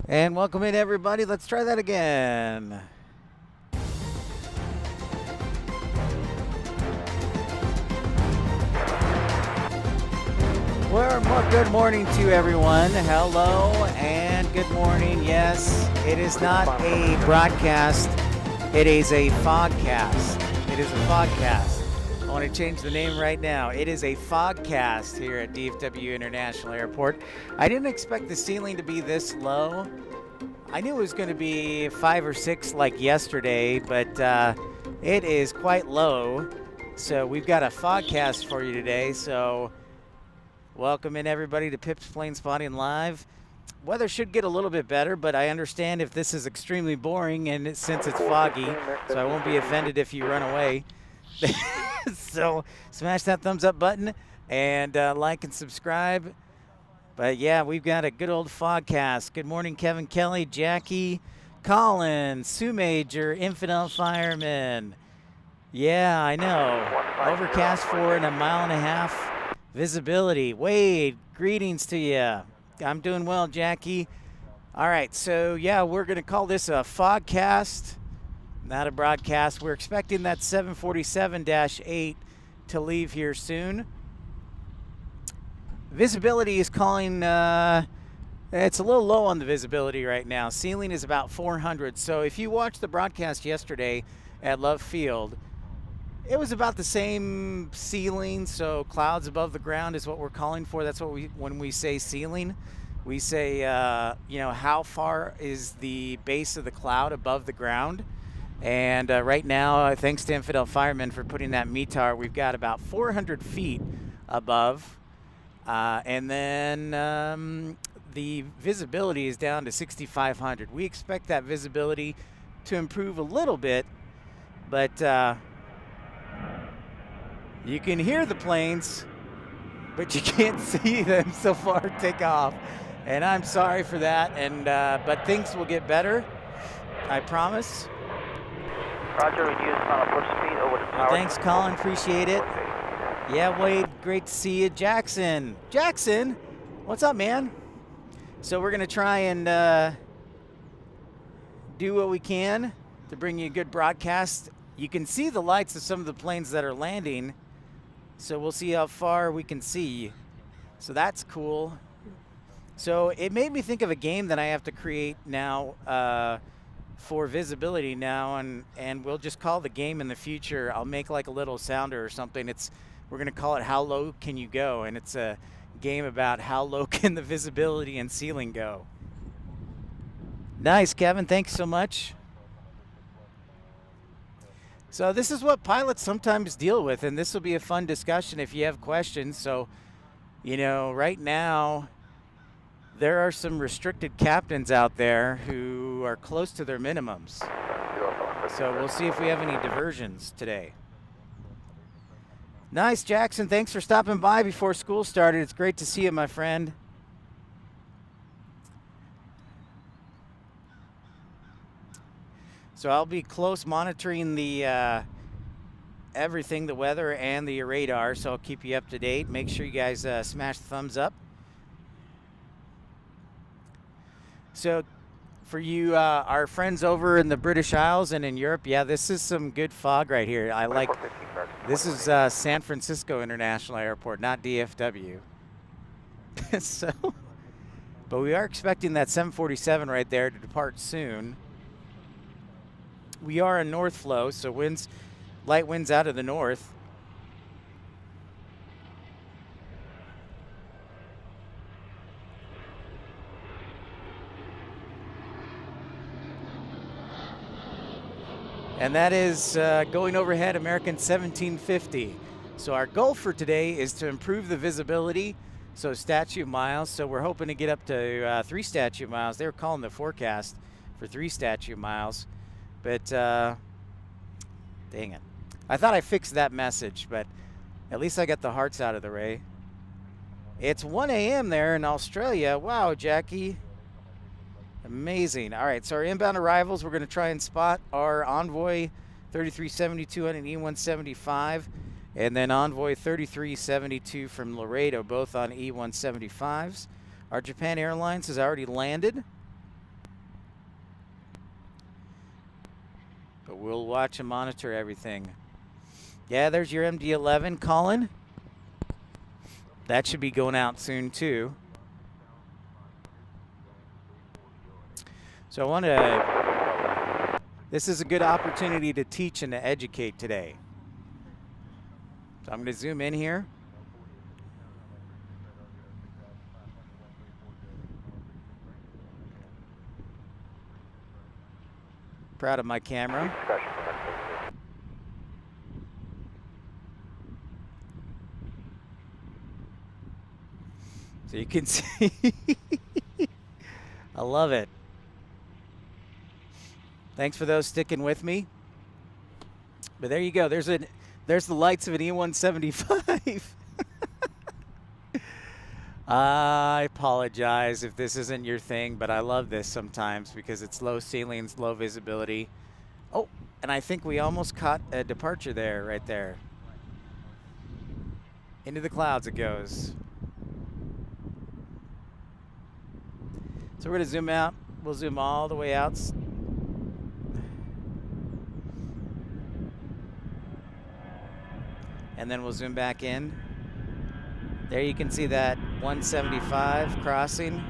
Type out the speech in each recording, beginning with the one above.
And welcome in, everybody. Let's try that again. Well, good morning to everyone. Hello and good morning. Yes, it is not a broadcast. It is a fogcast. It is a fogcast. I want to change the name right now. It is a fogcast here at DFW International Airport. I didn't expect the ceiling to be this low. I knew it was going to be 5 or 6 like yesterday, but it is quite low. So we've got a fogcast for you today. So welcome in, everybody, to Pip's Plane Spotting Live. Weather should get a little bit better, but I understand if this is extremely boring and since it's foggy, so I won't be offended if you run away. So smash that thumbs up button and like and subscribe. But yeah, we've got a good old fogcast. Good morning, Kevin Kelly, Jackie, Colin, Sue Major, Infidel Fireman. Yeah, I know. Overcast for and 1.5 miles visibility. Wade, greetings to you. I'm doing well, Jackie. All right, so yeah, we're going to call this a fogcast, not a broadcast. We're expecting that 747-8 to leave here soon. Visibility is calling, it's a little low on the visibility right now. Ceiling is about 400. So if you watched the broadcast yesterday at Love Field, it was about the same ceiling. So clouds above the ground is what we're calling for. That's what when we say ceiling, we say, you know, how far is the base of the cloud above the ground? And right now, thanks to Infidel Fireman for putting that METAR, we've got about 400 feet above. And then the visibility is down to 6,500. We expect that visibility to improve a little bit, but you can hear the planes, but you can't see them so far take off. And I'm sorry for that, and but things will get better, I promise. Roger, reduce approach speed over the tower. Well, thanks, Colin, appreciate it. Yeah, Wade, great to see you. Jackson, what's up, man? So we're going to try and do what we can to bring you a good broadcast. You can see the lights of some of the planes that are landing, so we'll see how far we can see. So that's cool. So it made me think of a game that I have to create now for visibility now, and we'll just call the game in the future. I'll make like a little sounder or something. We're going to call it How Low Can You Go? And it's a game about how low can the visibility and ceiling go. Nice, Kevin. Thanks so much. So this is what pilots sometimes deal with, and this will be a fun discussion if you have questions. So, you know, right now, there are some restricted captains out there who are close to their minimums. So we'll see if we have any diversions today. Nice, Jackson. Thanks for stopping by before school started. It's great to see you, my friend. So I'll be close monitoring the everything, the weather and the radar, so I'll keep you up to date. Make sure you guys smash the thumbs up. So for you, our friends over in the British Isles and in Europe, yeah, this is some good fog right here. I like. This is San Francisco International Airport, not DFW. So, but we are expecting that 747 right there to depart soon. We are in north flow, so light winds out of the north. And that is going overhead American 1750. So our goal for today is to improve the visibility, so statute miles. So we're hoping to get up to 3 statute miles. They were calling the forecast for 3 statute miles. But dang it. I thought I fixed that message, but at least I got the hearts out of the way. It's 1 a.m. there in Australia. Wow, Jackie. Amazing. All right, so our inbound arrivals, we're going to try and spot our Envoy 3372 on an E175, and then Envoy 3372 from Laredo, both on E175s. Our Japan Airlines has already landed. we'll watch and monitor everything. Yeah, there's your MD-11, Colin. That should be going out soon too. So I want to, this is a good opportunity to teach and to educate today. So I'm going to zoom in here. Proud of my camera. So you can see, I love it. Thanks for those sticking with me. But there you go. There's the lights of an E175. I apologize if this isn't your thing, but I love this sometimes because it's low ceilings, low visibility. Oh, and I think we almost caught a departure there, right there. Into the clouds it goes. So we're going to zoom out. We'll zoom all the way out. And then we'll zoom back in. There you can see that 175 crossing.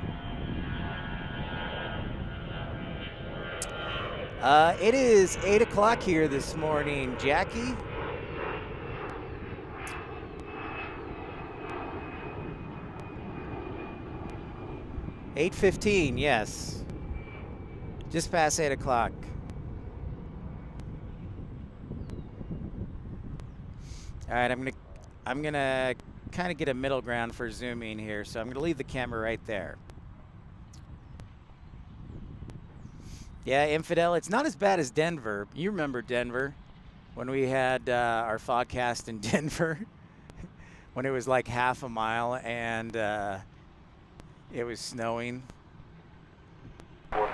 It is 8 o'clock here this morning, Jackie. $8:15, yes. Just past 8 o'clock. All right, I'm gonna kind of get a middle ground for zooming here, so I'm gonna leave the camera right there. Yeah, Infidel, it's not as bad as Denver. You remember Denver when we had our fogcast in Denver when it was like half a mile and it was snowing. But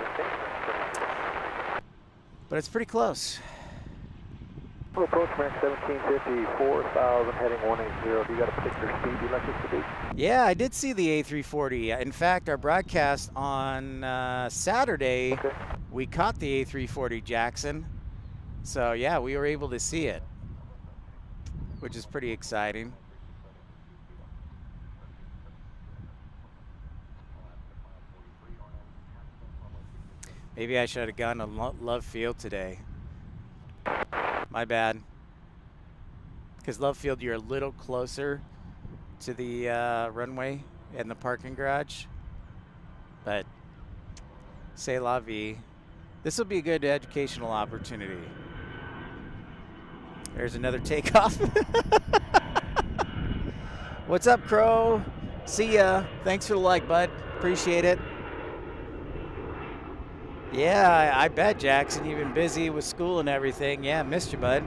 it's pretty close. Approach Max 1750, 4,000, heading 180. Do you got a particular speed you'd like us to be? Yeah, I did see the A340. In fact, our broadcast on Saturday, we caught the A340 Jackson. So yeah, we were able to see it, which is pretty exciting. Maybe I should have gone to Love Field today. My bad. Because Love Field, you're a little closer to the runway and the parking garage. But c'est la vie. This will be a good educational opportunity. There's another takeoff. What's up, Crow? See ya. Thanks for the like, bud. Appreciate it. Yeah, I bet, Jackson. You've been busy with school and everything. Yeah, missed you, bud.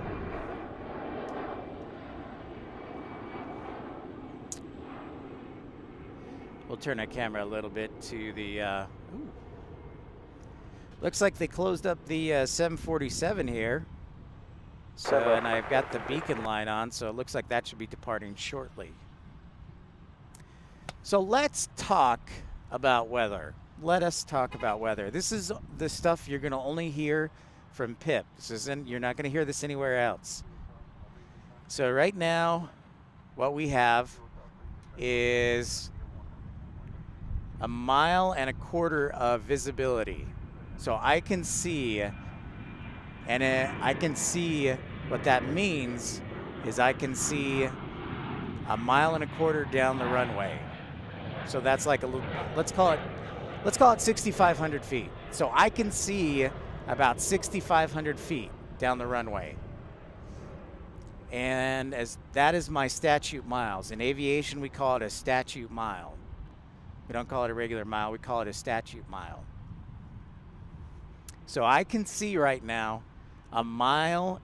We'll turn our camera a little bit to the... Looks like they closed up the 747 here. So, and I've got the beacon light on, so it looks like that should be departing shortly. So let's talk about weather. Let us talk about weather. This is the stuff you're going to only hear from Pip. This isn't, you're not going to hear this anywhere else. So right now, what we have is 1.25 miles of visibility. So I can see, and I can see what that means is I can see 1.25 miles down the runway. So that's like a little, let's call it 6,500 feet. So I can see about 6,500 feet down the runway. And as that is my statute miles. In aviation, we call it a statute mile. We don't call it a regular mile, we call it a statute mile. So I can see right now 1.25 miles,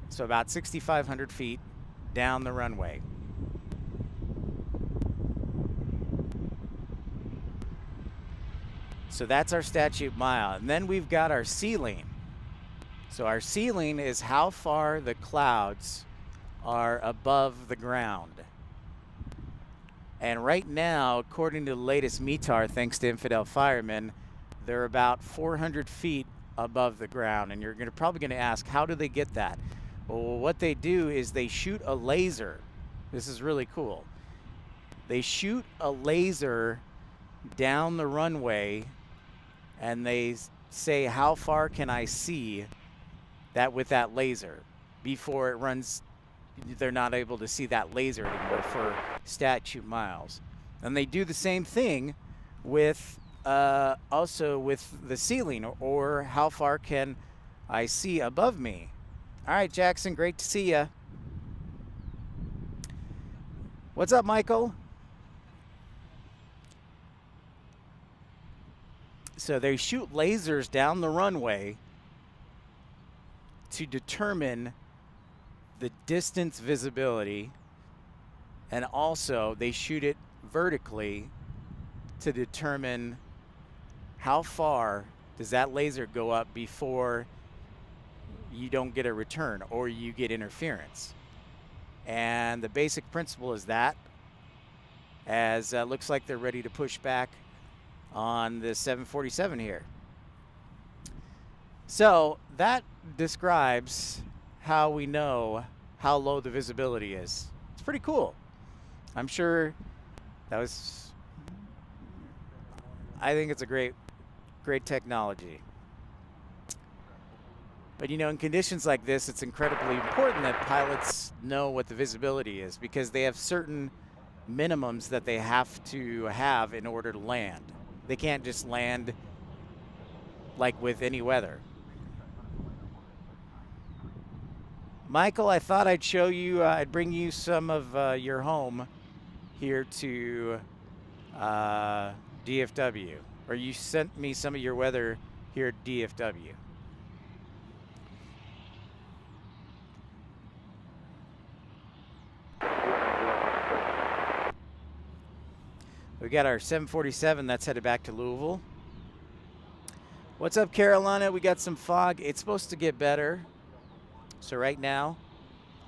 so about 6,500 feet down the runway. So that's our statute mile. And then we've got our ceiling. So our ceiling is how far the clouds are above the ground. And right now, according to the latest METAR, thanks to Infidel Fireman, they're about 400 feet above the ground. And you're probably going to ask, how do they get that? Well, what they do is they shoot a laser. This is really cool. They shoot a laser down the runway, and they say, how far can I see that with that laser? Before it runs, they're not able to see that laser anymore for statute miles. And they do the same thing with also with the ceiling, or how far can I see above me? All right, Jackson, great to see you. What's up, Michael? So they shoot lasers down the runway to determine the distance visibility, and also they shoot it vertically to determine how far does that laser go up before you don't get a return or you get interference. And the basic principle is that, as looks like they're ready to push back on the 747 here. So that describes how we know how low the visibility is. It's pretty cool. I'm sure that was, I think it's a great technology. But you know, in conditions like this, it's incredibly important that pilots know what the visibility is, because they have certain minimums that they have to have in order to land. They can't just land like with any weather. Michael, I thought I'd show you, I'd bring you some of your home here to DFW. Or you sent me some of your weather here at DFW. We got our 747 that's headed back to Louisville. What's up, Carolina? We got some fog. It's supposed to get better. So right now,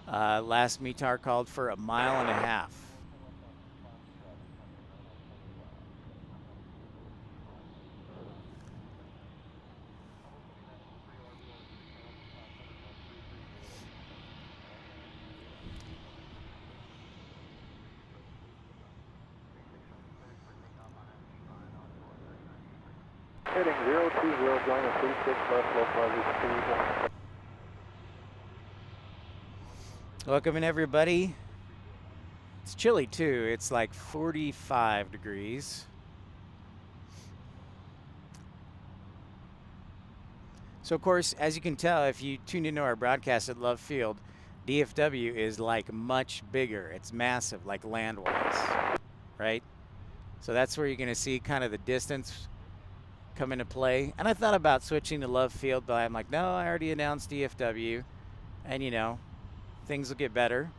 last METAR called for 1.5 miles. Heading 020, join the 36 Buffalo Plaza. Welcome in, everybody. It's chilly too. It's like 45 degrees. So of course, as you can tell, if you tuned into our broadcast at Love Field, DFW is like much bigger. It's massive, like land-wise, right? So that's where you're going to see kind of the distance come into play. And I thought about switching to Love Field, but I'm like, no, I already announced DFW, and you know, things will get better.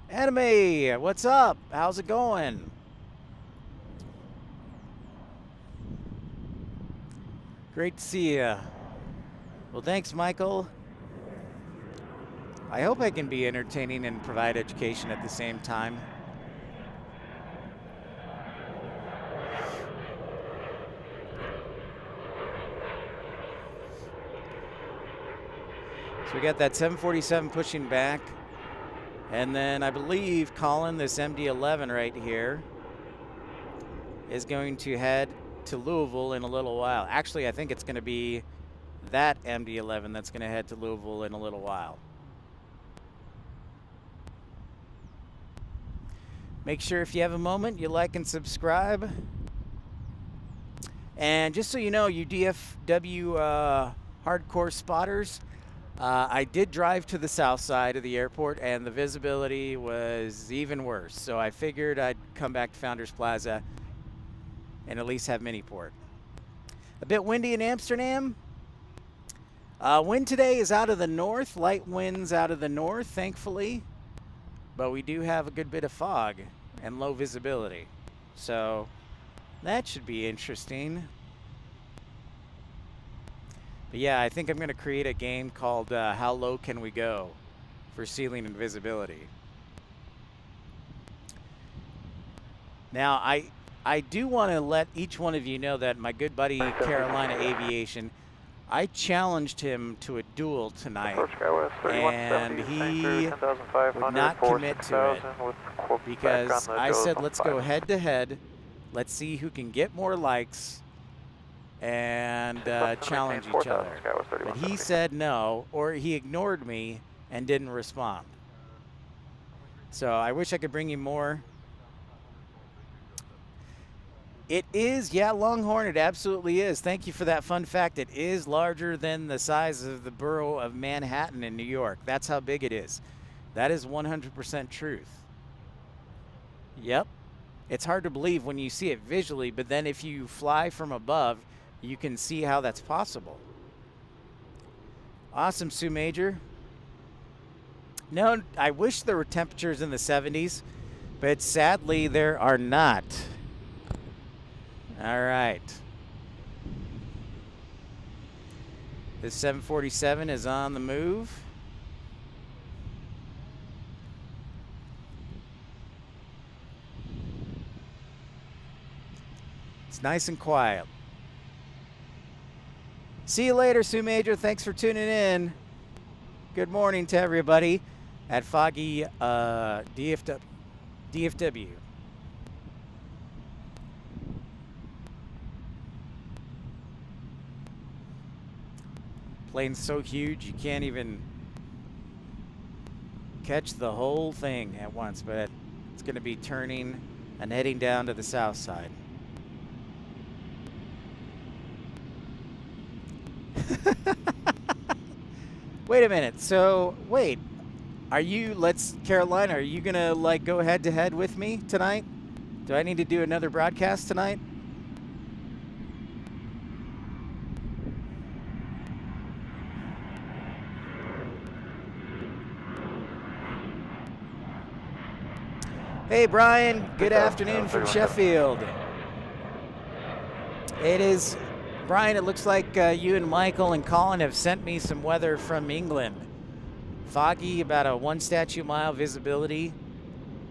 Anime, what's up? How's it going? Great to see you. Well, thanks, Michael. I hope I can be entertaining and provide education at the same time. So we got that 747 pushing back. And then I believe Colin, this MD-11 right here, is going to head to Louisville in a little while. Actually, I think it's going to be that MD-11 that's going to head to Louisville in a little while. Make sure if you have a moment, you like and subscribe. And just so you know, you DFW hardcore spotters, I did drive to the south side of the airport, and the visibility was even worse. So I figured I'd come back to Founders Plaza and at least have Miniport. A bit windy in Amsterdam. Wind today is out of the north, light winds out of the north, thankfully. But we do have a good bit of fog and low visibility. So that should be interesting. But yeah, I think I'm going to create a game called How Low Can We Go for ceiling and visibility. Now, I do want to let each one of you know that my good buddy Carolina Aviation, I challenged him to a duel tonight, and he would not commit to it because I said, let's go head to head, let's see who can get more likes and challenge each other. But he said no, or he ignored me and didn't respond. So I wish I could bring you more. It is, yeah, Longhorn, it absolutely is. Thank you for that fun fact. It is larger than the size of the borough of Manhattan in New York. That's how big it is. That is 100% truth. Yep. It's hard to believe when you see it visually, but then if you fly from above, you can see how that's possible. Awesome, Sue Major. No, I wish there were temperatures in the 70s, but sadly there are not. All right. This 747 is on the move. It's nice and quiet. See you later, Sue Major. Thanks for tuning in. Good morning to everybody at foggy DFW. Plane's so huge you can't even catch the whole thing at once, but it's going to be turning and heading down to the south side. Wait a minute. So, wait. Are you, Carolina, are you going to like go head to head with me tonight? Do I need to do another broadcast tonight? Hey, Brian. Good afternoon from Sheffield. It is, Brian, it looks like you and Michael and Colin have sent me some weather from England. Foggy, about a 1 statute mile visibility,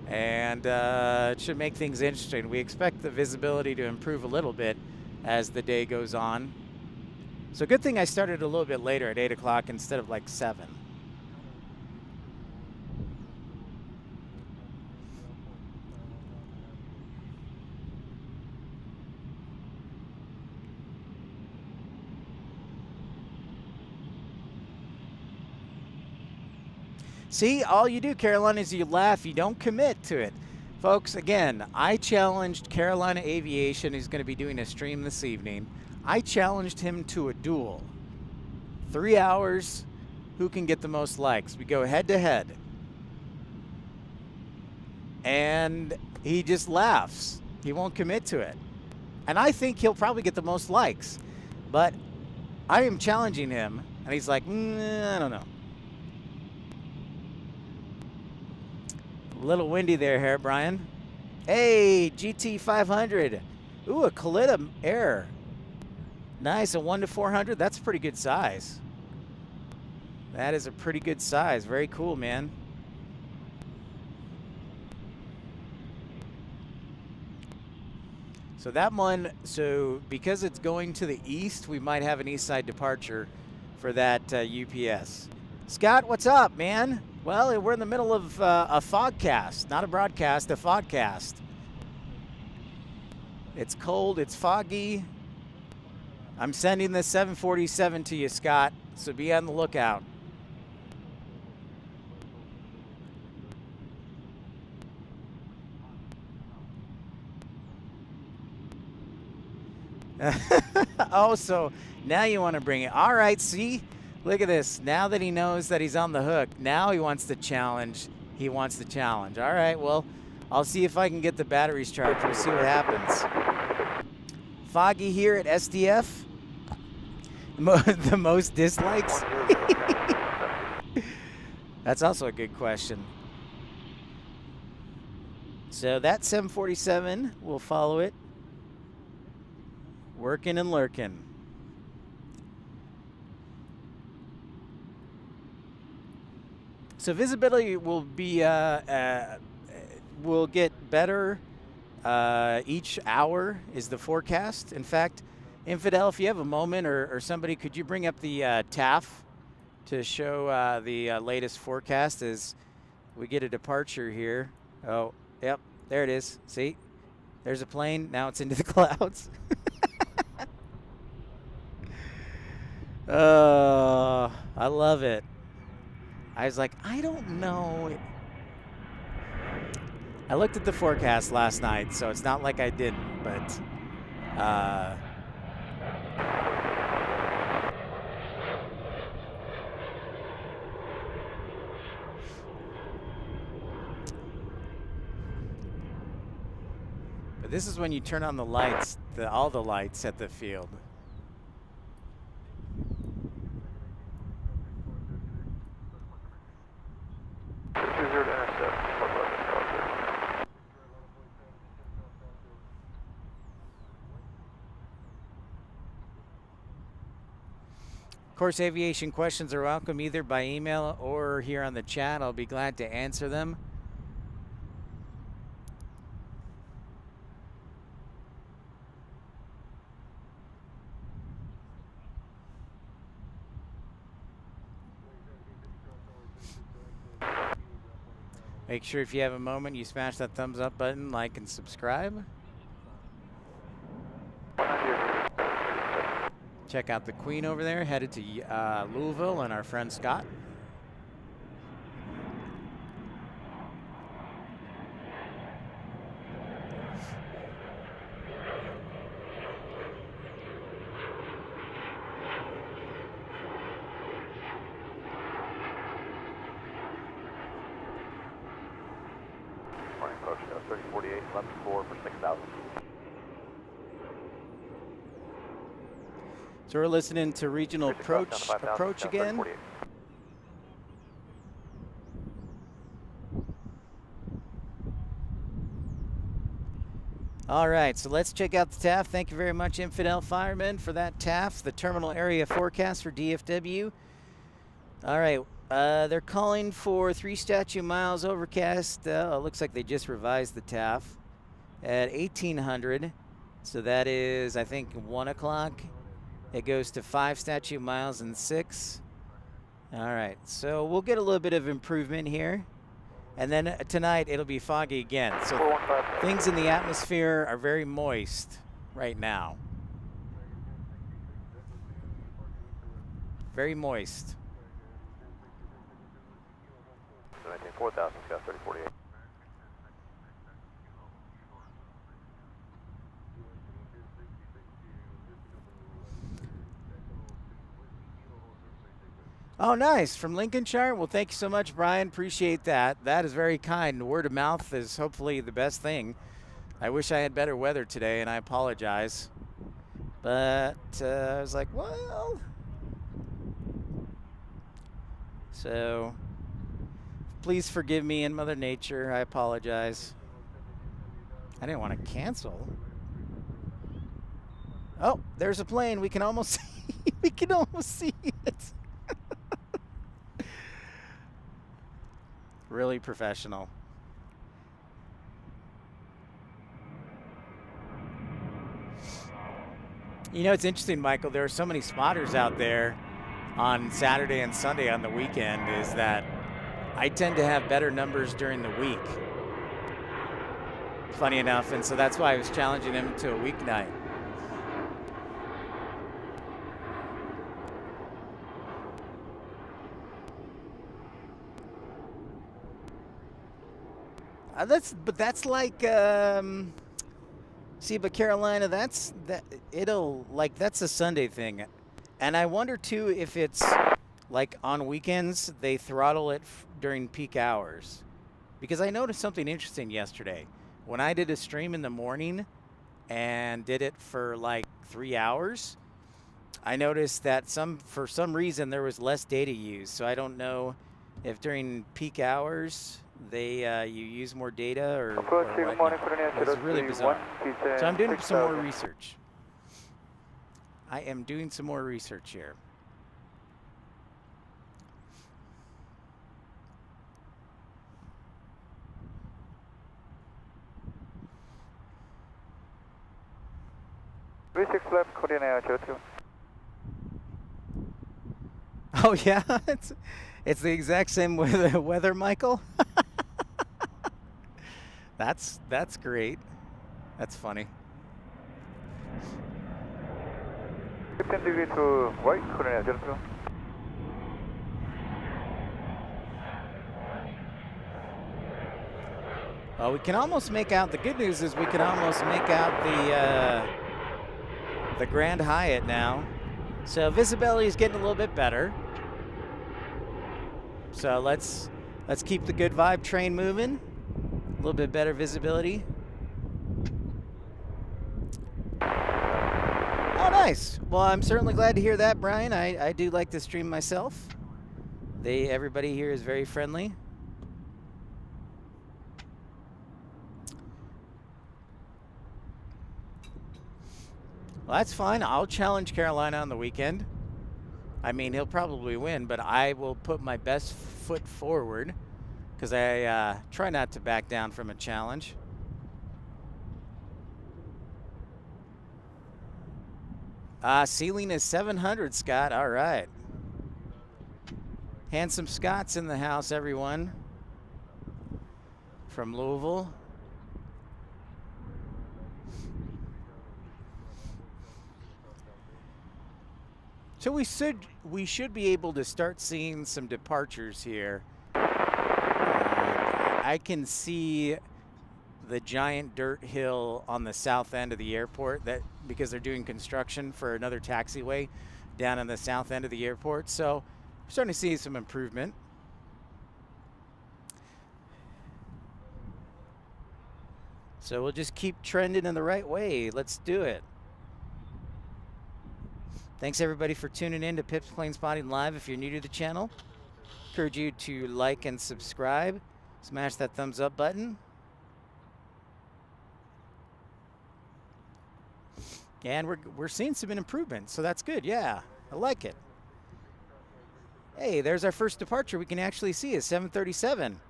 and it should make things interesting. We expect the visibility to improve a little bit as the day goes on. So good thing I started a little bit later at 8 o'clock instead of like 7. See, all you do, Carolina, is you laugh. You don't commit to it. Folks, again, I challenged Carolina Aviation, who's going to be doing a stream this evening. I challenged him to a duel. 3 hours, who can get the most likes? We go head to head. And he just laughs. He won't commit to it. And I think he'll probably get the most likes. But I am challenging him, and he's like, I don't know. A little windy there, Brian. Hey, GT 500. Ooh, a Kalita Air. Nice, a 1 to 400. That's a pretty good size. That is a pretty good size. Very cool, man. So that one, so because it's going to the east, we might have an east side departure for that UPS. Scott, what's up, man? Well, we're in the middle of a fogcast, not a broadcast, a fogcast. It's cold, it's foggy. I'm sending the 747 to you, Scott, so be on the lookout. Oh, so now you want to bring it. All right, see? Look at this. Now that he knows that he's on the hook, now he wants to challenge. He wants to challenge. All right, well, I'll see if I can get the batteries charged. We'll see what happens. Foggy here at SDF. The most dislikes? That's also a good question. So that 747, we'll follow it. Working and lurking. So visibility will be will get better each hour is the forecast. In fact, Infidel, if you have a moment or somebody, could you bring up the TAF to show the latest forecast as we get a departure here. Oh, yep, there it is. See, there's a plane. Now it's into the clouds. I love it. I was like, I don't know. I looked at the forecast last night, so it's not like I didn't, but this is when you turn on the lights, all the lights at the field. Of course, aviation questions are welcome either by email or here on the chat. I'll be glad to answer them. Make sure if you have a moment, you smash that thumbs up button, like and subscribe. Check out the Queen over there, headed to Louisville, and our friend Scott. Morning, approach 3048, left 4 for 6,000. So we're listening to regional approach again. All right, so let's check out the TAF. Thank you very much, Infidel Fireman, for that TAF, the terminal area forecast for DFW. All right, they're calling for 3 statute miles overcast. It looks like they just revised the TAF at 1800. So that is, I think, 1 o'clock. It goes to 5 statute miles and 6. All right, so we'll get a little bit of improvement here. And then tonight it'll be foggy again. So things in the atmosphere are very moist right now. Very moist. 4000, Scott 3048. Oh, nice. From Lincolnshire? Well, thank you so much, Brian. Appreciate that. That is very kind. Word of mouth is hopefully the best thing. I wish I had better weather today, and I apologize. But I was like, well. So please forgive me and Mother Nature. I apologize. I didn't want to cancel. Oh, there's a plane. We can almost see. We can almost see it. Really professional. You know, it's interesting, Michael. There are so many spotters out there on Saturday and Sunday on the weekend, is that I tend to have better numbers during the week. Funny enough, and so that's why I was challenging him to a weeknight. That's like see, but Carolina, that's a Sunday thing, and I wonder too if it's like on weekends they throttle it during peak hours, because I noticed something interesting yesterday when I did a stream in the morning and did it for like 3 hours. I noticed that for some reason there was less data used, so I don't know if during peak hours you use more data or what. It's really bizarre. So I'm doing some more research. I am doing some more research here. Korean 02. Oh yeah, it's the exact same weather, Michael. That's great. That's funny. 10 degree to right, Korean 02. Well, we can almost make out. The good news is we can almost make out the Grand Hyatt now. So visibility is getting a little bit better. So let's keep the good vibe train moving. A little bit better visibility. Oh, nice. Well, I'm certainly glad to hear that, Brian. I do like to stream myself. Everybody here is very friendly. Well, that's fine. I'll challenge Carolina on the weekend. I mean, he'll probably win, but I will put my best foot forward because I try not to back down from a challenge. Ceiling is 700, Scott. All right. Handsome Scott's in the house, everyone. From Louisville. So we should be able to start seeing some departures here. I can see the giant dirt hill on the south end of the airport because they're doing construction for another taxiway down on the south end of the airport. So we're starting to see some improvement. So we'll just keep trending in the right way. Let's do it. Thanks everybody for tuning in to Pip's Plane Spotting Live. If you're new to the channel, encourage you to like and subscribe. Smash that thumbs up button. And we're seeing some improvement, so that's good. Yeah, I like it. Hey, there's our first departure. We can actually see it, 737.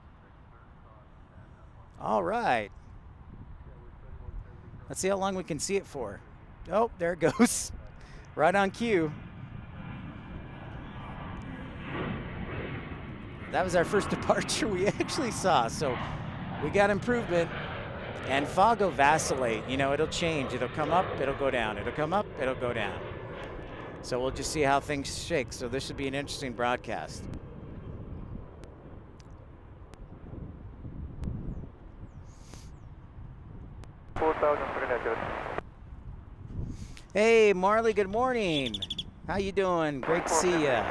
All right. Let's see how long we can see it for. Oh, there it goes. Right on cue. That was our first departure we actually saw. So we got improvement. And fog will vacillate. You know, it'll change. It'll come up, it'll go down. It'll come up, it'll go down. So we'll just see how things shake. So this should be an interesting broadcast. Hey, Marley, good morning. How you doing? Great to see you.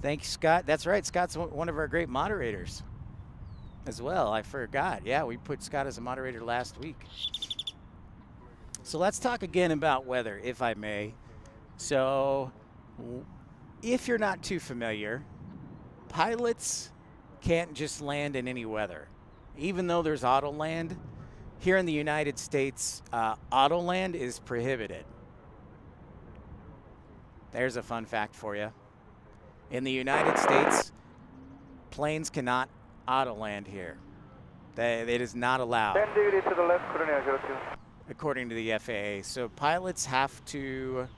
Thanks, Scott. That's right. Scott's one of our great moderators as well. I forgot. Yeah, we put Scott as a moderator last week. So let's talk again about weather, if I may. So if you're not too familiar, pilots can't just land in any weather. Even though there's auto land, here in the United States, auto land is prohibited. There's a fun fact for you. In the United States, planes cannot auto land here. It is not allowed. 10 degree to the left, Korean 02. According to the FAA. So pilots have to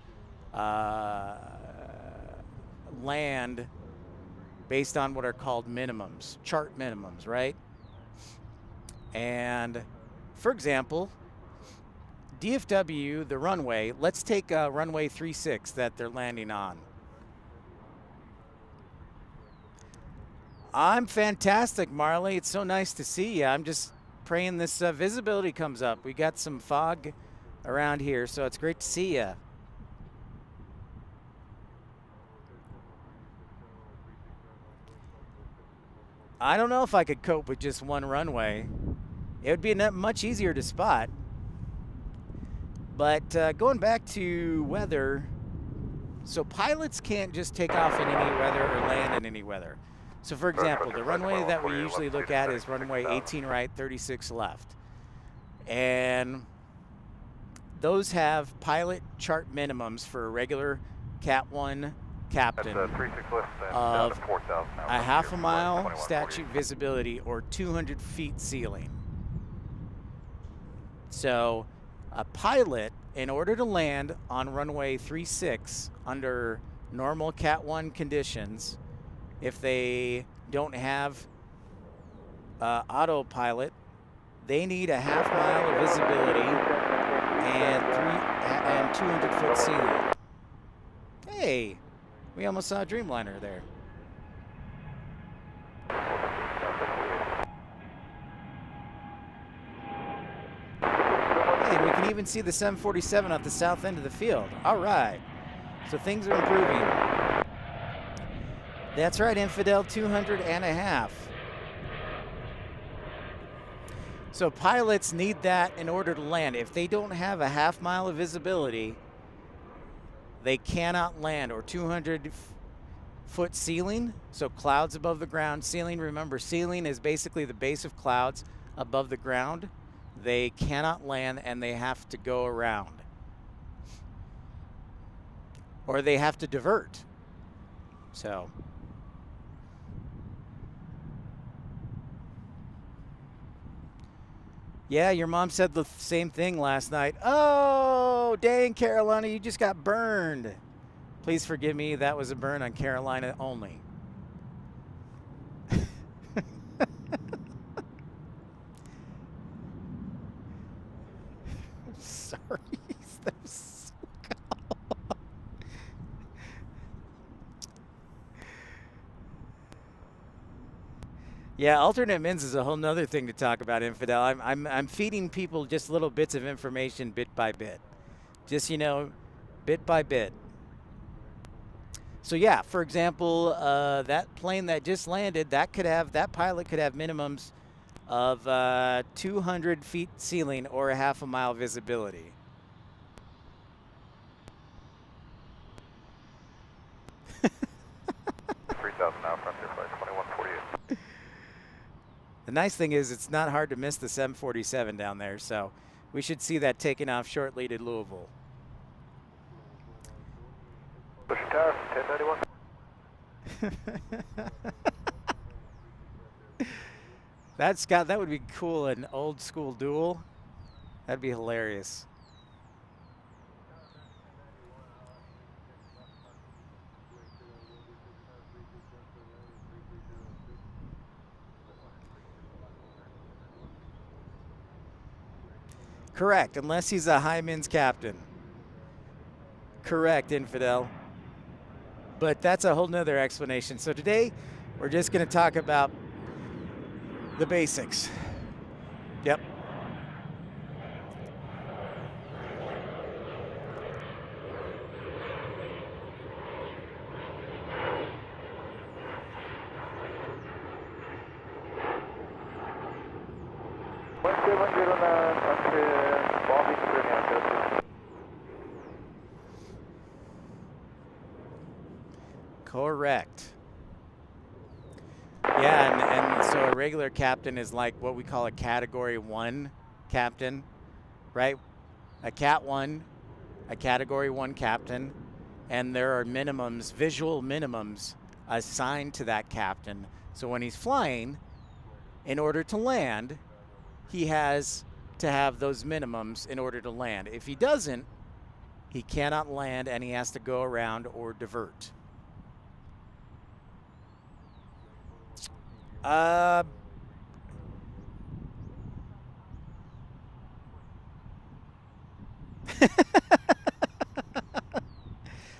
land based on what are called minimums, chart minimums, right? And for example, DFW, the runway, let's take runway 36 that they're landing on. I'm fantastic, Marley. It's so nice to see you. I'm just praying this visibility comes up. We got some fog around here, so it's great to see you. I don't know if I could cope with just one runway. It would be much easier to spot. But going back to weather, so pilots can't just take off in any weather or land in any weather. So for example, the runway that we usually look at is runway 18 right, 36 left. And those have pilot chart minimums for a regular Cat 1 captain of a half a mile statute visibility or 200 feet ceiling. So A pilot, in order to land on runway 36 under normal Cat 1 conditions, if they don't have autopilot, they need a half mile of visibility and 200-foot ceiling. Hey, we almost saw a Dreamliner there. Hey, and we can even see the 747 at the south end of the field. All right, so things are improving. That's right, Infidel, 200 and a half. So pilots need that in order to land. If they don't have a half mile of visibility, they cannot land, or 200-foot ceiling, so clouds above the ground. Ceiling, remember, ceiling is basically the base of clouds above the ground. They cannot land, and they have to go around. Or they have to divert. So... yeah, your mom said the same thing last night. Oh, dang, Carolina, you just got burned. Please forgive me, that was a burn on Carolina only. I'm sorry. That was so yeah, alternate mins is a whole nother thing to talk about, Infidel. I'm feeding people just little bits of information bit by bit. Just, you know, bit by bit. So yeah, for example, that plane that just landed, that pilot could have minimums of 200 feet ceiling or a half a mile visibility. The nice thing is it's not hard to miss the 747 down there, so we should see that taking off shortly to Louisville. Push tower, 1091. That would be cool, an old school duel. That'd be hilarious. Correct, unless he's a high mins captain. Correct, Infidel. But that's a whole nother explanation. So today, we're just going to talk about the basics. Yep. Correct. Yeah, and so a regular captain is like what we call a Category 1 captain, right? A Cat 1, a Category 1 captain, and there are minimums, visual minimums, assigned to that captain. So when he's flying, in order to land, he has to have those minimums in order to land. If he doesn't, he cannot land and he has to go around or divert.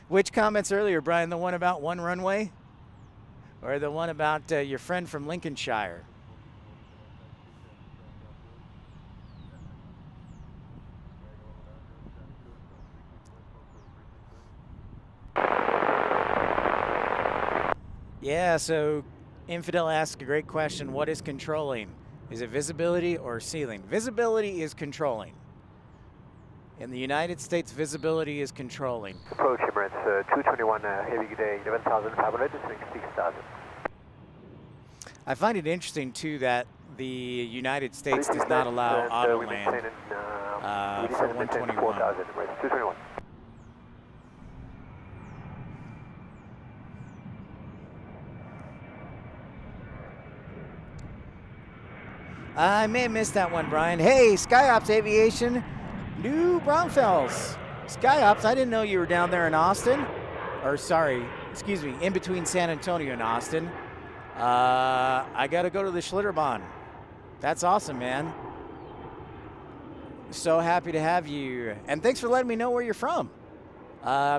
Which comments earlier, Brian? The one about one runway? Or the one about your friend from Lincolnshire? Yeah, so Infidel asks a great question. What is controlling? Is it visibility or ceiling? Visibility is controlling. In the United States, visibility is controlling. Approach Emirates 221 heavy day 11,500 to 6,000. I find it interesting too that the United States does not allow auto land for 121. 221. I may have missed that one, Brian. Hey, SkyOps Aviation, New Braunfels. SkyOps, I didn't know you were down there in Austin. Or sorry, excuse me, in between San Antonio and Austin. I got to go to the Schlitterbahn. That's awesome, man. So happy to have you. And thanks for letting me know where you're from.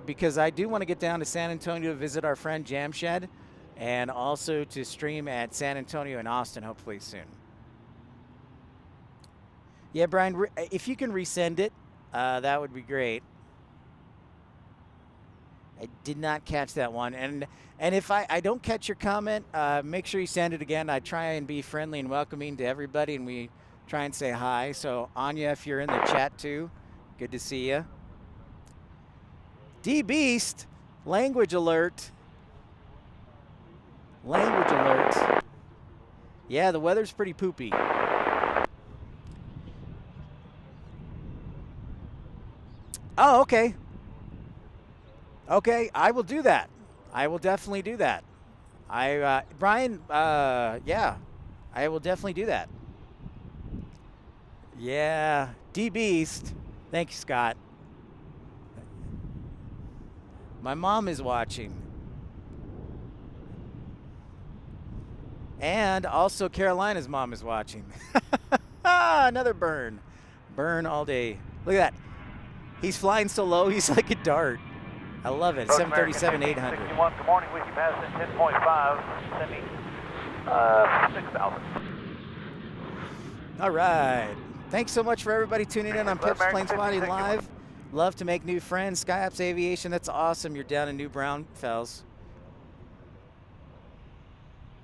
Because I do want to get down to San Antonio to visit our friend Jamshed and also to stream at San Antonio and Austin hopefully soon. Yeah, Brian, if you can resend it, that would be great. I did not catch that one. And if I don't catch your comment, make sure you send it again. I try and be friendly and welcoming to everybody, and we try and say hi. So, Anya, if you're in the chat too, good to see you. D-Beast, language alert. Language alert. Yeah, the weather's pretty poopy. Oh, okay. Okay, I will do that. I will definitely do that. Brian, yeah, I will definitely do that. Yeah, D-Beast. Thank you, Scott. My mom is watching. And also Carolina's mom is watching. Another burn. Burn all day. Look at that. He's flying so low, he's like a dart. I love it. 737-800. Good morning, with you passing 10.5, sending 6,000. All right. Thanks so much for everybody tuning in on Pips Planes Flying Live. Love to make new friends. SkyOps Aviation, that's awesome. You're down in New Braunfels.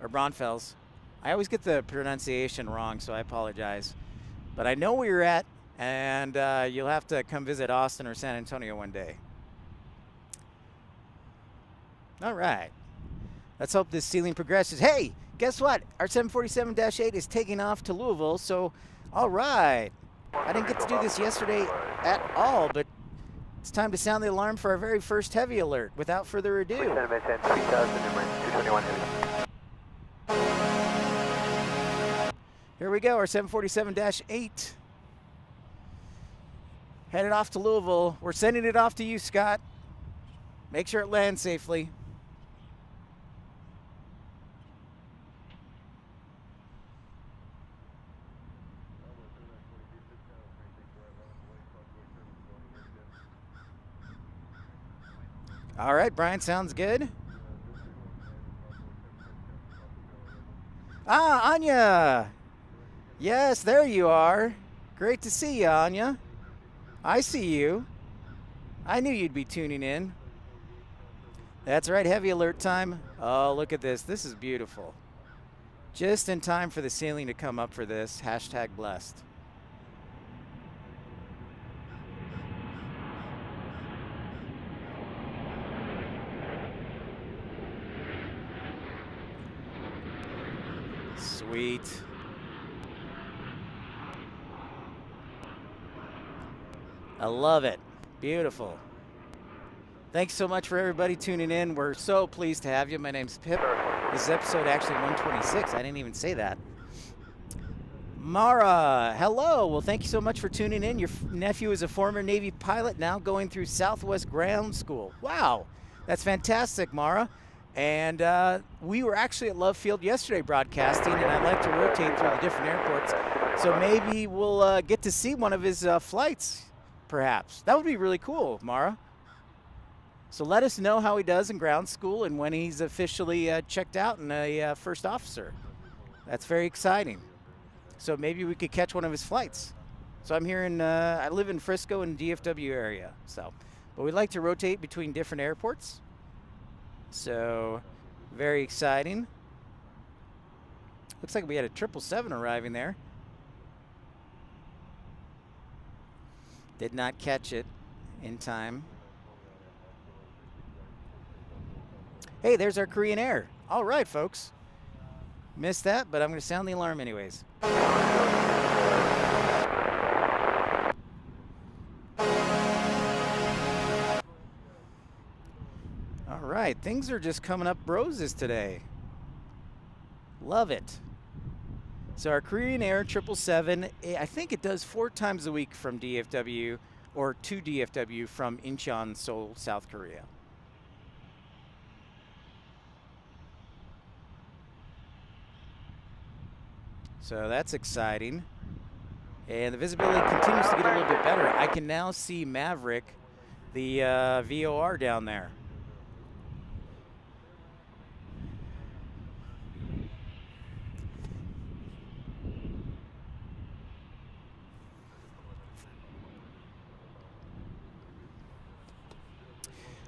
Or Braunfels. I always get the pronunciation wrong, so I apologize. But I know where you're at, and you'll have to come visit Austin or San Antonio one day. All right. Let's hope this ceiling progresses. Hey, guess what? Our 747-8 is taking off to Louisville, so all right. I didn't get to do this yesterday at all, but it's time to sound the alarm for our very first heavy alert. Without further ado. Here we go, our 747-8. Headed off to Louisville. We're sending it off to you, Scott. Make sure it lands safely. All right, Brian, sounds good. Ah, Anya. Yes, there you are. Great to see you, Anya. I see you. I knew you'd be tuning in. That's right, heavy alert time. Oh, look at this. This is beautiful. Just in time for the ceiling to come up for this. Hashtag blessed. Sweet. I love it. Beautiful. Thanks so much for everybody tuning in. We're so pleased to have you. My name's Pip. This is episode actually 126. I didn't even say that. Mara, hello. Well, thank you so much for tuning in. Your nephew is a former Navy pilot now going through Southwest Ground School. Wow. That's fantastic, Mara. And we were actually at Love Field yesterday broadcasting, and I'd like to rotate through the different airports. So maybe we'll get to see one of his flights, perhaps. That would be really cool, Mara. So let us know how he does in ground school and when he's officially checked out and a first officer. That's very exciting. So maybe we could catch one of his flights. So I'm here in, I live in Frisco in the DFW area. So, but we like to rotate between different airports. So, very exciting. Looks like we had a 777 arriving there. Did not catch it in time. Hey, there's our Korean Air. All right, folks. Missed that, but I'm going to sound the alarm anyways. All right, things are just coming up roses today. Love it. So our Korean Air 777, I think it does 4 times a week from DFW or to DFW from Incheon, Seoul, South Korea. So that's exciting. And the visibility continues to get a little bit better. I can now see Maverick, the VOR down there.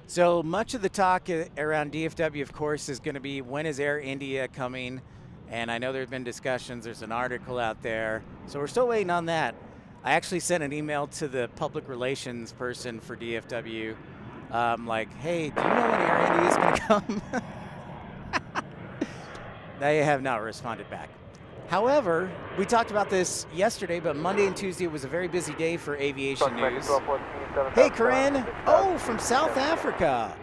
So much of the talk around DFW, of course, is going to be when is Air India coming? And I know there's been discussions. There's an article out there. So we're still waiting on that. I actually sent an email to the public relations person for DFW. Like, hey, do you know when Air India is going to come? They have not responded back. However, we talked about this yesterday, but Monday and Tuesday was a very busy day for aviation news. Hey, Corinne. Oh, from South Africa.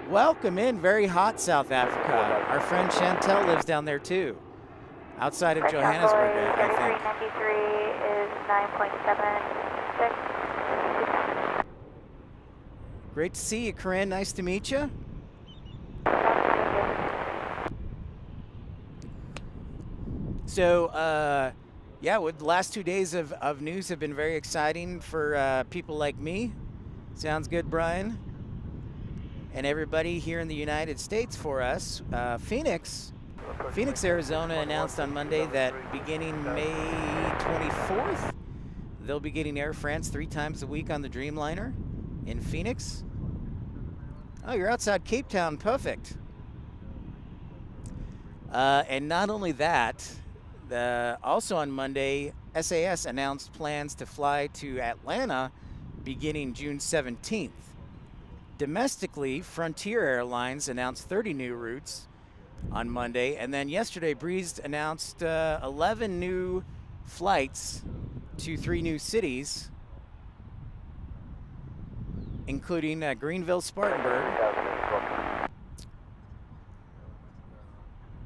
Welcome in. Very hot South Africa. Our friend Chantel lives down there, too. Outside of Johannesburg, I think. 393 is 9.76. Great to see you, Corinne. Nice to meet you. So, yeah, the last 2 days of news have been very exciting for people like me. Sounds good, Brian? And everybody here in the United States for us. Phoenix, Arizona announced on Monday that beginning May 24th, they'll be getting Air France 3 times a week on the Dreamliner in Phoenix. Oh, you're outside Cape Town. Perfect. And not only that, also on Monday, SAS announced plans to fly to Atlanta beginning June 17th. Domestically, Frontier Airlines announced 30 new routes on Monday, and then yesterday, Breeze announced 11 new flights to 3 new cities, including Greenville, Spartanburg.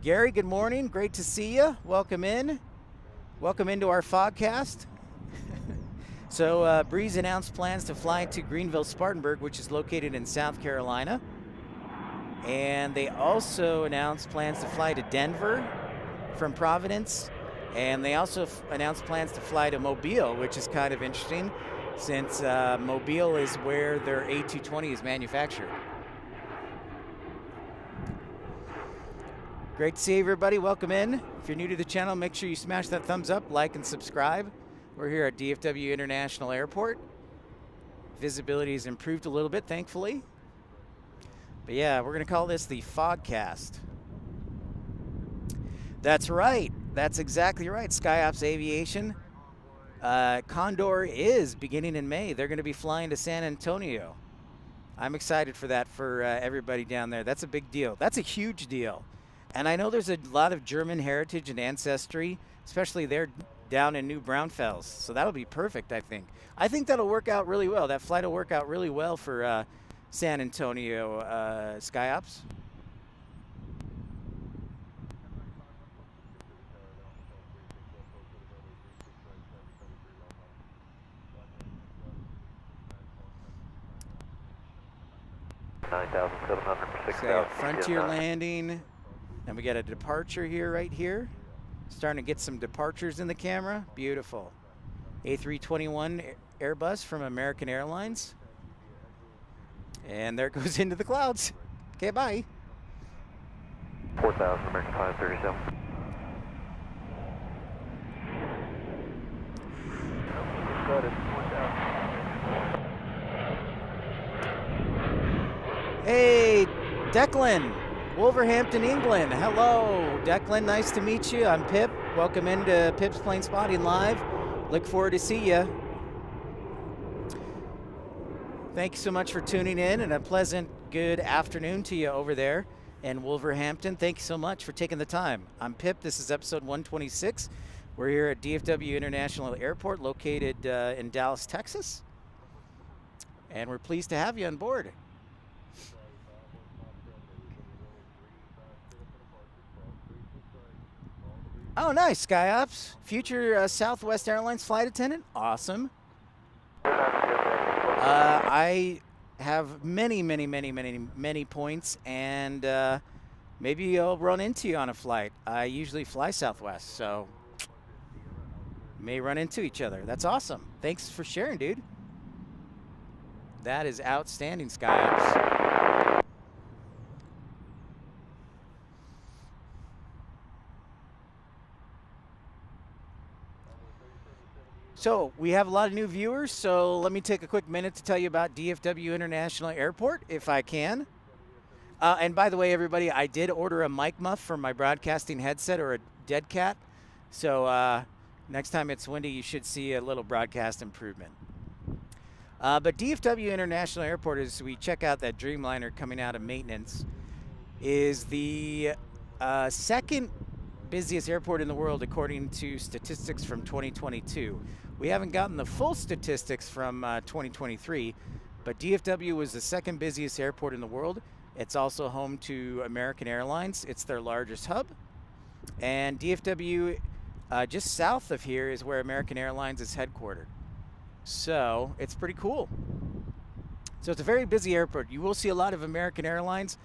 Gary, good morning. Great to see you. Welcome in. Welcome into our Fogcast. So Breeze announced plans to fly to Greenville, Spartanburg, which is located in South Carolina. And they also announced plans to fly to Denver from Providence. And they also announced plans to fly to Mobile, which is kind of interesting since Mobile is where their A220 is manufactured. Great to see everybody. Welcome in. If you're new to the channel, make sure you smash that thumbs up, like, and subscribe. We're here at DFW International Airport. Visibility has improved a little bit, thankfully. But yeah, we're going to call this the Fogcast. That's right. That's exactly right. SkyOps Aviation. Condor is beginning in May. They're going to be flying to San Antonio. I'm excited for that for everybody down there. That's a big deal. That's a huge deal. And I know there's a lot of German heritage and ancestry, especially there down in New Braunfels. So that'll be perfect, I think. I think that'll work out really well. That flight will work out really well for San Antonio SkyOps. So Frontier landing. And we got a departure here, right here. Starting to get some departures in the camera. Beautiful. A321 Airbus from American Airlines. And there it goes into the clouds. Okay, bye. 4,000 American 537. Hey, Declan. Wolverhampton, England. Hello, Declan. Nice to meet you. I'm Pip. Welcome into Pip's Plane Spotting Live. Look forward to see you. Thank you so much for tuning in, and a pleasant good afternoon to you over there in Wolverhampton. Thank you so much for taking the time. I'm Pip. This is episode 126. We're here at DFW International Airport, located in Dallas, Texas. And we're pleased to have you on board. Oh, nice, SkyOps. Future Southwest Airlines flight attendant. Awesome. I have many points, and maybe I'll run into you on a flight. I usually fly Southwest, so may run into each other. That's awesome. Thanks for sharing, dude. That is outstanding, Skyups. So we have a lot of new viewers, so let me take a quick minute to tell you about DFW International Airport, if I can. And by the way, everybody, I did order a mic muff for my broadcasting headset, or a dead cat. So next time it's windy, you should see a little broadcast improvement. But DFW International Airport, as we check out that Dreamliner coming out of maintenance, is the second busiest airport in the world according to statistics from 2022. We haven't gotten the full statistics from 2023, but DFW was the second busiest airport in the world. It's also home to American Airlines. It's their largest hub. And DFW, just south of here, is where American Airlines is headquartered. So it's pretty cool. So it's a very busy airport. You will see a lot of American Airlines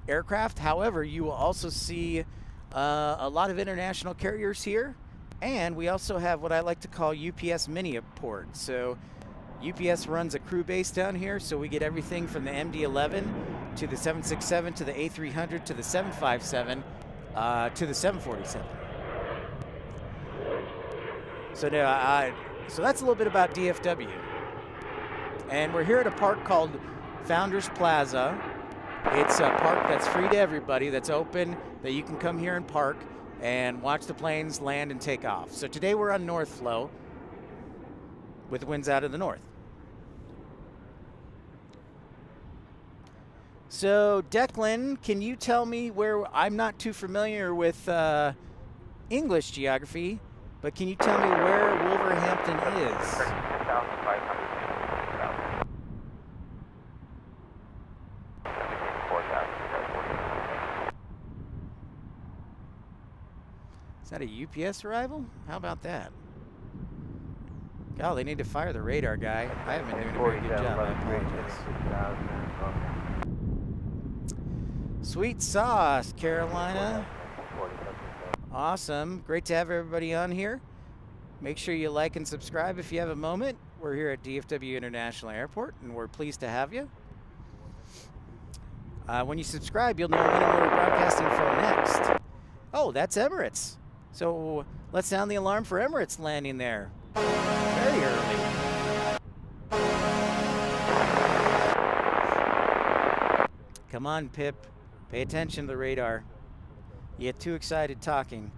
aircraft. However, you will also see a lot of international carriers here. And we also have what I like to call UPS mini port. So UPS runs a crew base down here, so we get everything from the MD-11 to the 767 to the A300 to the 757 to the 747. So now, so that's a little bit about DFW. And we're here at a park called Founders Plaza. It's a park that's free to everybody, that's open, that you can come here and park and watch the planes land and take off. So today we're on North Flow with winds out of the north. So Declan, can you tell me where, I'm not too familiar with English geography, but can you tell me where Wolverhampton is? Is that a UPS arrival? How about that? God, they need to fire the radar guy. I haven't been doing a very good job. I apologize. Sweet sauce, Carolina. Awesome. Great to have everybody on here. Make sure you like and subscribe if you have a moment. We're here at DFW International Airport, and we're pleased to have you. When you subscribe, you'll know when we're broadcasting from next. Oh, that's Emirates. So let's sound the alarm for Emirates landing there. Very early. Come on, Pip. Pay attention to the radar. You get too excited talking.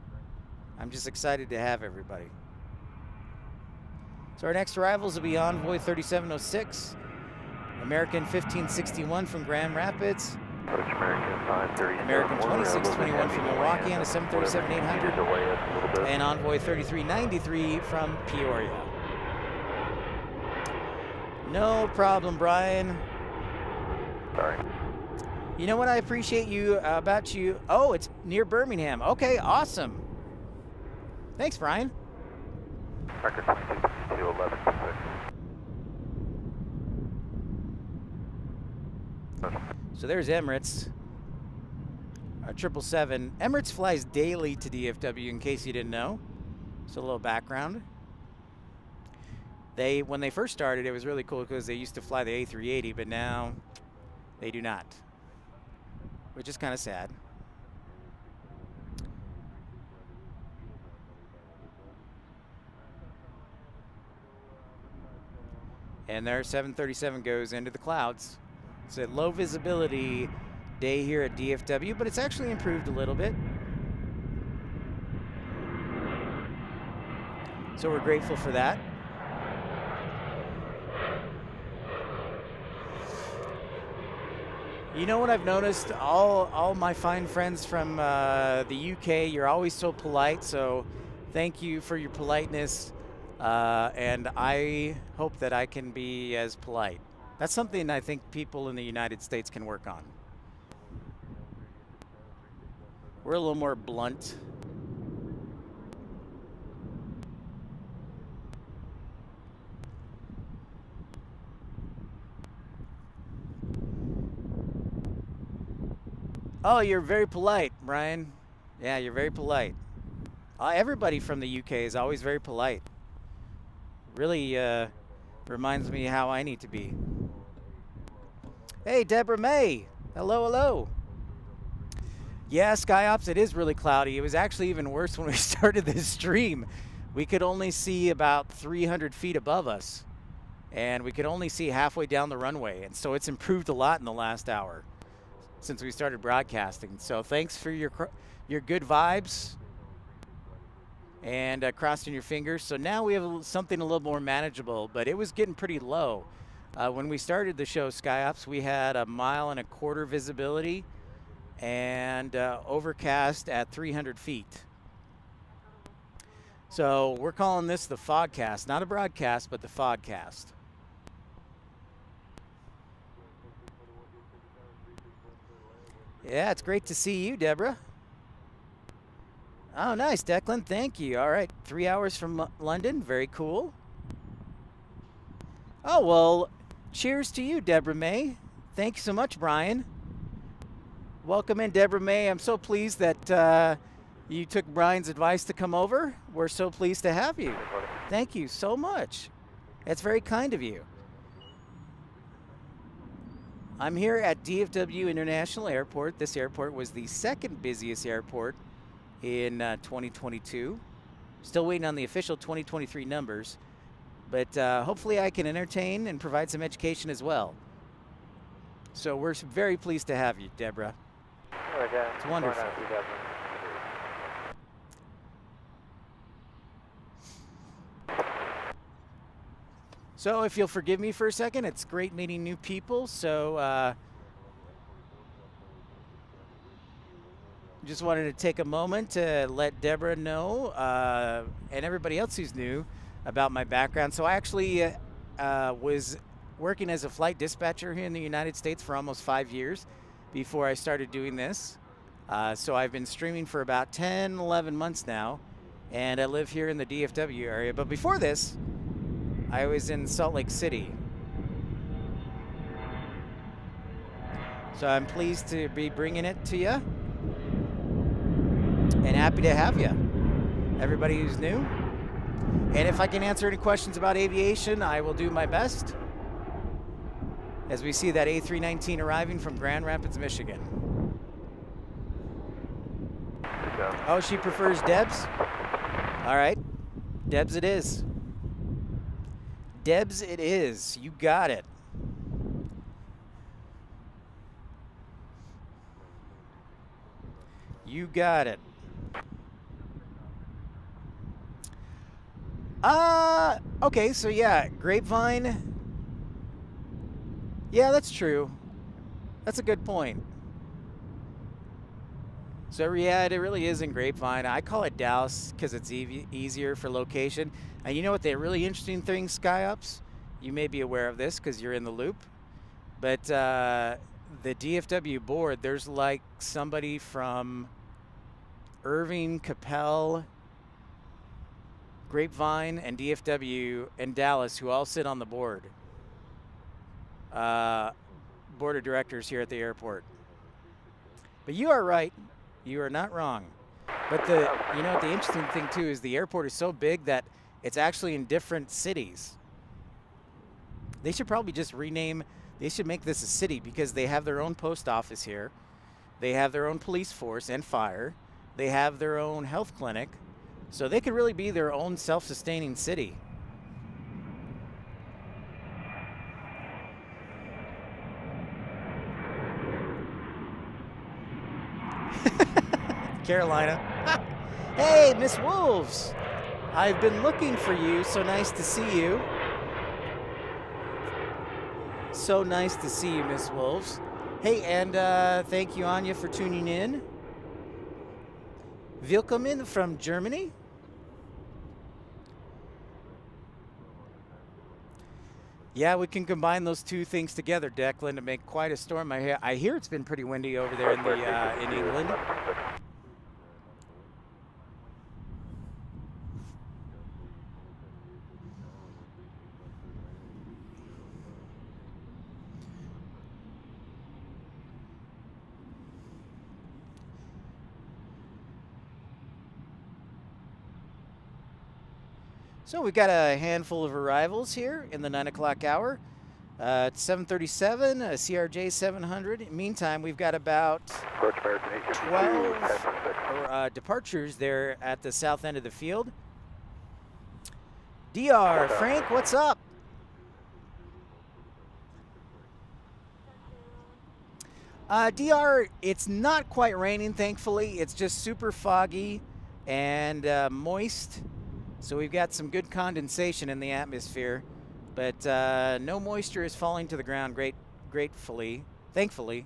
I'm just excited to have everybody. So our next arrivals will be Envoy 3706, American 1561 from Grand Rapids, American 2621 from Milwaukee on a 737-800, and Envoy 3393 from Peoria. No problem, Brian. Sorry. You know what I appreciate about you? Oh, it's near Birmingham. Okay, awesome. Thanks, Brian. Record 2211. So there's Emirates. 777. Emirates flies daily to DFW, in case you didn't know. So a little background. When they first started, it was really cool because they used to fly the A380, but now they do not, which is kind of sad. And their 737 goes into the clouds. It's a low visibility day here at DFW, but it's actually improved a little bit. So we're grateful for that. You know what I've noticed? All my fine friends from the UK, you're always so polite, so thank you for your politeness, and I hope that I can be as polite. That's something I think people in the United States can work on. We're a little more blunt. Oh, you're very polite, Brian. Yeah, you're very polite. Everybody from the UK is always very polite. Really reminds me how I need to be. Hey, Deborah May. Hello, hello. Yeah, SkyOps, it is really cloudy. It was actually even worse when we started this stream. We could only see about 300 feet above us, and we could only see halfway down the runway. And so it's improved a lot in the last hour since we started broadcasting. So thanks for your good vibes and crossing your fingers. So now we have something a little more manageable, but it was getting pretty low. When we started the show, SkyOps, we had 1.25 mile visibility and overcast at 300 feet. So we're calling this the fogcast, not a broadcast, but the fogcast. Yeah, it's great to see you, Deborah. Oh, nice, Declan. Thank you. All right, 3 hours from London. Very cool. Oh, well, cheers to you, Deborah May. Thank you so much, Brian. Welcome in, Deborah May. I'm so pleased that you took Brian's advice to come over. We're so pleased to have you. Thank you so much. That's very kind of you. I'm here at DFW International Airport. This airport was the second busiest airport in 2022. Still waiting on the official 2023 numbers, but hopefully I can entertain and provide some education as well. So we're very pleased to have you, Deborah. Okay. It's wonderful. So if you'll forgive me for a second, it's great meeting new people. So just wanted to take a moment to let Deborah know and everybody else who's new about my background. So I actually was working as a flight dispatcher here in the United States for almost 5 years before I started doing this. So I've been streaming for about 10, 11 months now, and I live here in the DFW area. But before this, I was in Salt Lake City. So I'm pleased to be bringing it to you and happy to have you, everybody who's new. And if I can answer any questions about aviation, I will do my best as we see that A319 arriving from Grand Rapids, Michigan. Oh, she prefers Debs? All right, Debs it is. Debs it is. You got it. You got it. Okay, so yeah, Grapevine. Yeah, that's true. That's a good point. So yeah, it really is in Grapevine. I call it Dallas because it's easier for location. And you know what the really interesting thing, SkyOps? You may be aware of this because you're in the loop. But the DFW board, there's like somebody from Irving, Capel, Grapevine, and DFW and Dallas who all sit on the board. Board of directors here at the airport. But you are right. You are not wrong. But the interesting thing too is the airport is so big that it's actually in different cities. They should probably just rename, they should make this a city because they have their own post office here. They have their own police force and fire. They have their own health clinic. So they could really be their own self-sustaining city. Carolina. Hey, Miss Wolves. I've been looking for you. So nice to see you. So nice to see you, Miss Wolves. Hey, and thank you, Anya, for tuning in. Willkommen from Germany. Yeah, we can combine those two things together, Declan, to make quite a storm. I hear it's been pretty windy over there in England. So we've got a handful of arrivals here in the 9 o'clock hour. It's 737, a CRJ 700. Meantime, we've got about 12 departures there at the south end of the field. DR, Frank, what's up? DR, it's not quite raining, thankfully. It's just super foggy and moist. So we've got some good condensation in the atmosphere, but no moisture is falling to the ground thankfully.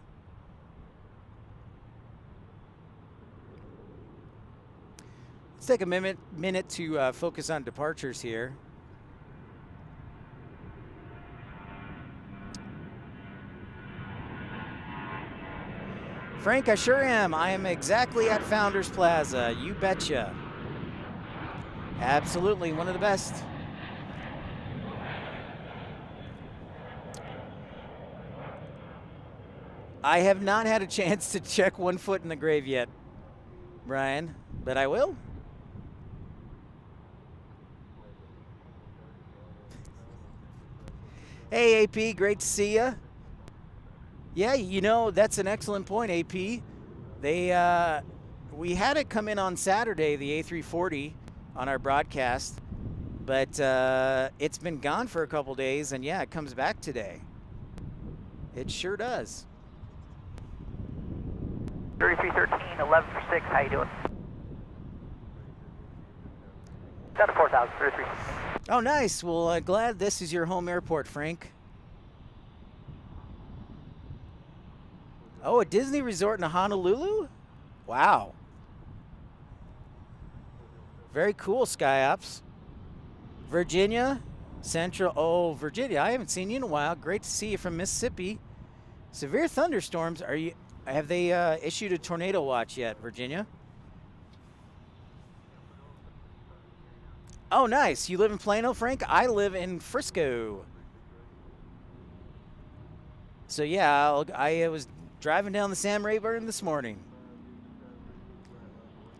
Let's take a minute to focus on departures here. Frank, I sure am. I am exactly at Founders Plaza. You betcha. Absolutely, one of the best. I have not had a chance to check one foot in the grave yet, Brian, but I will. Hey, AP, great to see you. Yeah, you know, that's an excellent point, AP. We had it come in on Saturday, the A340, on our broadcast, but it's been gone for a couple days, and yeah, it comes back today. It sure does. 3313, 11 for 6, how you doing? Down to 4,000, 33. Oh, nice. Well, glad this is your home airport, Frank. Oh, a Disney resort in Honolulu? Wow. Very cool, SkyOps. Virginia, Central. Oh, Virginia, I haven't seen you in a while. Great to see you from Mississippi. Severe thunderstorms. Have they issued a tornado watch yet, Virginia? Oh, nice. You live in Plano, Frank? I live in Frisco. So, yeah, I was driving down the Sam Rayburn this morning.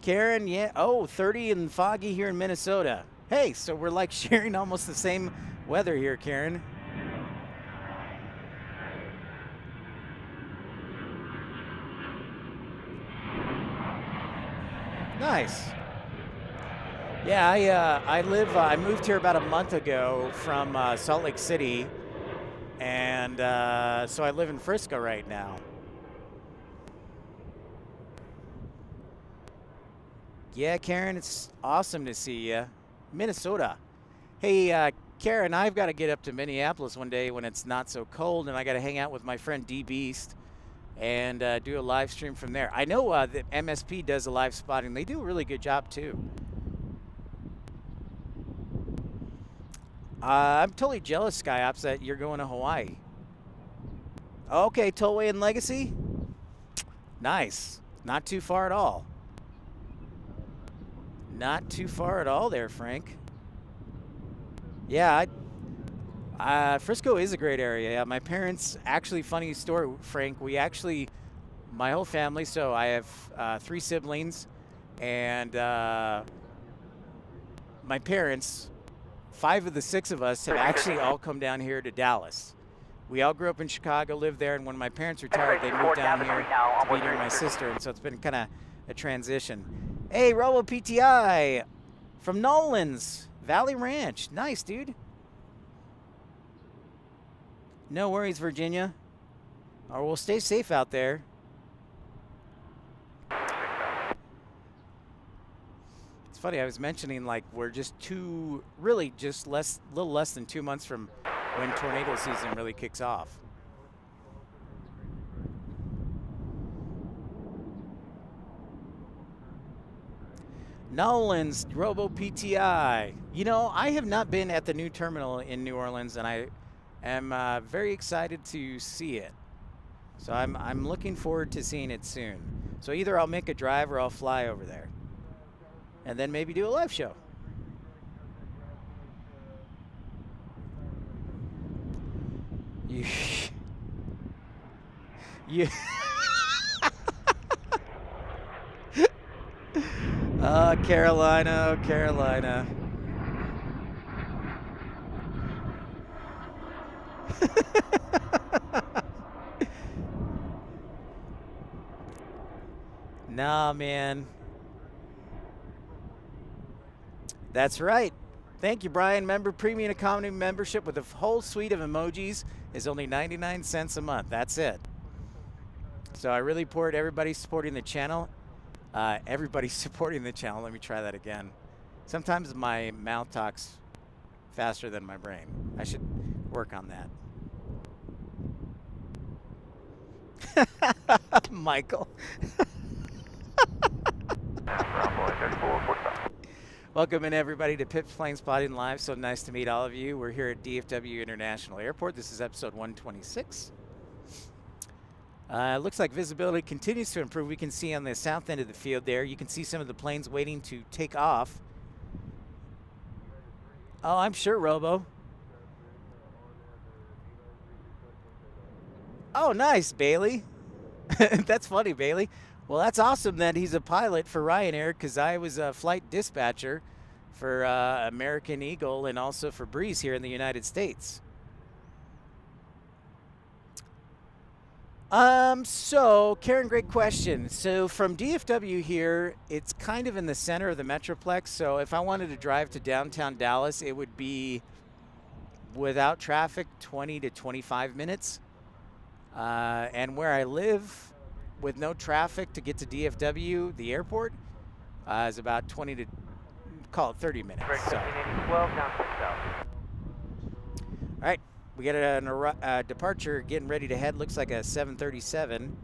Karen, yeah. Oh, 30 and foggy here in Minnesota. Hey, so we're like sharing almost the same weather here, Karen. Nice. Yeah, I moved here about a month ago from Salt Lake City, and so I live in Frisco right now. Yeah, Karen, it's awesome to see you. Minnesota. Hey, Karen, I've got to get up to Minneapolis one day when it's not so cold, and I got to hang out with my friend D Beast and do a live stream from there. I know that MSP does a live spotting. They do a really good job, too. I'm totally jealous, SkyOps, that you're going to Hawaii. Okay, Tollway and Legacy. Nice. Not too far at all. Not too far at all there, Frank. Yeah, Frisco is a great area. Yeah, my parents, actually, funny story, Frank, my whole family, so I have 3 siblings, and my parents, 5 of the 6 of us have actually all come down here to Dallas. We all grew up in Chicago, lived there, and when my parents retired, they moved down here to be near my sister, and so it's been kind of a transition. Hey, Robo PTI from Nolan's Valley Ranch. Nice, dude. No worries, Virginia. Or we'll stay safe out there. It's funny, I was mentioning like we're just little less than 2 months from when tornado season really kicks off. Nolan's Robo PTI. You know, I have not been at the new terminal in New Orleans, and I am very excited to see it. So I'm looking forward to seeing it soon. So either I'll make a drive or I'll fly over there, and then maybe do a live show. You. Carolina, oh, Carolina. Nah, man. That's right. Thank you, Brian. Member Premium Economy membership with a whole suite of emojis is only 99 cents a month. That's it. So I really support everybody supporting the channel. Everybody's supporting the channel. Let me try that again. Sometimes my mouth talks faster than my brain. I should work on that. Michael. Welcome in, everybody, to Pip's Plane Spotting Live. So nice to meet all of you. We're here at DFW International Airport. This is episode 126. Looks like visibility continues to improve. We can see on the south end of the field there, you can see some of the planes waiting to take off. Oh, I'm sure, Robo. Oh, nice, Bailey. That's funny, Bailey. Well, that's awesome that he's a pilot for Ryanair, because I was a flight dispatcher for American Eagle and also for Breeze here in the United States. So, Karen, great question. So from DFW here, it's kind of in the center of the Metroplex. So if I wanted to drive to downtown Dallas, it would be, without traffic, 20 to 25 minutes. And where I live, with no traffic to get to DFW, the airport, is about 20 to, call it 30 minutes. So. 12 down to south. All right, we got a departure getting ready to head. Looks like a 737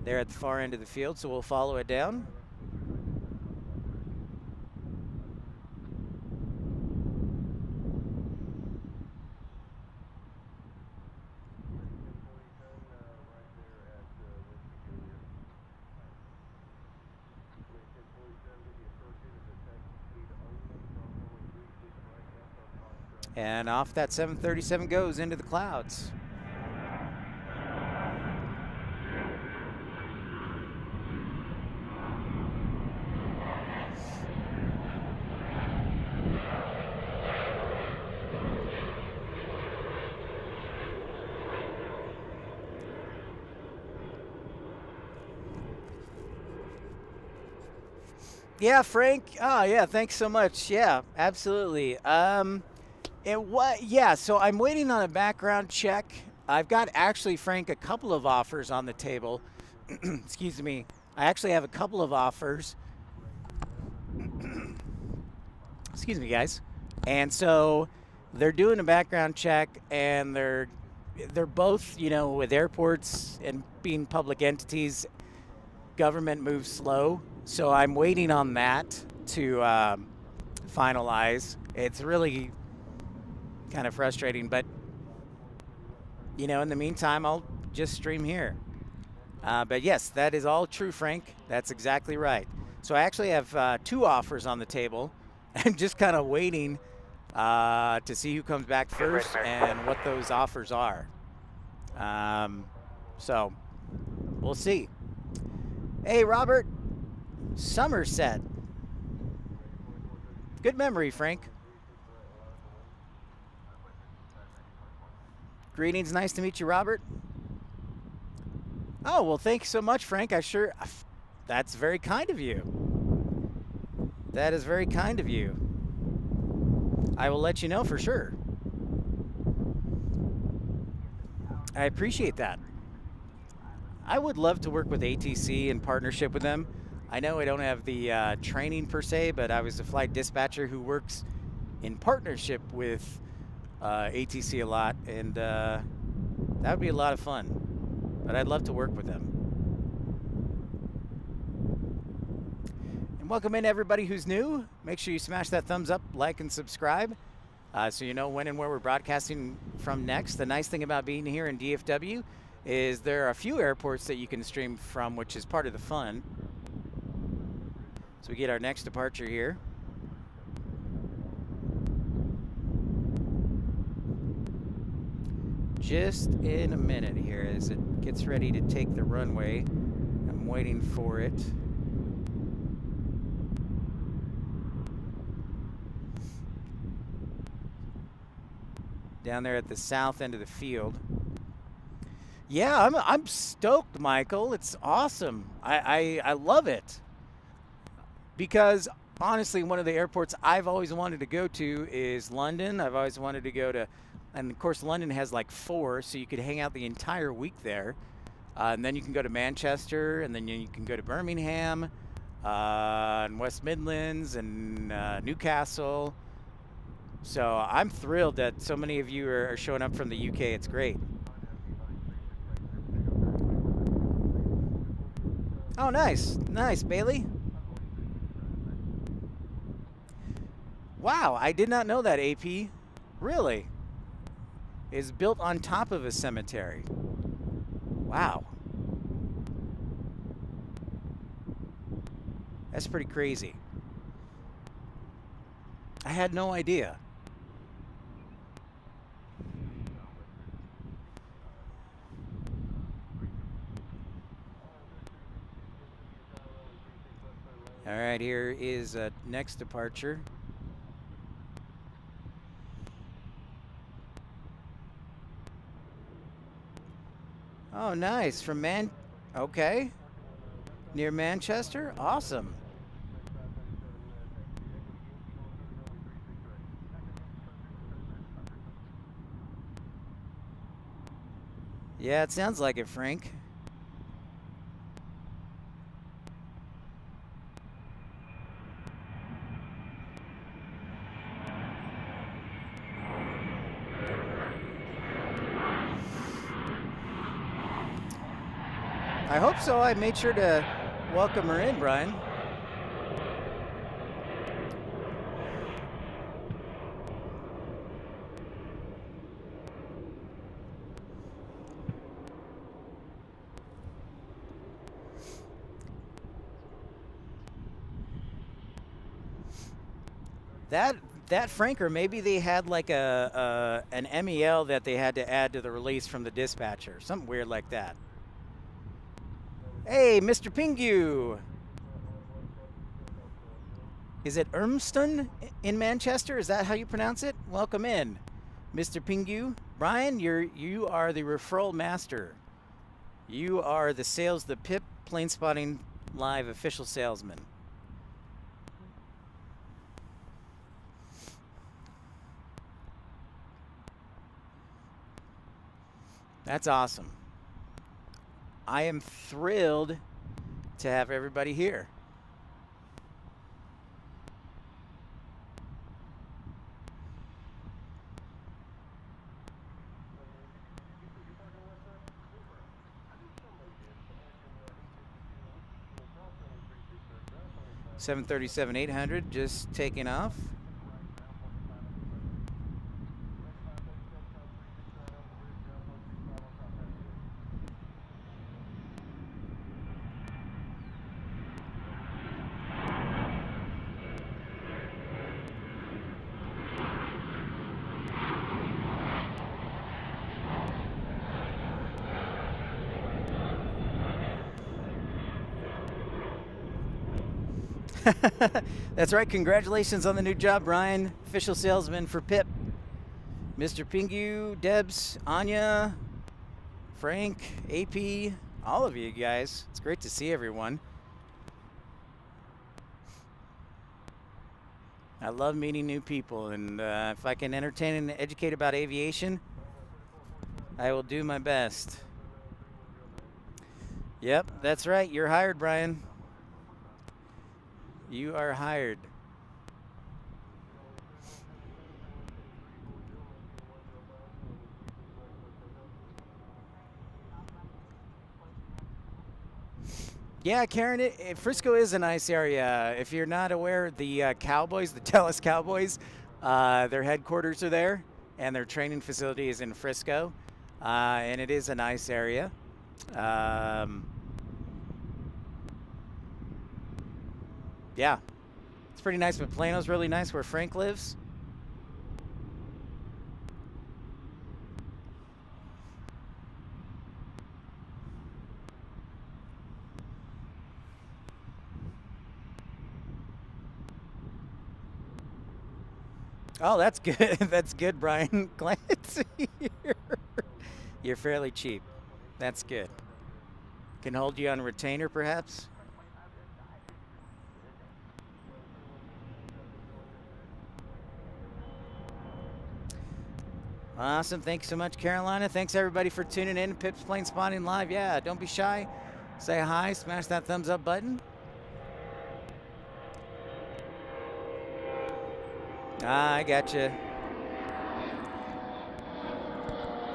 there at the far end of the field, so we'll follow it down. And off that 737 goes into the clouds. Yeah, Frank. Oh, yeah, thanks so much. Yeah, absolutely. Yeah, so I'm waiting on a background check. I've got actually, Frank, a couple of offers on the table. Excuse me. I actually have a couple of offers. Excuse me, guys. And so they're doing a background check, and they're both, you know, with airports and being public entities, government moves slow. So I'm waiting on that to finalize. It's really kind of frustrating, but you know, in the meantime, I'll just stream here. But yes, that is all true, Frank. That's exactly right. So I actually have 2 offers on the table. I'm just kind of waiting to see who comes back first and what those offers are. So we'll see. Hey, Robert, Somerset. Good memory, Frank. Greetings, nice to meet you, Robert. Oh, well, thanks so much, Frank. That's very kind of you. That is very kind of you. I will let you know for sure. I appreciate that. I would love to work with ATC in partnership with them. I know I don't have the training per se, but I was a flight dispatcher who works in partnership with ATC a lot, and that would be a lot of fun. But I'd love to work with them. And welcome in everybody who's new. Make sure you smash that thumbs up, like, and subscribe, so you know when and where we're broadcasting from next. The nice thing about being here in DFW is there are a few airports that you can stream from, which is part of the fun. So we get our next departure here. Just in a minute here as it gets ready to take the runway. I'm waiting for it. Down there at the south end of the field. Yeah, I'm stoked, Michael. It's awesome. I love it because honestly, one of the airports I've always wanted to go to is London. I've always wanted to go to, and of course, London has like four, so you could hang out the entire week there. And then you can go to Manchester, and then you can go to Birmingham, and West Midlands, and Newcastle. So I'm thrilled that so many of you are showing up from the UK. It's great. Oh, nice. Nice, Bailey. Wow, I did not know that, AP. Really? Is built on top of a cemetery. Wow. That's pretty crazy. I had no idea. All right, here is next departure. Oh, nice. From okay. Near Manchester? Awesome. Yeah, it sounds like it, Frank. I hope so. I made sure to welcome her in, Brian. That Frank, or maybe they had like an MEL that they had to add to the release from the dispatcher, something weird like that. Hey, Mr. Pingu. Is it Urmston in Manchester? Is that how you pronounce it? Welcome in, Mr. Pingu. Brian, you are the referral master. You are the PIP Plane Spotting Live official salesman. That's awesome. I am thrilled to have everybody here. $737-800 just taking off. That's right. Congratulations on the new job, Brian. Official salesman for PIP. Mr. Pingu, Debs, Anya, Frank, AP, all of you guys. It's great to see everyone. I love meeting new people, and if I can entertain and educate about aviation, I will do my best. Yep, that's right. You're hired, Brian. You are hired. Yeah, Karen, Frisco is a nice area. If you're not aware, the Cowboys, the Dallas Cowboys, their headquarters are there, and their training facility is in Frisco, and it is a nice area. Yeah, it's pretty nice, but Plano's really nice where Frank lives. Oh, that's good. That's good, Brian. Glad to hear. You're fairly cheap. That's good. Can hold you on retainer, perhaps? Awesome. Thanks so much, Carolina. Thanks, everybody, for tuning in. Pip's Plane Spotting Live. Yeah, don't be shy. Say hi. Smash that thumbs up button. I gotcha.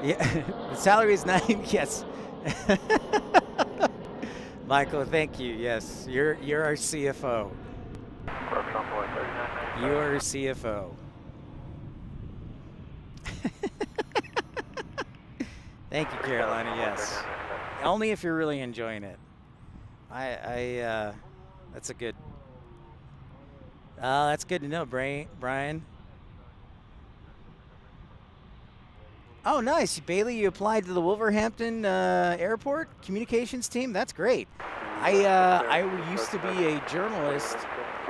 Yeah, the salary is 9. Yes. Michael, thank you. Yes, you're our CFO. You are our CFO. Thank you, Carolina. Yes, only if you're really enjoying it. That's a good. That's good to know, Brian. Oh, nice, Bailey. You applied to the Wolverhampton Airport communications team. That's great. I used to be a journalist.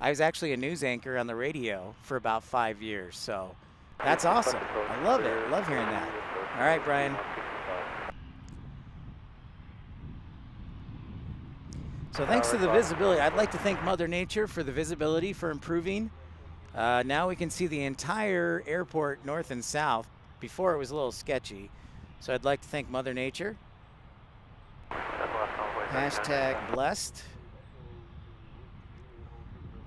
I was actually a news anchor on the radio for about 5 years. So that's awesome. I love it. Love hearing that. All right, Brian. So thanks to the visibility, I'd like to thank Mother Nature for the visibility for improving. Now we can see the entire airport north and south. Before it was a little sketchy. So I'd like to thank Mother Nature. Hashtag blessed.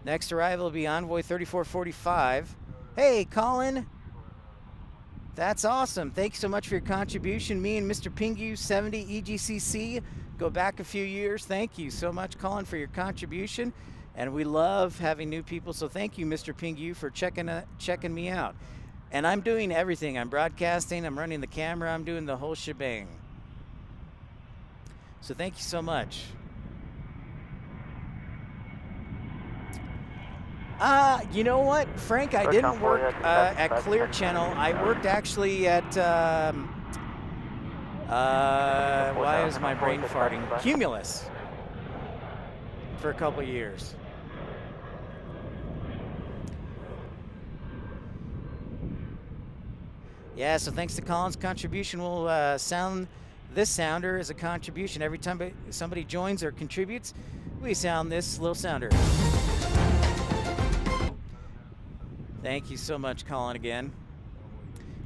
Next arrival will be Envoy 3445. Hey, Colin. That's awesome. Thanks so much for your contribution. Me and Mr. Pingu 70 EGCC go back a few years. Thank you so much, Colin, for your contribution. And we love having new people. So thank you, Mr. Pingu, for checking me out. And I'm doing everything. I'm broadcasting, I'm running the camera, I'm doing the whole shebang. So thank you so much. You know what, Frank, I didn't work at Clear Channel. I worked actually at, why is my brain farting? Cumulus for a couple years. Yeah, so thanks to Colin's contribution, we'll sound this sounder as a contribution. Every time somebody joins or contributes, we sound this little sounder. Thank you so much, Colin, again.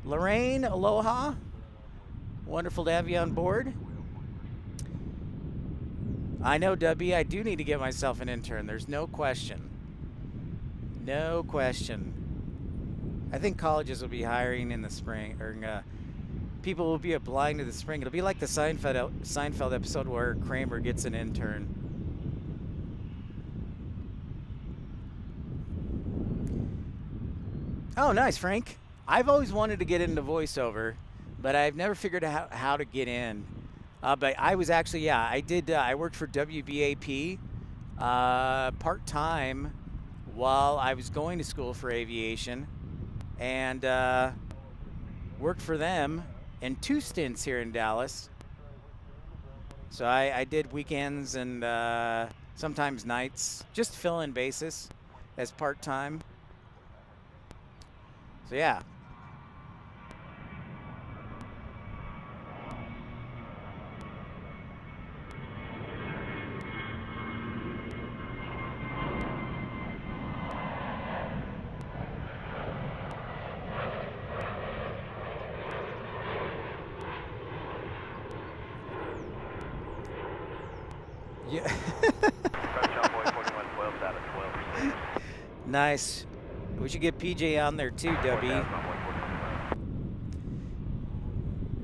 Lorraine, aloha. Wonderful to have you on board. I know, Debbie, I do need to get myself an intern. There's no question. No question. I think colleges will be hiring in the spring, or people will be applying to the spring. It'll be like the Seinfeld episode where Kramer gets an intern. Oh, nice, Frank. I've always wanted to get into voiceover, but I've never figured out how to get in. But I was actually, yeah, I worked for WBAP part-time while I was going to school for aviation. And worked for them in 2 stints here in Dallas. So I did weekends and sometimes nights, just fill-in basis as part-time. So yeah. Yeah. Nice. We should get PJ on there too, Debbie.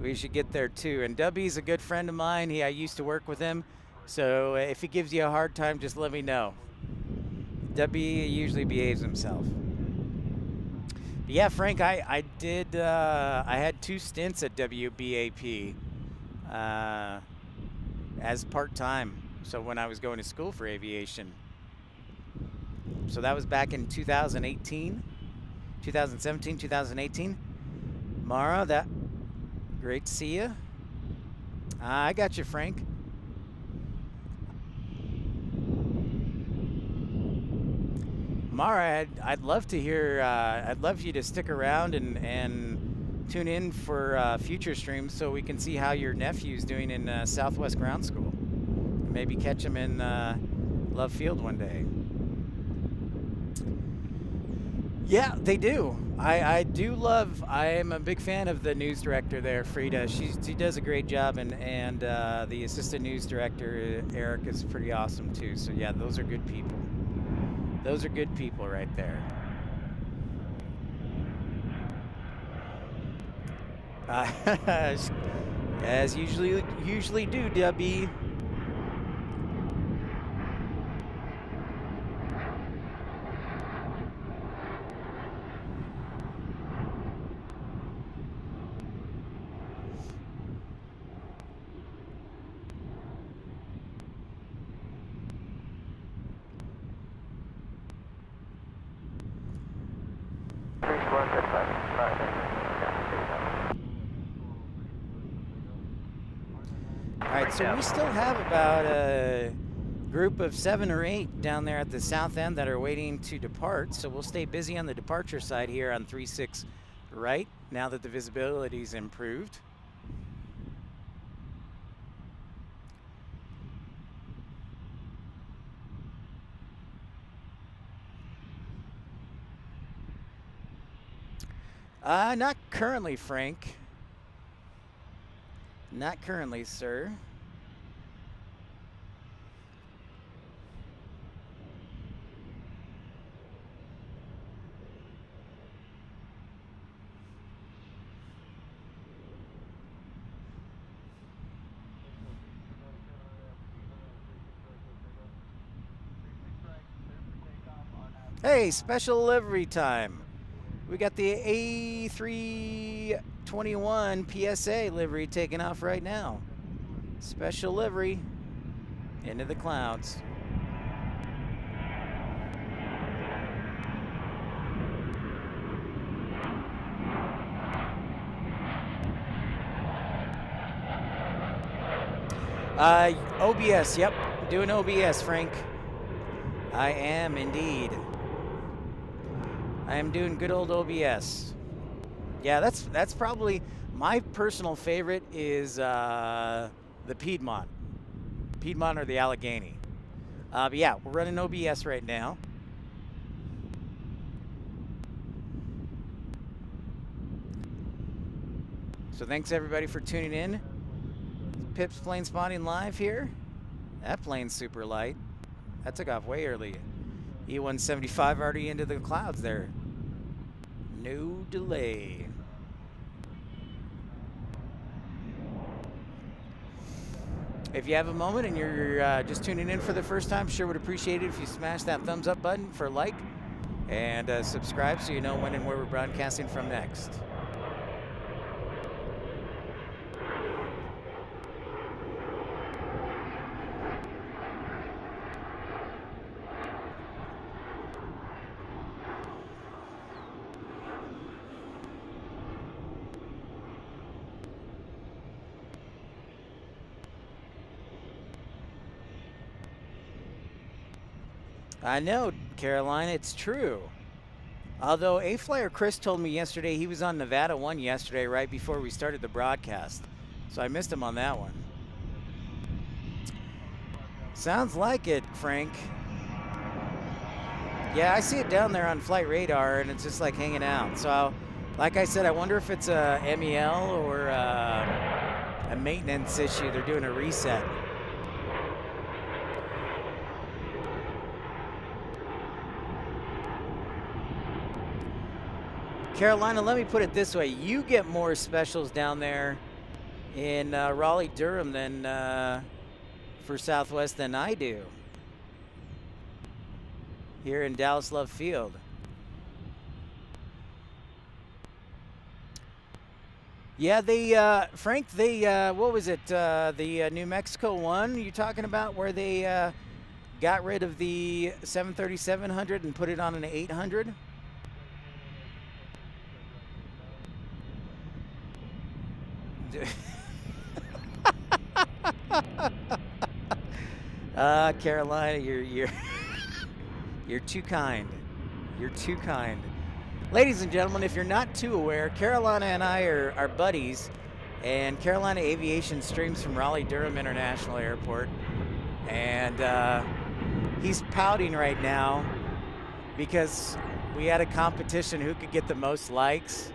We should get there too. And Debbie's a good friend of mine. I used to work with him. So if he gives you a hard time, just let me know. Debbie usually behaves himself. But yeah, Frank, I had 2 stints at WBAP as part-time. So when I was going to school for aviation. So that was back in 2018, 2017, 2018. Mara, great to see you. I got you, Frank. Mara, I'd love to hear, I'd love you to stick around and tune in for future streams so we can see how your nephew's doing in Southwest Ground School. Maybe catch him in Love Field one day. Yeah, they do. I do love. I am a big fan of the news director there, Frida. She does a great job, and the assistant news director, Eric, is pretty awesome too. So yeah, those are good people. Those are good people right there. As usually do, Debbie. So we still have about a group of 7 or 8 down there at the south end that are waiting to depart. So we'll stay busy on the departure side here on 36 right, now that the visibility's improved. Not currently, Frank. Not currently, sir. Hey, special livery time. We got the A321 PSA livery taking off right now. Special livery into the clouds. OBS, yep, doing OBS, Frank. I am indeed. I am doing good old OBS. Yeah, that's probably my personal favorite is the Piedmont or the Allegheny. But yeah, we're running OBS right now. So thanks everybody for tuning in. Pip's plane spotting live here. That plane's super light. That took off way early. E175 already into the clouds there. No delay. If you have a moment and you're just tuning in for the first time, sure would appreciate it if you smash that thumbs up button for like and subscribe so you know when and where we're broadcasting from next. I know, Carolina, it's true. Although A-Flyer Chris told me yesterday he was on Nevada 1 yesterday right before we started the broadcast. So I missed him on that one. Sounds like it, Frank. Yeah, I see it down there on flight radar and it's just like hanging out. So, like I said, I wonder if it's a MEL or a maintenance issue. They're doing a reset. Carolina, let me put it this way. You get more specials down there in Raleigh-Durham than for Southwest than I do here in Dallas Love Field. Yeah, they, Frank, they, what was it, the New Mexico one you're talking about where they got rid of the 737-800 and put it on an 800? Carolina, you're too kind. You're too kind. Ladies and gentlemen, if you're not too aware, Carolina and I are buddies, and Carolina Aviation streams from Raleigh-Durham International Airport, and he's pouting right now because we had a competition who could get the most likes,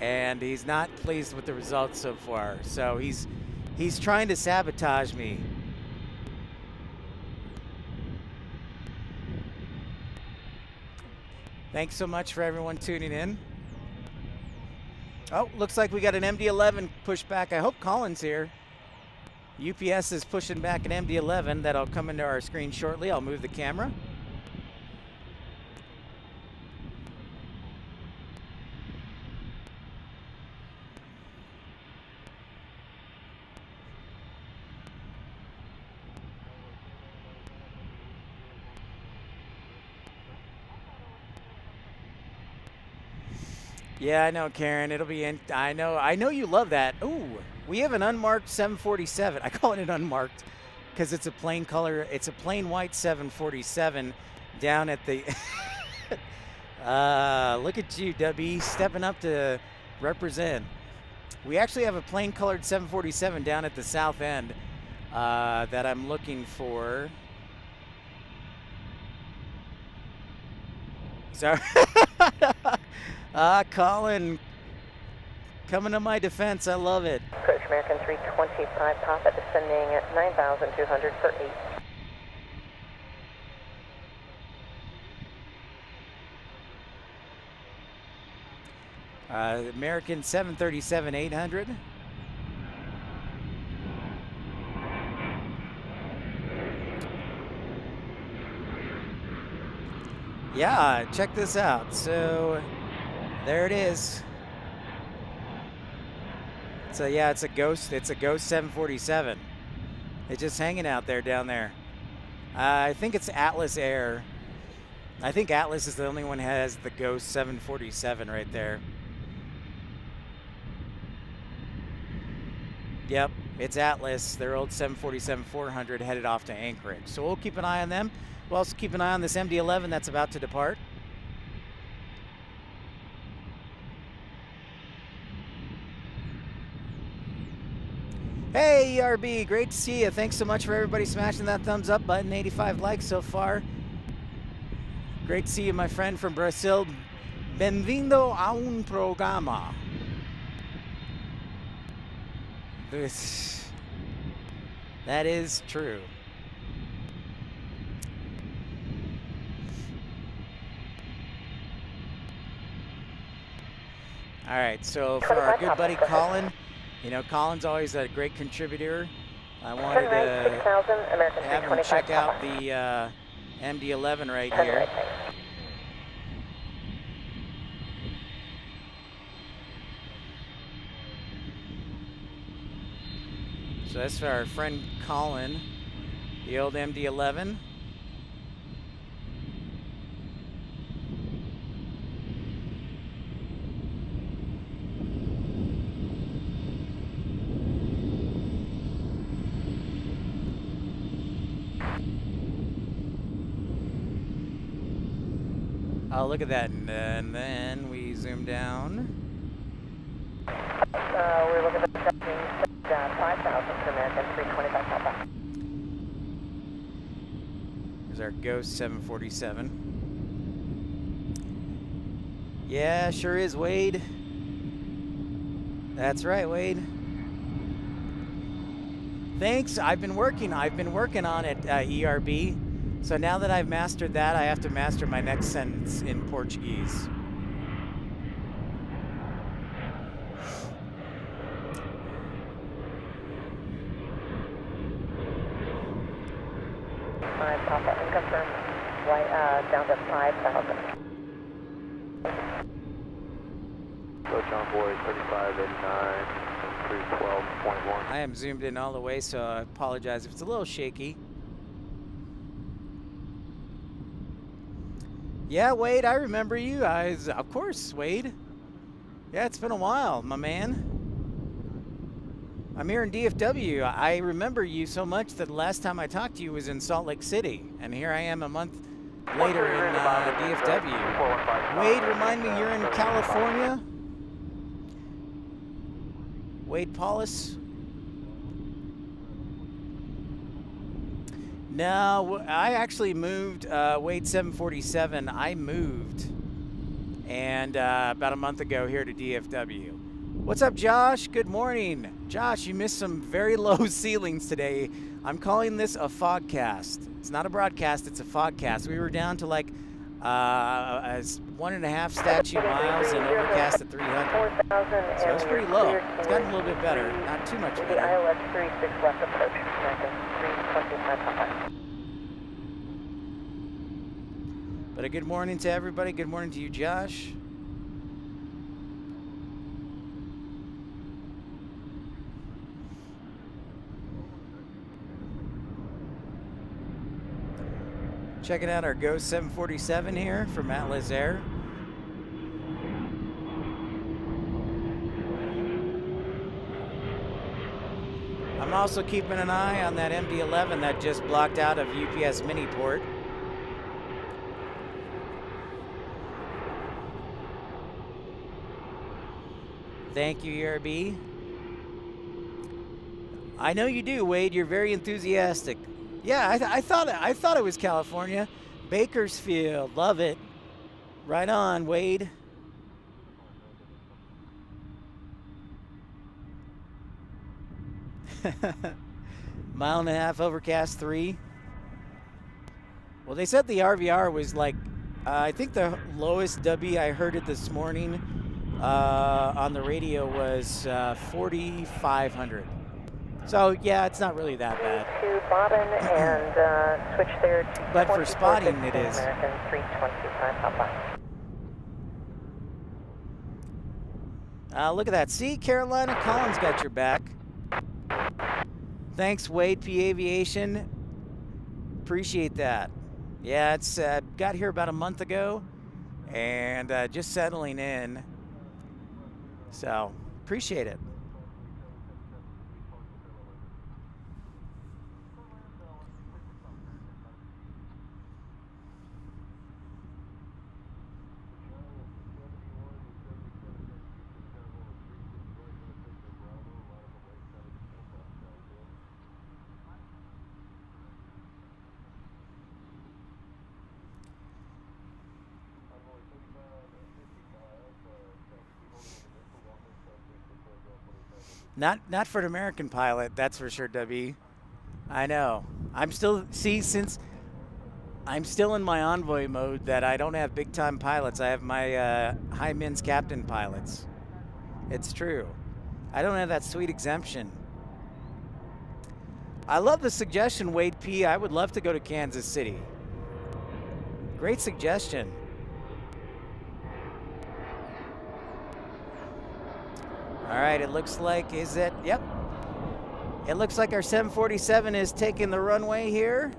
and he's not pleased with the results so far. So he's trying to sabotage me. Thanks so much for everyone tuning in. Oh, looks like we got an MD-11 pushback. I hope Colin's here. UPS is pushing back an MD-11 that'll come into our screen shortly. I'll move the camera. Yeah, I know, Karen. It'll be in. I know you love that. Ooh, we have an unmarked 747. I call it an unmarked because it's a plain color. It's a plain white 747 down at the. Look at you, Dubby, stepping up to represent. We actually have a plain colored 747 down at the south end that I'm looking for. Sorry. Colin, coming to my defense. I love it. Approach American 325 Papa, descending at 9,200 for 8. American 737-800. Yeah, check this out. So there it is. So yeah, it's a ghost 747. It's just hanging out there down there. I think it's Atlas Air. I think Atlas is the only one who has the ghost 747 right there. Yep, it's Atlas, their old 747-400 headed off to Anchorage. So we'll keep an eye on them. We'll also keep an eye on this MD-11 that's about to depart. Hey, ERB, great to see you. Thanks so much for everybody smashing that thumbs up button. 85 likes so far. Great to see you, my friend from Brazil. Bem-vindo a un programa. That is true. All right, so for our good buddy Colin, you know, Colin's always a great contributor. I wanted to have him check out the MD-11 right here. So that's for our friend Colin, the old MD-11. Oh, look at that. And then we zoom down. We're looking at 5,000 for American 325 Papa. There's our Ghost 747. Yeah, sure is, Wade. That's right, Wade. Thanks. I've been working on it, ERB. So now that I've mastered that, I have to master my next sentence in Portuguese. Papa, and confirm down to 5,000. Approach on board 3589, 312.1. I am zoomed in all the way, so I apologize if it's a little shaky. Yeah, Wade, I remember you. Of course, Wade. Yeah, it's been a while, my man. I'm here in DFW. I remember you so much that the last time I talked to you was in Salt Lake City. And here I am a month later in DFW. Wade, remind me, you're in California? Wade Paulus? No, I actually moved, Wade 747, I moved, and about a month ago here to DFW. What's up, Josh? Good morning. Josh, you missed some very low ceilings today. I'm calling this a fogcast. It's not a broadcast, it's a fogcast. We were down to like 1.5 statute miles and overcast at 300. So it's pretty low. It's gotten a little bit better, not too much better. ILS 36 left approach, American 325 Papa. But a good morning to everybody. Good morning to you, Josh. Checking out our Ghost 747 here from Atlas Air. I'm also keeping an eye on that MD-11 that just blocked out of UPS Miniport. Thank you, ERB. I know you do, Wade. You're very enthusiastic. Yeah, I thought it was California. Bakersfield, love it. Right on, Wade. Mile and a half overcast 3. Well, they said the RVR was like, I think the lowest W I heard it this morning on the radio was 4,500. So yeah, it's not really that bad. To Bobbin and switch there to but for spotting it is. American 325 Papa. Look at that. See, Carolina Collins got your back. Thanks, Wade P. Aviation. Appreciate that. Yeah, it's got here about a month ago and just settling in. So appreciate it. Not for an American pilot, that's for sure, W. I know. I'm still, since I'm still in my envoy mode that I don't have big time pilots. I have my high mins captain pilots. It's true. I don't have that sweet exemption. I love the suggestion, Wade P. I would love to go to Kansas City. Great suggestion. All right, it looks like, is it? Yep. It looks like our 747 is taking the runway here.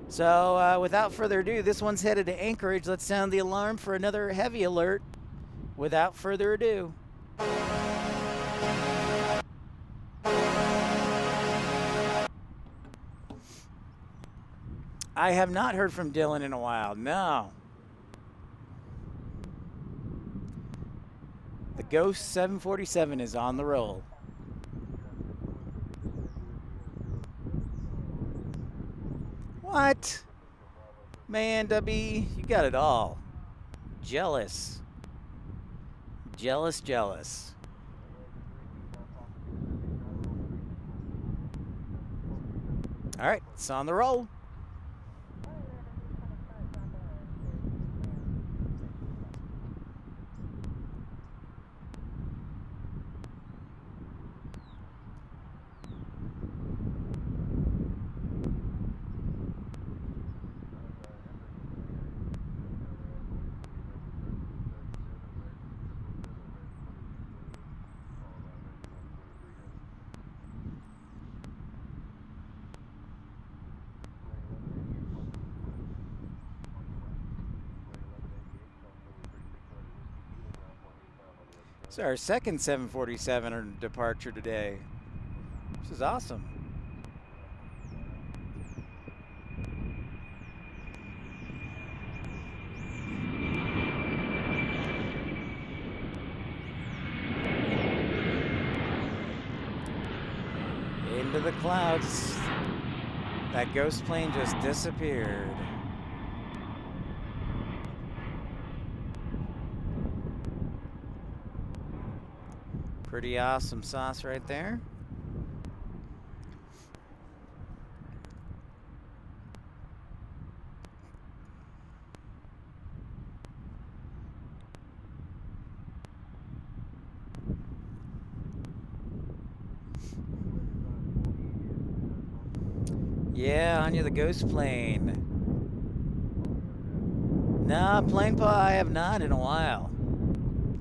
So without further ado, this one's headed to Anchorage. Let's sound the alarm for another heavy alert. Without further ado. I have not heard from Dylan in a while, no. The Ghost 747 is on the roll. What? Man, W, you got it all. Jealous. Jealous, jealous. All right, it's on the roll. It's our second 747 departure today. This is awesome. into the clouds. That ghost plane just disappeared. Pretty awesome sauce right there. Yeah, on you the ghost plane. Nah, plane paw I have not in a while.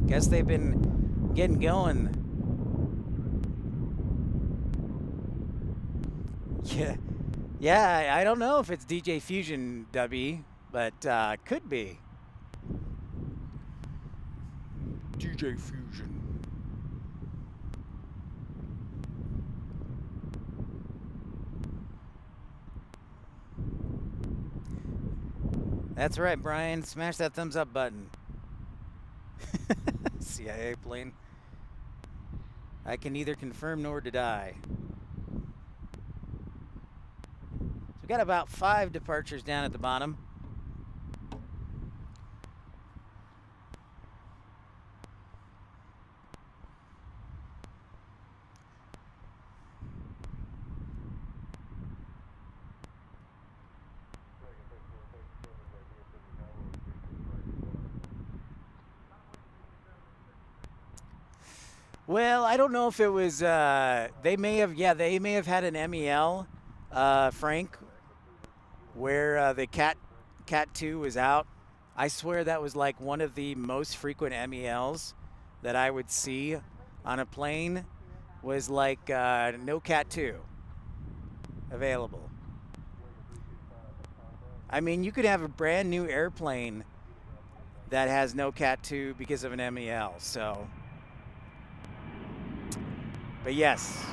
Guess they've been getting going. Yeah, I don't know if it's DJ Fusion, Dubby, but could be. DJ Fusion. That's right, Brian. Smash that thumbs up button. CIA plane. I can neither confirm nor deny. So we got about 5 departures down at the bottom. Well, I don't know if it was, they may have had an MEL, Frank, where the Cat 2 was out. I swear that was like one of the most frequent MELs that I would see on a plane was like no Cat 2 available. I mean, you could have a brand new airplane that has no Cat 2 because of an MEL, so... But yes.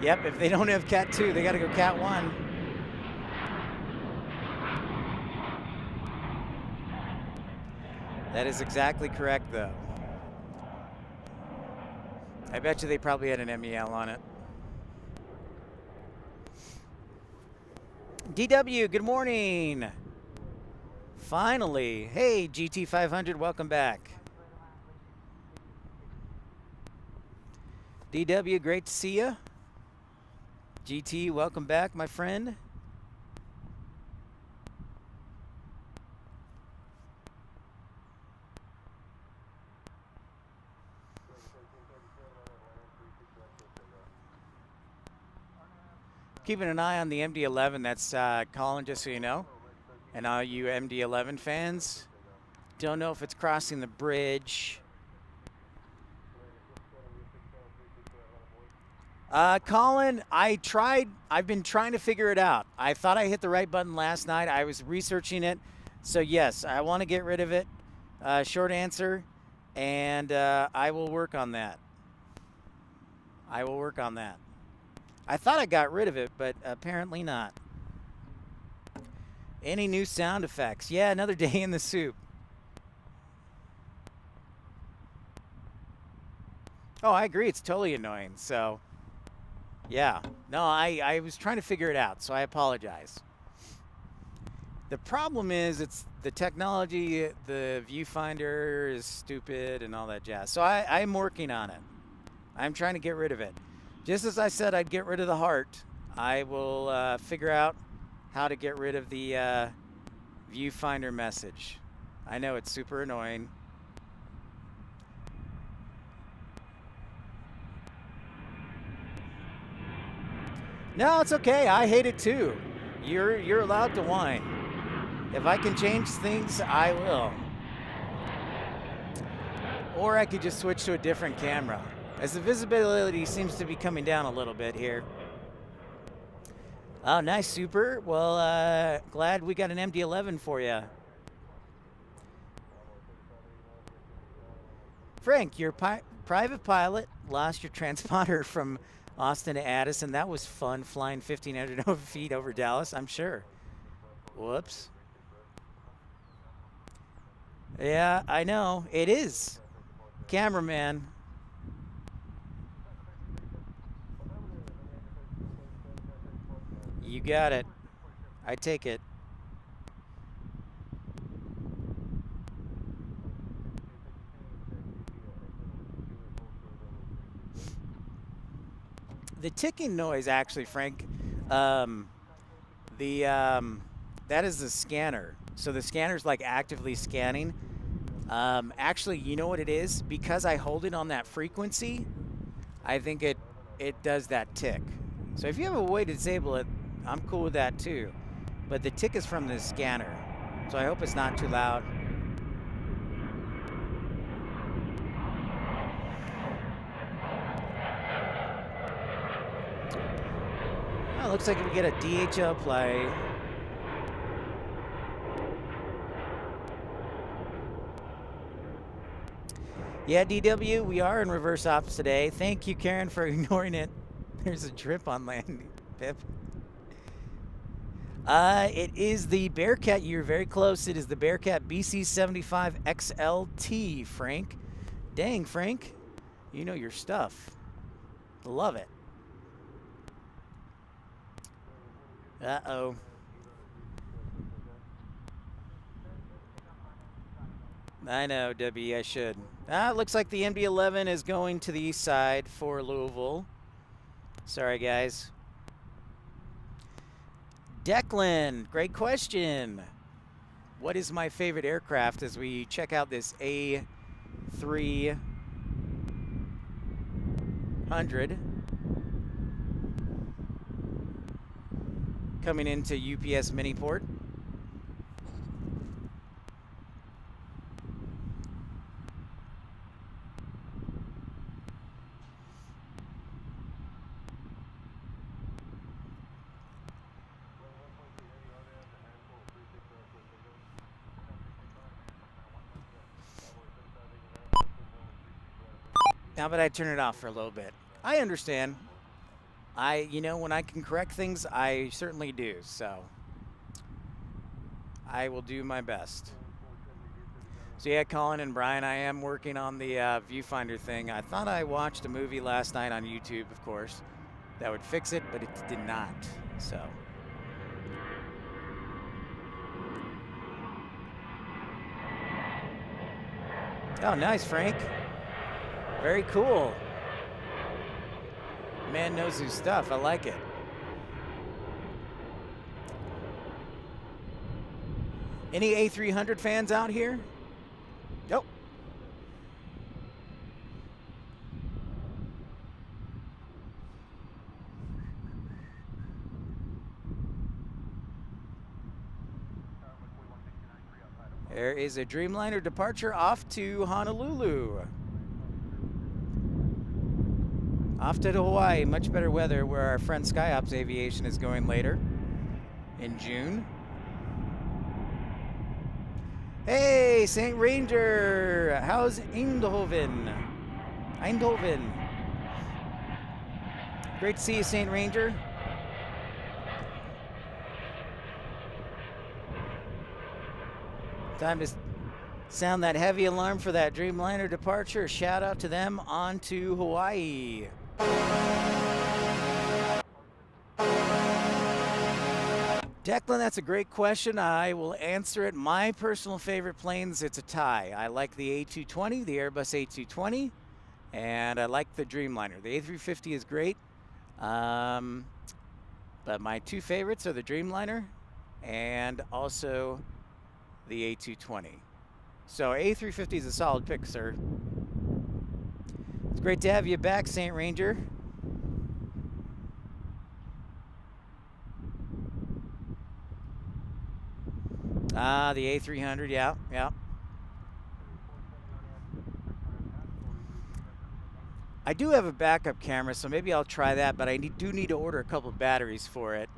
Yep, if they don't have Cat 2, they got to go Cat 1. That is exactly correct, though. I bet you they probably had an MEL on it. DW, good morning. Finally. Hey, GT500, welcome back. DW, great to see you. GT, welcome back, my friend. Keeping an eye on the MD-11. That's Colin, just so you know. And all you MD-11 fans, don't know if it's crossing the bridge. Colin, I've been trying to figure it out. I thought I hit the right button last night. I was researching it. So yes, I want to get rid of it. Short answer. And I will work on that. I will work on that. I thought I got rid of it, but apparently not. Any new sound effects? Yeah, another day in the soup. Oh, I agree. It's totally annoying. So... yeah, no, I was trying to figure it out, so I apologize. The problem is it's the technology, the viewfinder is stupid and all that jazz. So I'm working on it. I'm trying to get rid of it. Just as I said I'd get rid of the heart, I will figure out how to get rid of the viewfinder message. I know it's super annoying. No, it's okay. I hate it too. You're allowed to whine. If I can change things, I will. Or I could just switch to a different camera, as the visibility seems to be coming down a little bit here. Oh, nice, super. Well, glad we got an MD-11 for you. Frank, your private pilot lost your transponder from Austin to Addison. That was fun, flying 1,500 feet over Dallas, I'm sure. Whoops. Yeah, I know. It is. Cameraman. You got it. I take it. The ticking noise, actually, Frank, that is the scanner. So the scanner's like actively scanning. Actually, you know what it is? Because I hold it on that frequency, I think it does that tick. So if you have a way to disable it, I'm cool with that too. But the tick is from the scanner. So I hope it's not too loud. Well, looks like we get a DHL play. Yeah, DW, we are in reverse ops today. Thank you, Karen, for ignoring it. There's a drip on landing, Pip. It is the Bearcat. You're very close. It is the Bearcat BC75 XLT, Frank. Dang, Frank. You know your stuff. Love it. Uh-oh. I know, W, I should. It looks like the NB11 is going to the east side for Louisville. Sorry, guys. Declan, great question. What is my favorite aircraft as we check out this A300 coming into UPS Miniport? How about I turn it off for a little bit? I understand. You know, when I can correct things, I certainly do. So I will do my best. So yeah, Colin and Brian, I am working on the viewfinder thing. I thought I watched a movie last night on YouTube, of course, that would fix it, but it did not. So. Oh, nice, Frank. Very cool. Man knows his stuff. I like it. Any A300 fans out here? Nope. There is a Dreamliner departure off to Honolulu. Off to Hawaii, much better weather, where our friend SkyOps Aviation is going later in June. Hey, St. Ranger, how's Eindhoven? Great to see you, St. Ranger. Time to sound that heavy alarm for that Dreamliner departure. Shout out to them on to Hawaii. Declan, that's a great question. I will answer it. My personal favorite planes, it's a tie. I like the A220, the Airbus A220, and I like the Dreamliner. The A350 is great, but my two favorites are the Dreamliner and also the A220. So A350 is a solid pick, sir. It's great to have you back, St. Ranger. The A300, yeah. I do have a backup camera, so maybe I'll try that, but I do need to order a couple of batteries for it.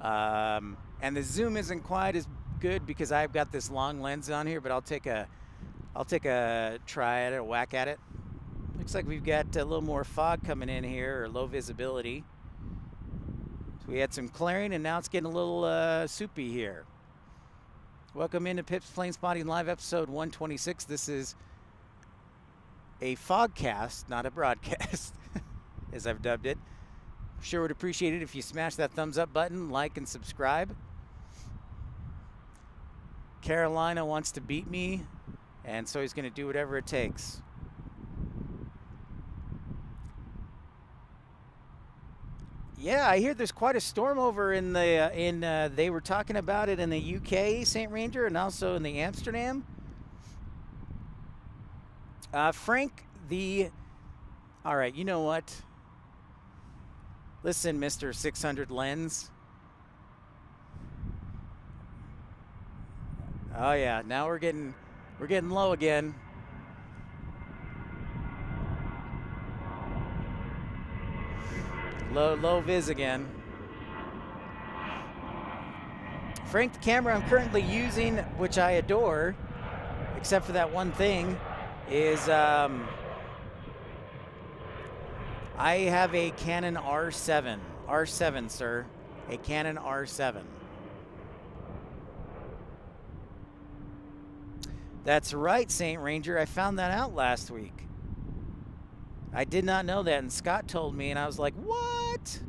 And the zoom isn't quite as good because I've got this long lens on here, but I'll take a try at it, a whack at it. Looks like we've got a little more fog coming in here, or low visibility. So we had some clearing, and now it's getting a little soupy here. Welcome into Pip's Plane Spotting Live, episode 126. This is a fogcast, not a broadcast, as I've dubbed it. Sure would appreciate it if you smash that thumbs up button, like and subscribe. Carolina wants to beat me, and so he's going to do whatever it takes. Yeah, I hear there's quite a storm over in the they were talking about it in the UK, St. Ranger, and also in the Amsterdam. Frank, all right, you know what? Listen, Mr. 600 Lens. Oh yeah, now we're getting low again. Low vis again. Frank, the camera I'm currently using, which I adore, except for that one thing, is I have a Canon R7. R7, sir. A Canon R7. That's right, St. Ranger. I found that out last week. I did not know that, and Scott told me, and I was like, what?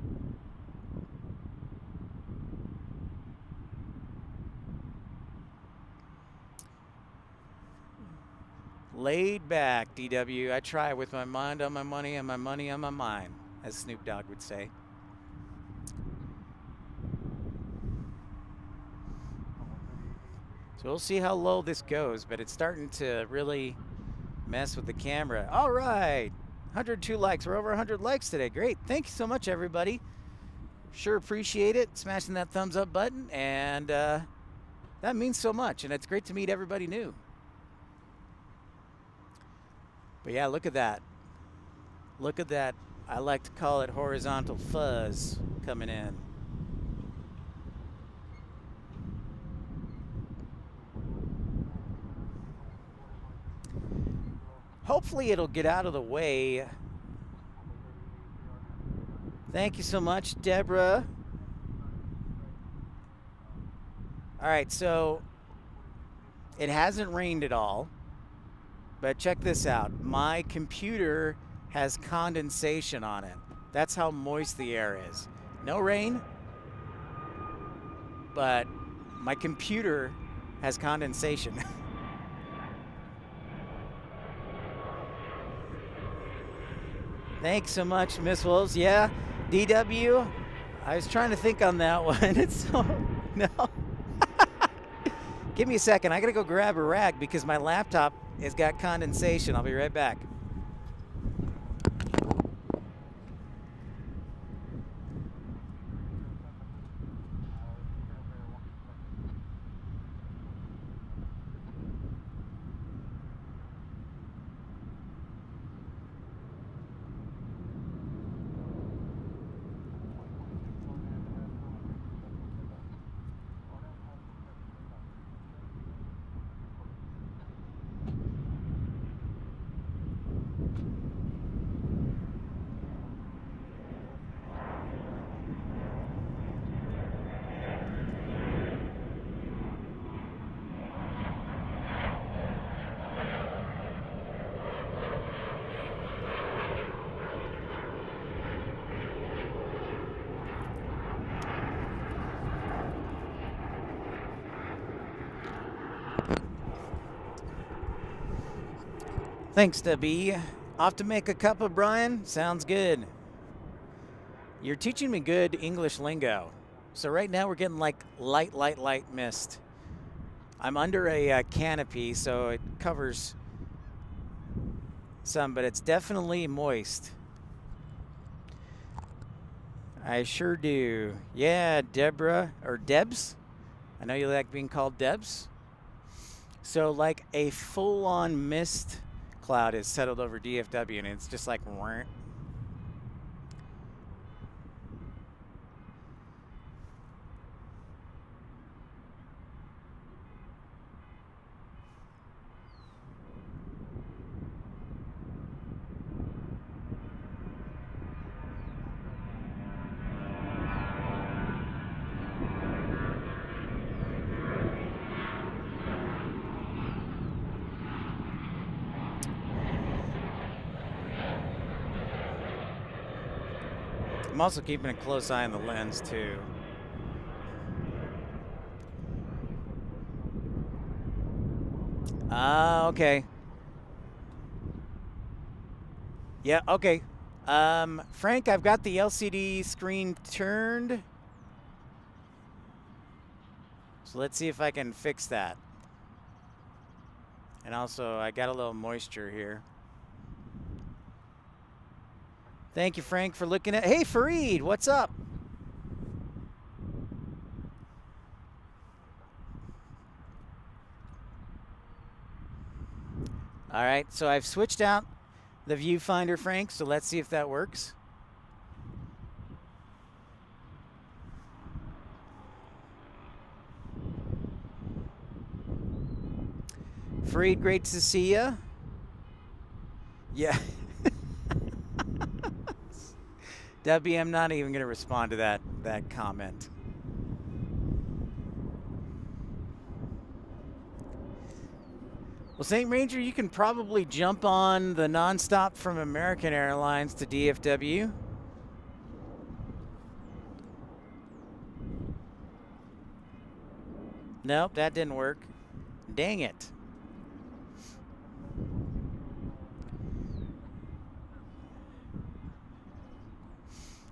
Laid back, DW. I try with my mind on my money and my money on my mind, as Snoop Dogg would say. So we'll see how low this goes, but it's starting to really mess with the camera. All right, 102 likes. We're over 100 likes today. Great. Thank you so much, everybody. Sure appreciate it. Smashing that thumbs up button, and that means so much, and it's great to meet everybody new. But yeah, look at that. Look at that. I like to call it horizontal fuzz coming in. Hopefully it'll get out of the way. Thank you so much, Deborah. All right, so it hasn't rained at all. But check this out. My computer has condensation on it. That's how moist the air is. No rain, but my computer has condensation. Thanks so much, Miss Wolves. Yeah, DW, I was trying to think on that one. It's so, no. Give me a second. I got to go grab a rag because my laptop has got condensation. I'll be right back. Thanks, Debbie. Off to make a cup of Brian? Sounds good. You're teaching me good English lingo. So right now we're getting like light mist. I'm under a canopy, so it covers some, but it's definitely moist. I sure do. Yeah, Deborah, or Debs. I know you like being called Debs. So like a full-on mist cloud is settled over DFW, and it's just like wah. I'm also keeping a close eye on the lens too. Okay. Yeah, okay. Frank, I've got the LCD screen turned. So let's see if I can fix that. And also, I got a little moisture here. Thank you, Frank, for looking at... Hey, Fareed, what's up? All right, so I've switched out the viewfinder, Frank, so let's see if that works. Fareed, great to see you. Yeah. Debbie, I'm not even going to respond to that comment. Well, St. Ranger, you can probably jump on the nonstop from American Airlines to DFW. Nope, that didn't work. Dang it.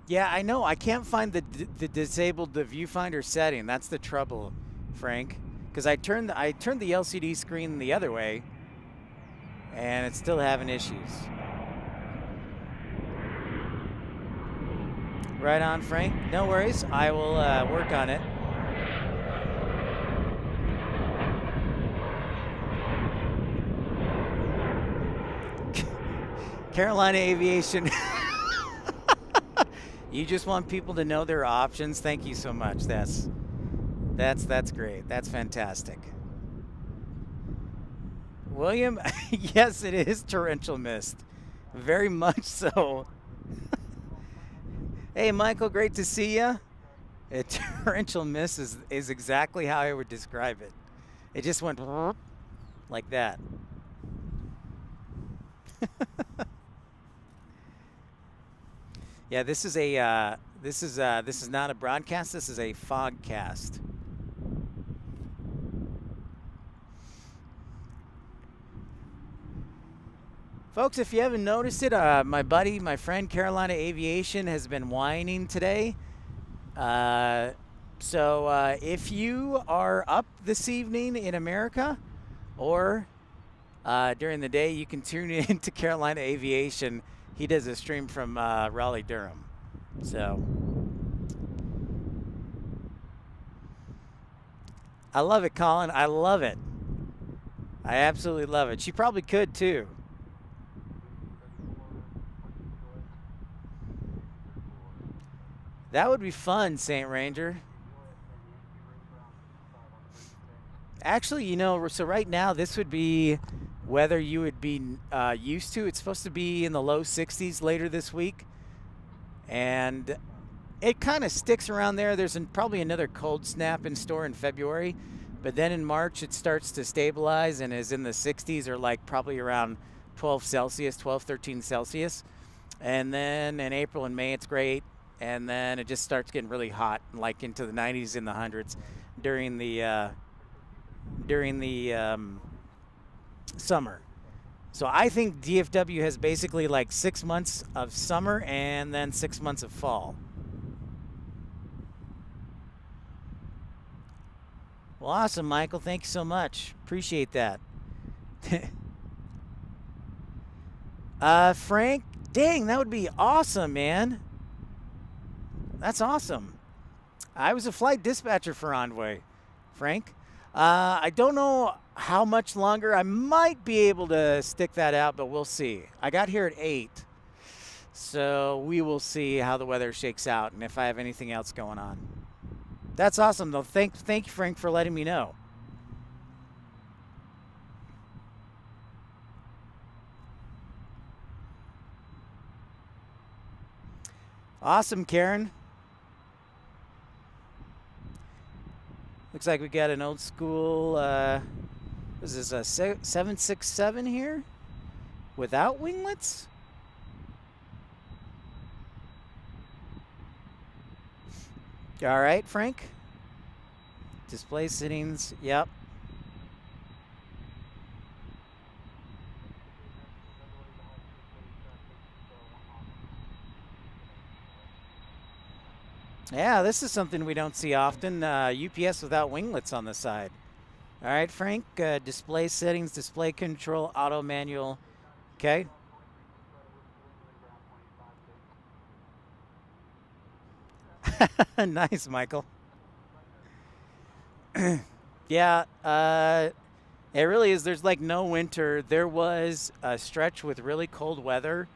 Yeah, I know. I can't find the disabled the viewfinder setting. That's the trouble, Frank. Because I turned the LCD screen the other way, and it's still having issues. Right on, Frank. No worries. I will work on it. Carolina Aviation. You just want people to know their options. Thank you so much. That's great. That's fantastic. William, yes, it is torrential mist. Very much so. Hey, Michael, great to see you. A torrential mist is exactly how I would describe it. It just went like that. Yeah, this is not a broadcast. This is a fogcast. Folks, if you haven't noticed it, my friend Carolina Aviation has been whining today. So if you are up this evening in America or during the day, you can tune in to Carolina Aviation. He does a stream from Raleigh, Durham. So I love it, Colin. I love it. I absolutely love it. She probably could too. That would be fun, St. Ranger. Actually, you know, so right now this would be weather you would be used to. It's supposed to be in the low 60s later this week. And it kind of sticks around there. There's probably another cold snap in store in February. But then in March, it starts to stabilize and is in the 60s or like probably around 12 Celsius, 12, 13 Celsius. And then in April and May, it's great. And then it just starts getting really hot, like into the 90s and the hundreds during the summer. So I think DFW has basically like 6 months of summer and then 6 months of fall. Well, awesome, Michael. Thank you so much. Appreciate that. Frank, dang, that would be awesome, man. That's awesome. I was a flight dispatcher for Envoy, Frank. I don't know how much longer. I might be able to stick that out, but we'll see. I got here at 8, so we will see how the weather shakes out and if I have anything else going on. That's awesome, though. Thank you, Frank, for letting me know. Awesome, Karen. Looks like we got an old school, what is this, a 767 here? Without winglets? All right, Frank. Display settings. Yep. Yeah, this is something we don't see often. UPS without winglets on the side. All right, Frank. Display settings, display control, auto manual. Okay. Nice, Michael. Yeah, it really is. There's like no winter. There was a stretch with really cold weather.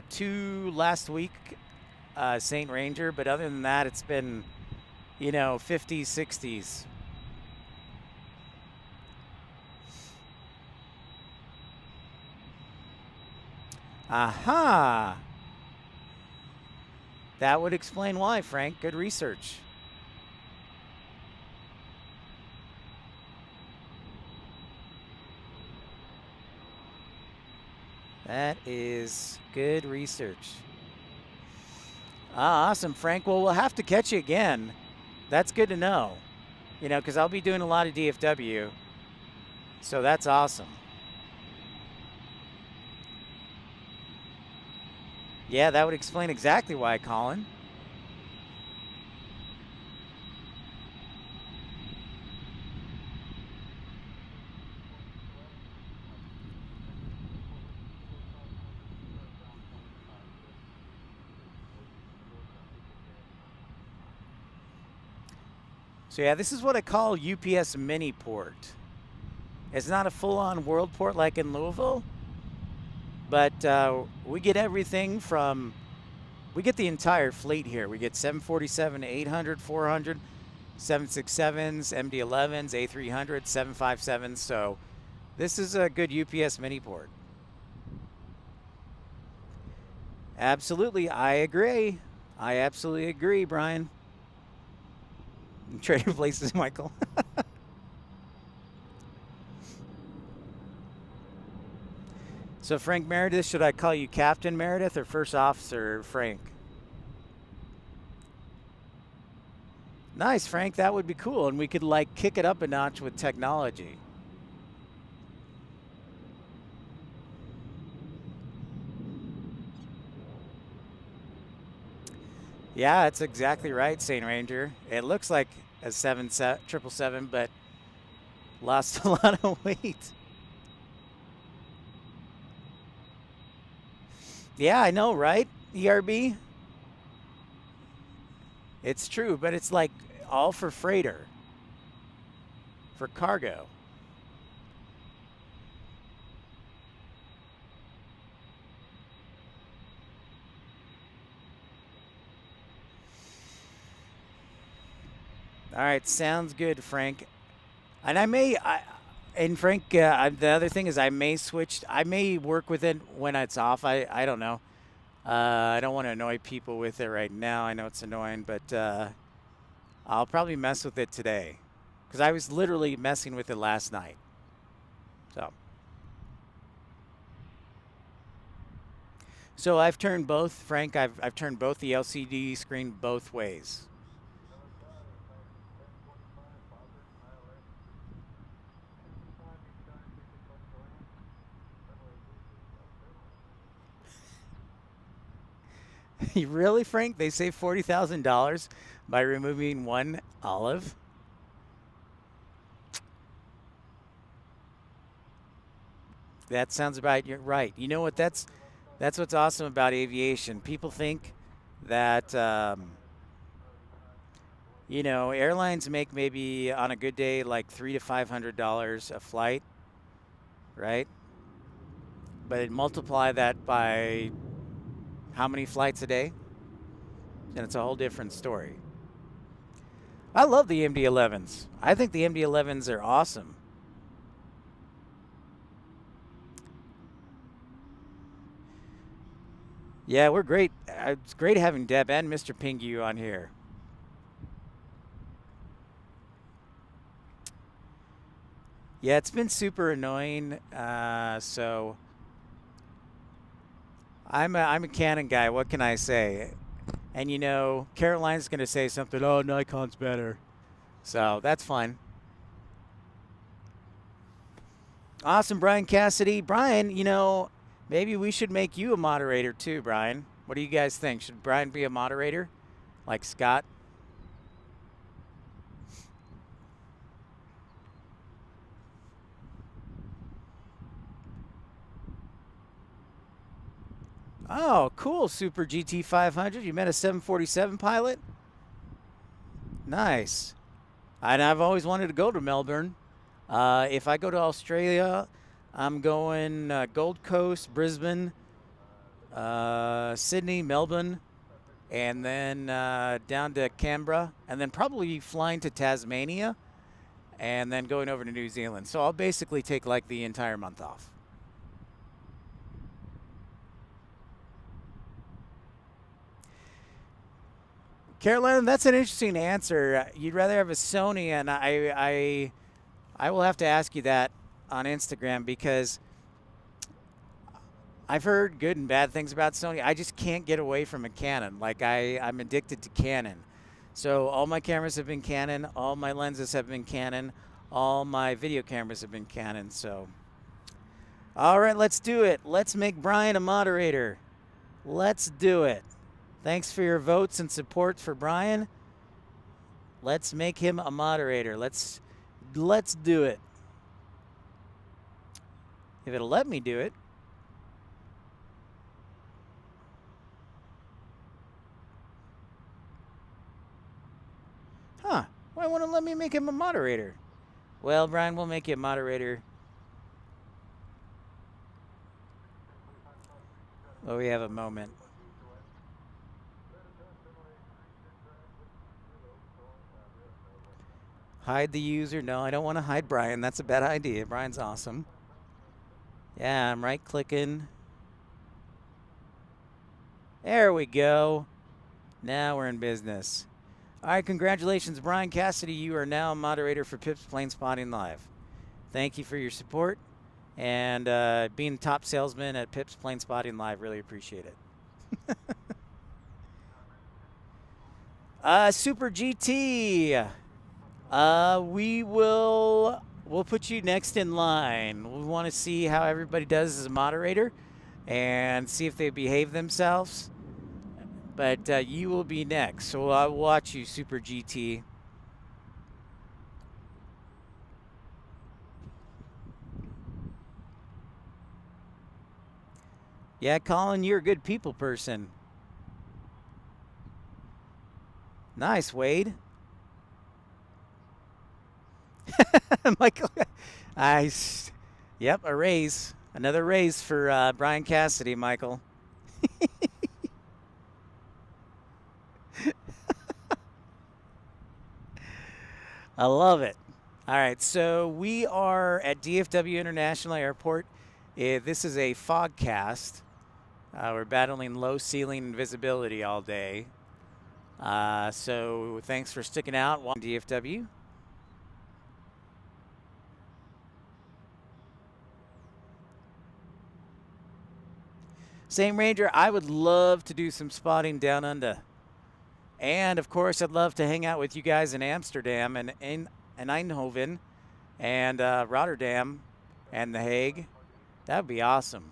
Two last week, St. Ranger, but other than that, it's been, 50s, 60s. Aha! That would explain why, Frank. Good research. That is good research. Awesome, Frank. Well, we'll have to catch you again. That's good to know. Because I'll be doing a lot of DFW. So that's awesome. Yeah, that would explain exactly why, Colin. So yeah, this is what I call UPS mini port. It's not a full-on world port like in Louisville, but we get everything from, we get the entire fleet here. We get 747, 800, 400, 767s, MD-11s, A300s, 757s. So this is a good UPS mini port. Absolutely, I agree. I absolutely agree, Brian. Trading places, Michael. So Frank Meredith, should I call you Captain Meredith or First Officer Frank? Nice, Frank. That would be cool, and we could like kick it up a notch with technology. Yeah, that's exactly right, St. Ranger. It looks like a 777, but lost a lot of weight. Yeah, I know, right? ERB? It's true, but it's like all for freighter, for cargo. All right, sounds good, Frank. And and Frank, the other thing is I may work with it when it's off. I don't know. I don't want to annoy people with it right now. I know it's annoying, but I'll probably mess with it today because I was literally messing with it last night. So I've turned both, Frank. I've turned both the LCD screen both ways. Really, Frank? They save $40,000 by removing one olive? That sounds about right. You know what? That's what's awesome about aviation. People think that airlines make maybe on a good day like $300 to $500 a flight, right? But multiply that by how many flights a day, and it's a whole different story. I love the MD-11s. I think the MD-11s are awesome. Yeah, we're great. It's great having Deb and Mr. Pingu on here. Yeah, it's been super annoying. So I'm a Canon guy. What can I say? And you know, Caroline's going to say something, oh, Nikon's better. So that's fine. Awesome, Brian Cassidy. Brian, you know, maybe we should make you a moderator too, Brian. What do you guys think? Should Brian be a moderator like Scott? Oh, cool, Super GT 500. You met a 747 pilot? Nice. And I've always wanted to go to Melbourne. If I go to Australia, I'm going Gold Coast, Brisbane, Sydney, Melbourne, and then down to Canberra, and then probably flying to Tasmania, and then going over to New Zealand. So I'll basically take like the entire month off. Carolyn, that's an interesting answer. You'd rather have a Sony, and I will have to ask you that on Instagram because I've heard good and bad things about Sony. I just can't get away from a Canon. Like I'm addicted to Canon. So all my cameras have been Canon. All my lenses have been Canon. All my video cameras have been Canon. So, all right, let's do it. Let's make Brian a moderator. Let's do it. Thanks for your votes and support for Brian. Let's make him a moderator. Let's do it. If it'll let me do it. Huh. Why won't it let me make him a moderator? Well, Brian, we'll make you a moderator. Oh, we have a moment. Hide the user. No, I don't want to hide Brian. That's a bad idea. Brian's awesome. Yeah, I'm right-clicking. There we go. Now we're in business. All right, congratulations, Brian Cassidy. You are now a moderator for Pip's Plane Spotting Live. Thank you for your support and being top salesman at Pip's Plane Spotting Live. Really appreciate it. Super GT. We'll put you next in line. We want to see how everybody does as a moderator and see if they behave themselves. But you will be next, so I'll watch you, Super GT. Yeah, Colin, you're a good people person. Nice, Wade. Michael, yep, a raise. Another raise for Brian Cassidy, Michael. I love it. All right, so we are at DFW International Airport. This is a fogcast. We're battling low ceiling and visibility all day. So thanks for sticking out. DFW. Same Ranger, I would love to do some spotting down under. And, of course, I'd love to hang out with you guys in Amsterdam and in Eindhoven and Rotterdam and The Hague. That would be awesome.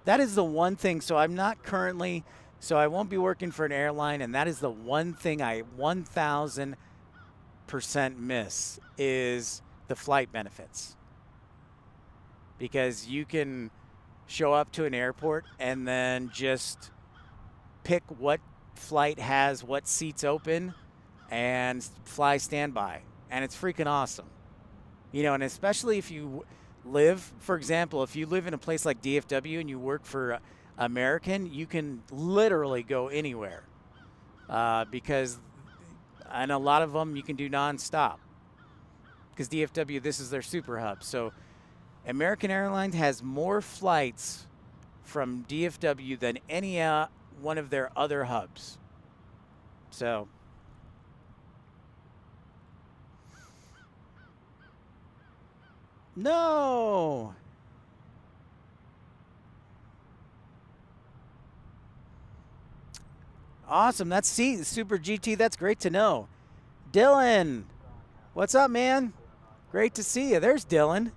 That is the one thing. So I'm not currently, so I won't be working for an airline, and that is the one thing I 1,000% miss is the flight benefits. Because you can show up to an airport and then just pick what flight has what seats open and fly standby. And it's freaking awesome. You know, and especially if you live, for example, if you live in a place like DFW and you work for American, you can literally go anywhere. Because, and a lot of them you can do nonstop. Because DFW, this is their super hub. So American Airlines has more flights from DFW than any one of their other hubs. So, no. Awesome. That's Super GT. That's great to know. Dylan, what's up, man? Great to see you. There's Dylan.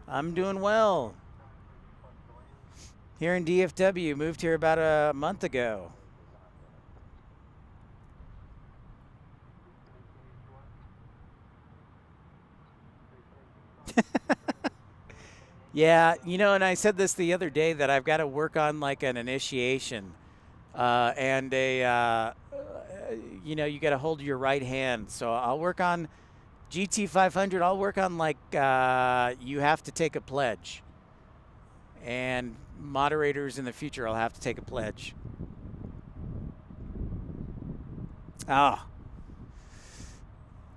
I'm doing well. Here in DFW. Moved here about a month ago. Yeah, you know, and I said this the other day that I've got to work on like an initiation and you know, you got to hold your right hand. So I'll work on GT 500. I'll work on like you have to take a pledge. And moderators in the future, I'll have to take a pledge. Ah.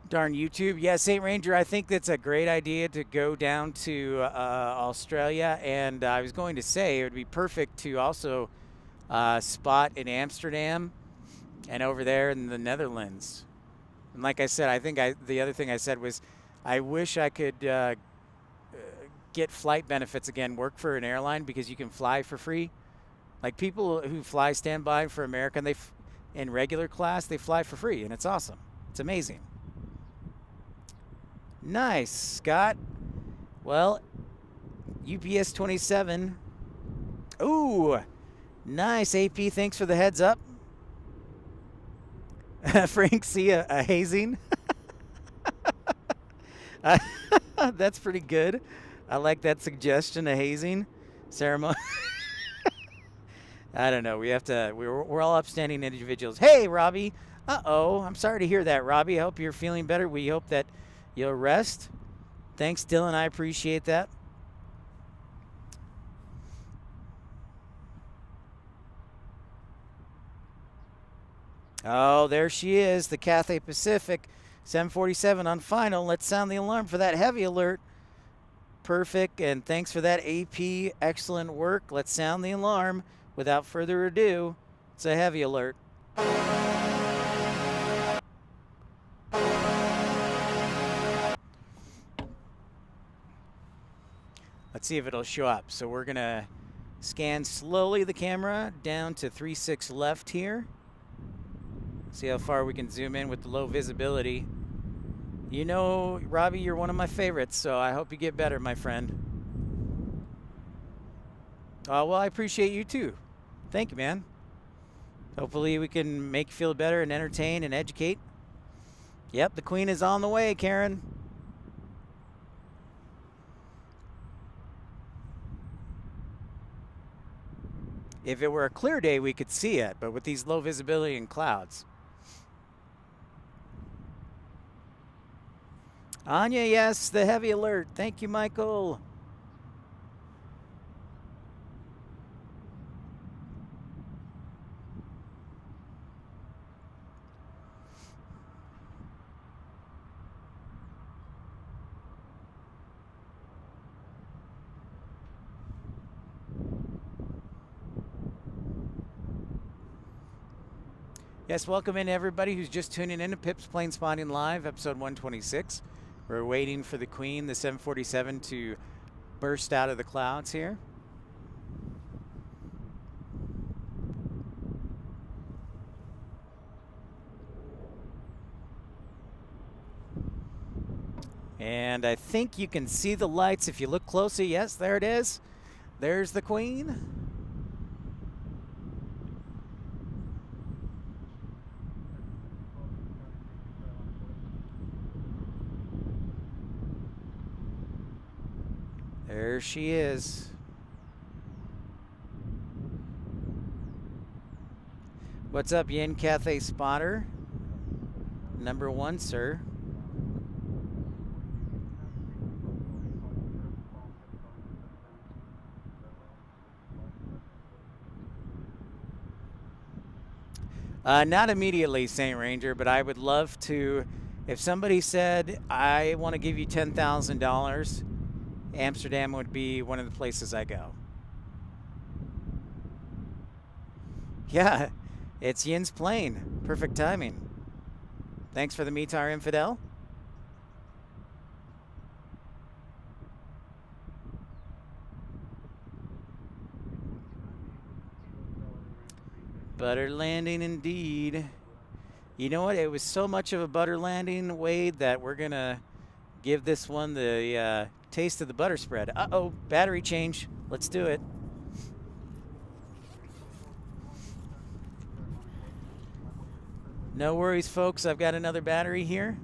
Darn YouTube. Yeah, St. Ranger, I think that's a great idea to go down to Australia. And I was going to say it would be perfect to also spot in Amsterdam and over there in the Netherlands. And like I said, I think the other thing I said was I wish I could get flight benefits again, work for an airline because you can fly for free. Like people who fly standby for American, in regular class, they fly for free, and it's awesome. It's amazing. Nice, Scott. Well, UPS 27. Ooh, nice, AP. Thanks for the heads up. Frank, see a hazing? That's pretty good. I like that suggestion, a hazing ceremony. I don't know. We have to. We're all upstanding individuals. Hey, Robbie. Uh-oh. I'm sorry to hear that, Robbie. I hope you're feeling better. We hope that you'll rest. Thanks, Dylan. I appreciate that. Oh, there she is, the Cathay Pacific 747 on final. Let's sound the alarm for that heavy alert. Perfect, and thanks for that, AP. Excellent work. Let's sound the alarm. Without further ado, it's a heavy alert. Let's see if it'll show up. So we're going to scan slowly the camera down to 3.6 left here. See how far we can zoom in with the low visibility. You know, Robbie, you're one of my favorites, so I hope you get better, my friend. Oh, well, I appreciate you too. Thank you, man. Hopefully we can make you feel better and entertain and educate. Yep, the Queen is on the way, Karen. If it were a clear day, we could see it, but with these low visibility and clouds. Anya, yes, the heavy alert. Thank you, Michael. Yes, welcome in everybody who's just tuning in to Pip's Plane Spotting Live, episode 126. We're waiting for the Queen, the 747, to burst out of the clouds here. And I think you can see the lights if you look closely. Yes, there it is. There's the Queen. There she is. What's up, Yin Cathay Spotter? Number one, sir. Not immediately, St. Ranger, but I would love to. If somebody said, I want to give you $10,000, Amsterdam would be one of the places I go. Yeah, it's Yin's plane. Perfect timing. Thanks for the Mitar Infidel. Butter landing indeed. You know what? It was so much of a butter landing, Wade, that we're going to give this one the taste of the butter spread. Uh-oh, battery change. Let's do it. No worries, folks. I've got another battery here.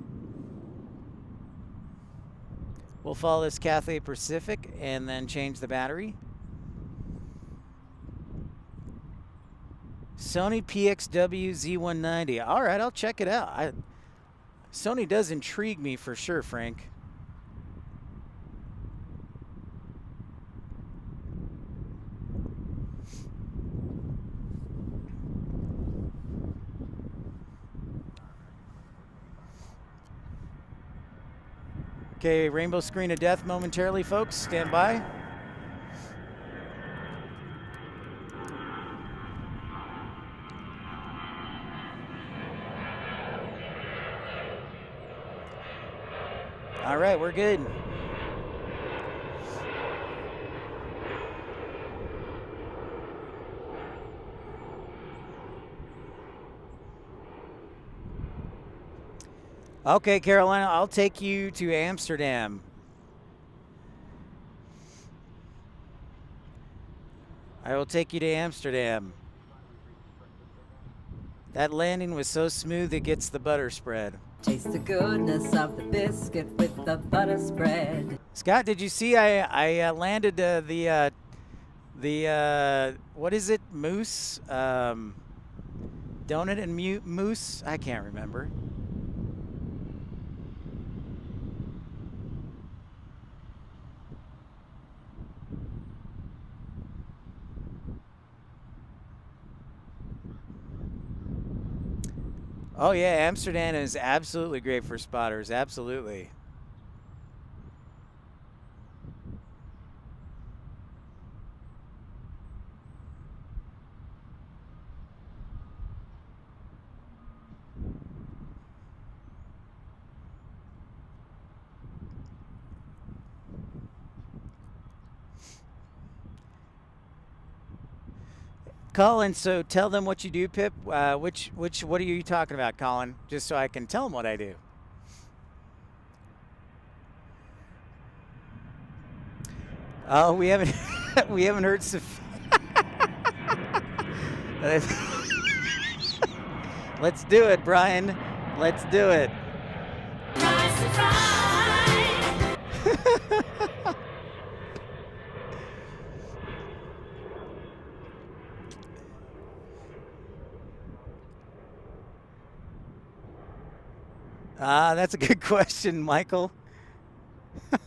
We'll follow this Cathay Pacific and then change the battery. Sony PXW Z190. All right, I'll check it out. Sony does intrigue me for sure, Frank. Okay, rainbow screen of death momentarily, folks. Stand by. All right, we're good. Okay, Carolina, I'll take you to Amsterdam. I will take you to Amsterdam. That landing was so smooth it gets the butter spread. Taste the goodness of the biscuit with the butter spread. Scott, did you see I landed the what is it? Mousse? Donut and mousse? I can't remember. Oh yeah, Amsterdam is absolutely great for spotters, absolutely. Colin, so tell them what you do, Pip. What are you talking about, Colin? Just so I can tell them what I do. Oh, we haven't we haven't heard Let's do it, Brian. Let's do it. That's a good question, Michael. So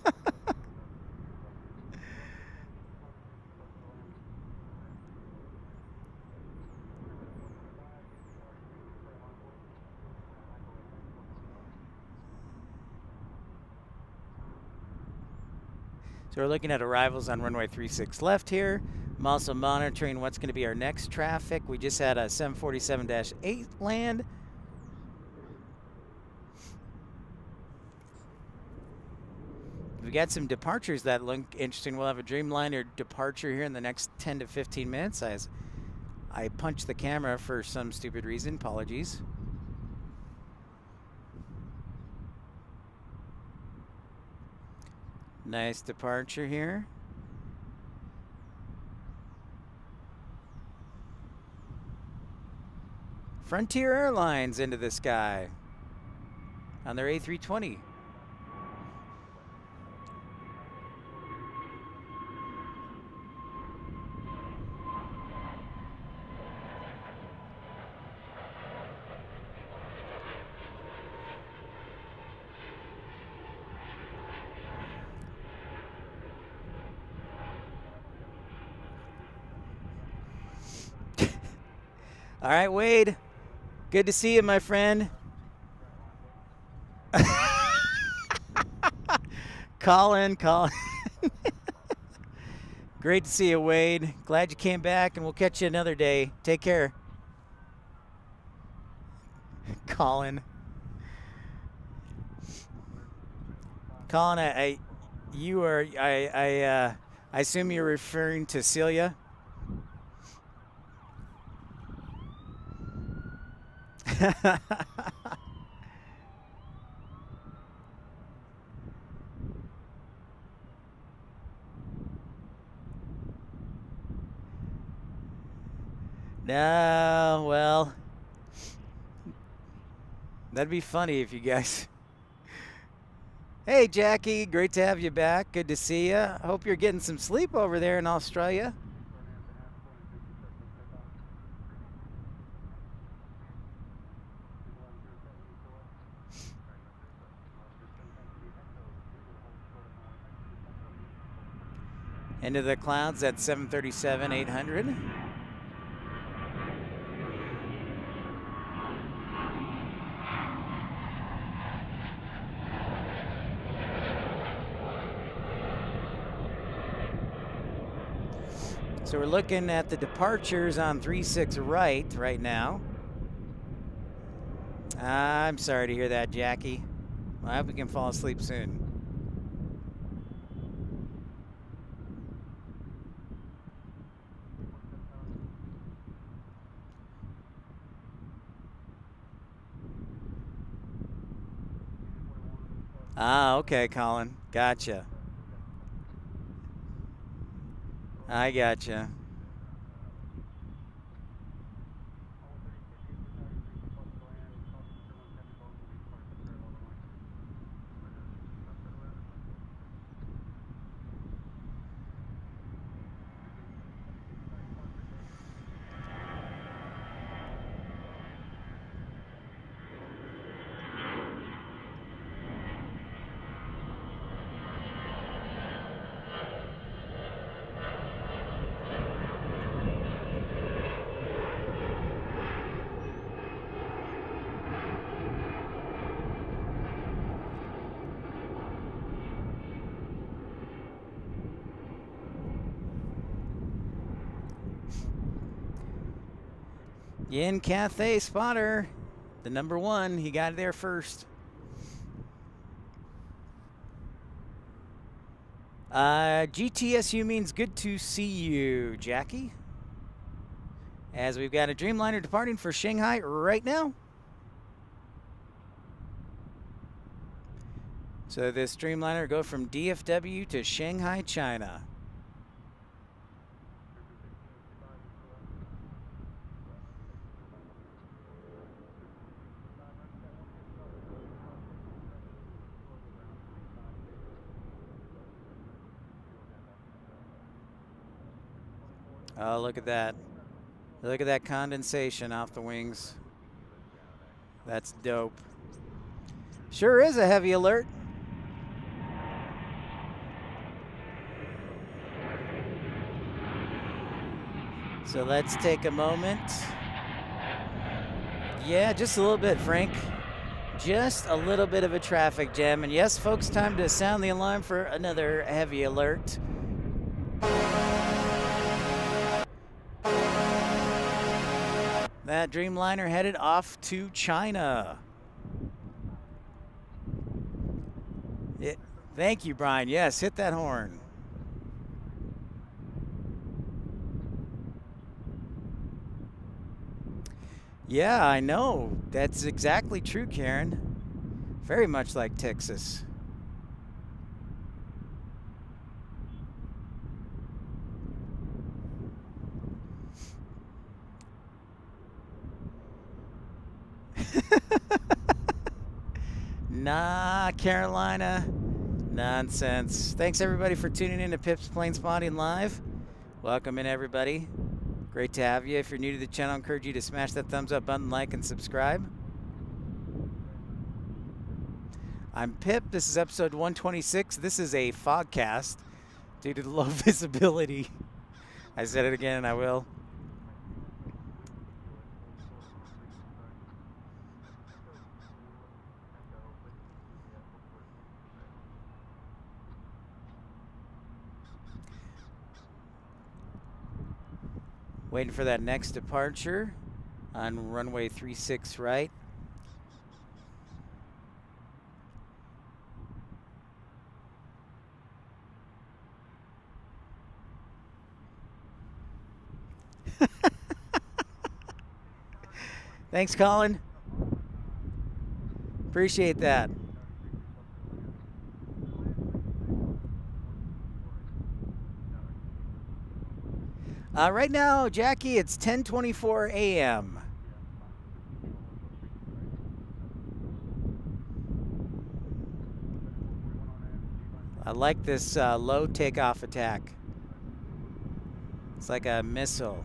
we're looking at arrivals on runway 36 left here. I'm also monitoring what's going to be our next traffic. We just had a 747-8 land. We got some departures that look interesting. We'll have a Dreamliner departure here in the next 10 to 15 minutes. I punched the camera for some stupid reason. Apologies. Nice departure here. Frontier Airlines into the sky on their A320. All right, Wade. Good to see you, my friend. Colin. Great to see you, Wade. Glad you came back, and we'll catch you another day. Take care. Colin. Colin, I assume you're referring to Celia? No, well, that'd be funny if you guys. Hey, Jackie, great to have you back. Good to see you. Hope you're getting some sleep over there in Australia. Into the clouds at 737-800. So we're looking at the departures on 36 right now. I'm sorry to hear that, Jackie. Well, I hope you can fall asleep soon. Ah, okay, Colin. Gotcha. I gotcha. In Cathay spotter, the number one, he got there first. GTSU means good to see you, Jackie. As we've got a Dreamliner departing for Shanghai right now. So this Dreamliner will go from DFW to Shanghai, China. Oh, look at that. Look at that condensation off the wings. That's dope. Sure is a heavy alert. So let's take a moment. Yeah, just a little bit, Frank. Just a little bit of a traffic jam. And yes, folks, time to sound the alarm for another heavy alert. That Dreamliner headed off to China. Thank you, Brian. Yes, hit that horn. Yeah, I know. That's exactly true, Karen. Very much like Texas. Nah, Carolina. Nonsense. Thanks, everybody, for tuning in to Pip's Plane Spotting Live. Welcome in, everybody. Great to have you. If you're new to the channel, I encourage you to smash that thumbs up button, like, and subscribe. I'm Pip. This is episode 126. This is a fogcast due to the low visibility. I said it again, and I will. Waiting for that next departure on runway 36 right. Thanks, Colin. Appreciate that. Right now, Jackie, it's 10:24 a.m. I like this low takeoff attack. It's like a missile.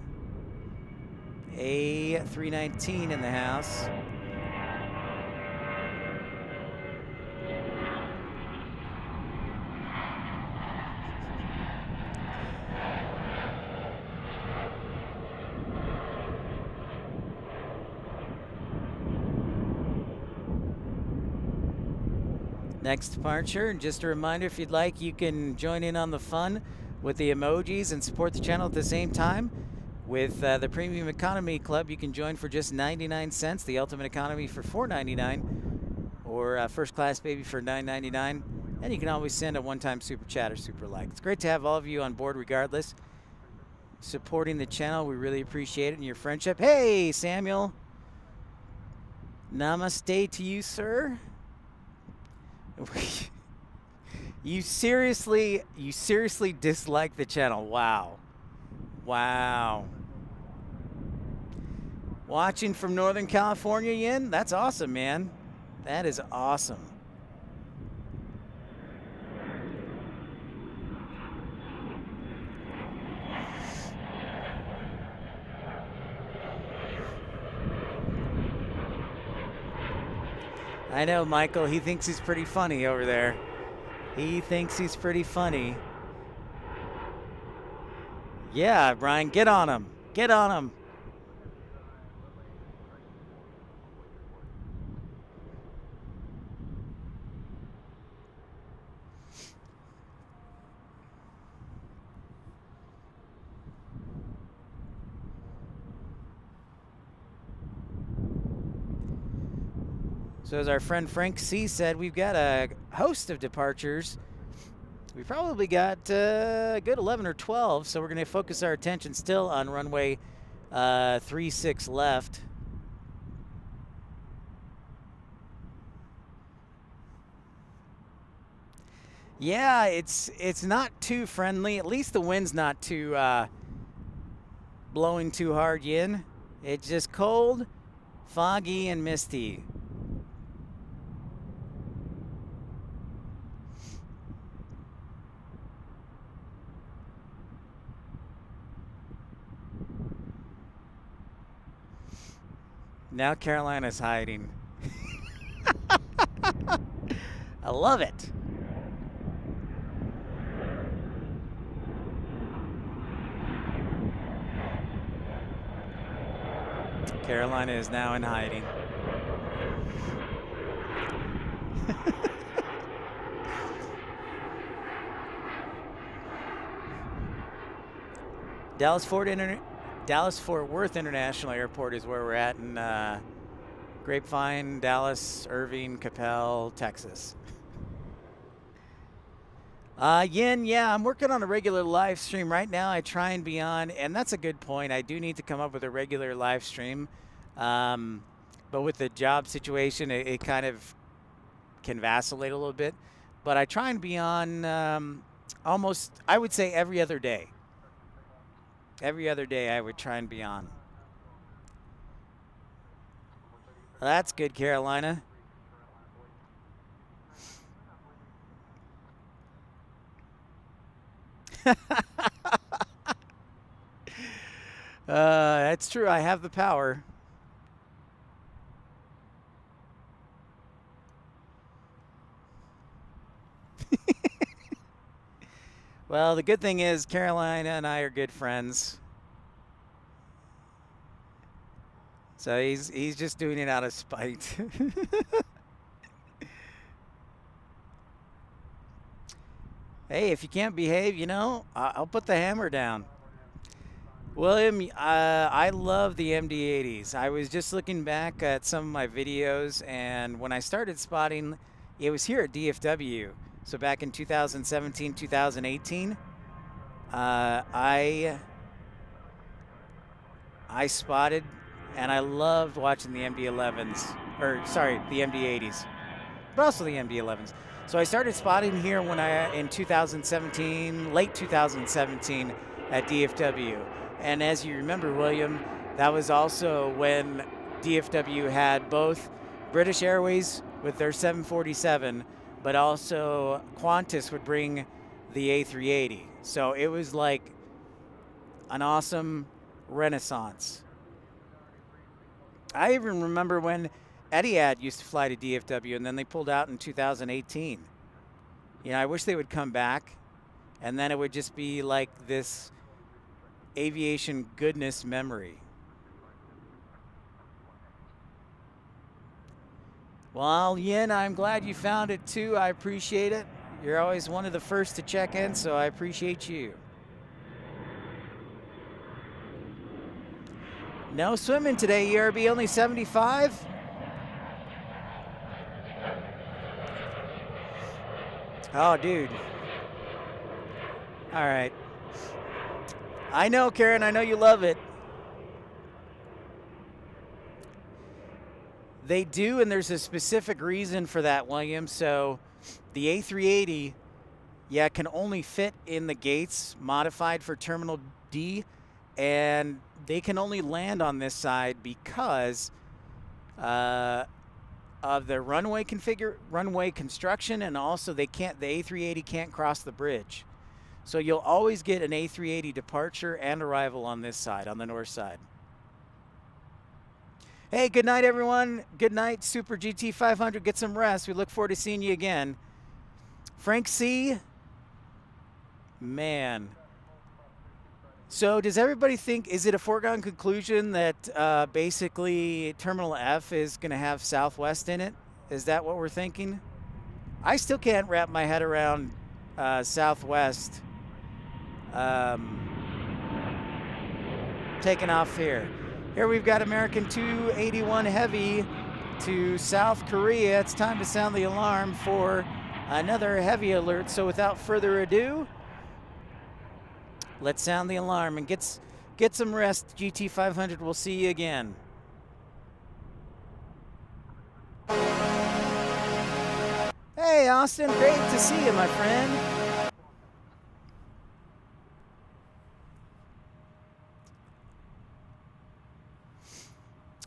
A319 in the house. Next departure, and just a reminder, if you'd like, you can join in on the fun with the emojis and support the channel at the same time. With the Premium Economy Club, you can join for just 99 cents, the Ultimate Economy for $4.99, or First Class Baby for $9.99. And you can always send a one-time super chat or super like. It's great to have all of you on board regardless, supporting the channel. We really appreciate it and your friendship. Hey, Samuel. Namaste to you, sir. You seriously dislike the channel. Wow. Wow. Watching from Northern California, Yin? That's awesome, man. That is awesome. I know, Michael. He thinks he's pretty funny over there. He thinks he's pretty funny. Yeah, Brian, get on him. Get on him. So as our friend Frank C. said, we've got a host of departures. We probably got a good 11 or 12, so we're going to focus our attention still on runway 36 left. Yeah, it's not too friendly. At least the wind's not too blowing too hard, Yin. It's just cold, foggy, and misty. Now Carolina's hiding. I love it. Carolina is now in hiding. Dallas-Fort Worth International Airport is where we're at in Grapevine, Dallas, Irving, Capel, Texas. Yin, yeah, I'm working on a regular live stream right now. I try and be on, and that's a good point. I do need to come up with a regular live stream. But with the job situation, it kind of can vacillate a little bit. But I try and be on almost, I would say, every other day. Every other day I would try and be on. Well, that's good, Carolina. That's true. I have the power. Well, the good thing is Carolina and I are good friends. So he's just doing it out of spite. Hey, if you can't behave, you know, I'll put the hammer down. William, I love the MD-80s. I was just looking back at some of my videos, and when I started spotting, it was here at DFW. So back in 2017, 2018, I spotted, and I loved watching the MD-11s. or sorry, the MD-80s, but also the MD-11s. So I started spotting here in 2017, late 2017 at DFW. And as you remember, William, that was also when DFW had both British Airways with their 747, but also Qantas would bring the A380. So it was like an awesome renaissance. I even remember when Etihad used to fly to DFW, and then they pulled out in 2018. You know, I wish they would come back, and then it would just be like this aviation goodness memory. Well, Yin, I'm glad you found it too. I appreciate it. You're always one of the first to check in, so I appreciate you. No swimming today, ERB, only 75. Oh, dude. All right. I know, Karen, I know you love it. They do, and there's a specific reason for that, William. So the A380, yeah, can only fit in the gates modified for Terminal D, and they can only land on this side because of the runway construction, and also the A380 can't cross the bridge. So you'll always get an A380 departure and arrival on this side, on the north side. Hey, good night, everyone. Good night, Super GT 500. Get some rest. We look forward to seeing you again. Frank C. Man. So does everybody think, is it a foregone conclusion that basically Terminal F is going to have Southwest in it? Is that what we're thinking? I still can't wrap my head around Southwest taking off here. Here we've got American 281 Heavy to South Korea. It's time to sound the alarm for another heavy alert. So without further ado, let's sound the alarm and get some rest. GT 500, we'll see you again. Hey, Austin, great to see you, my friend.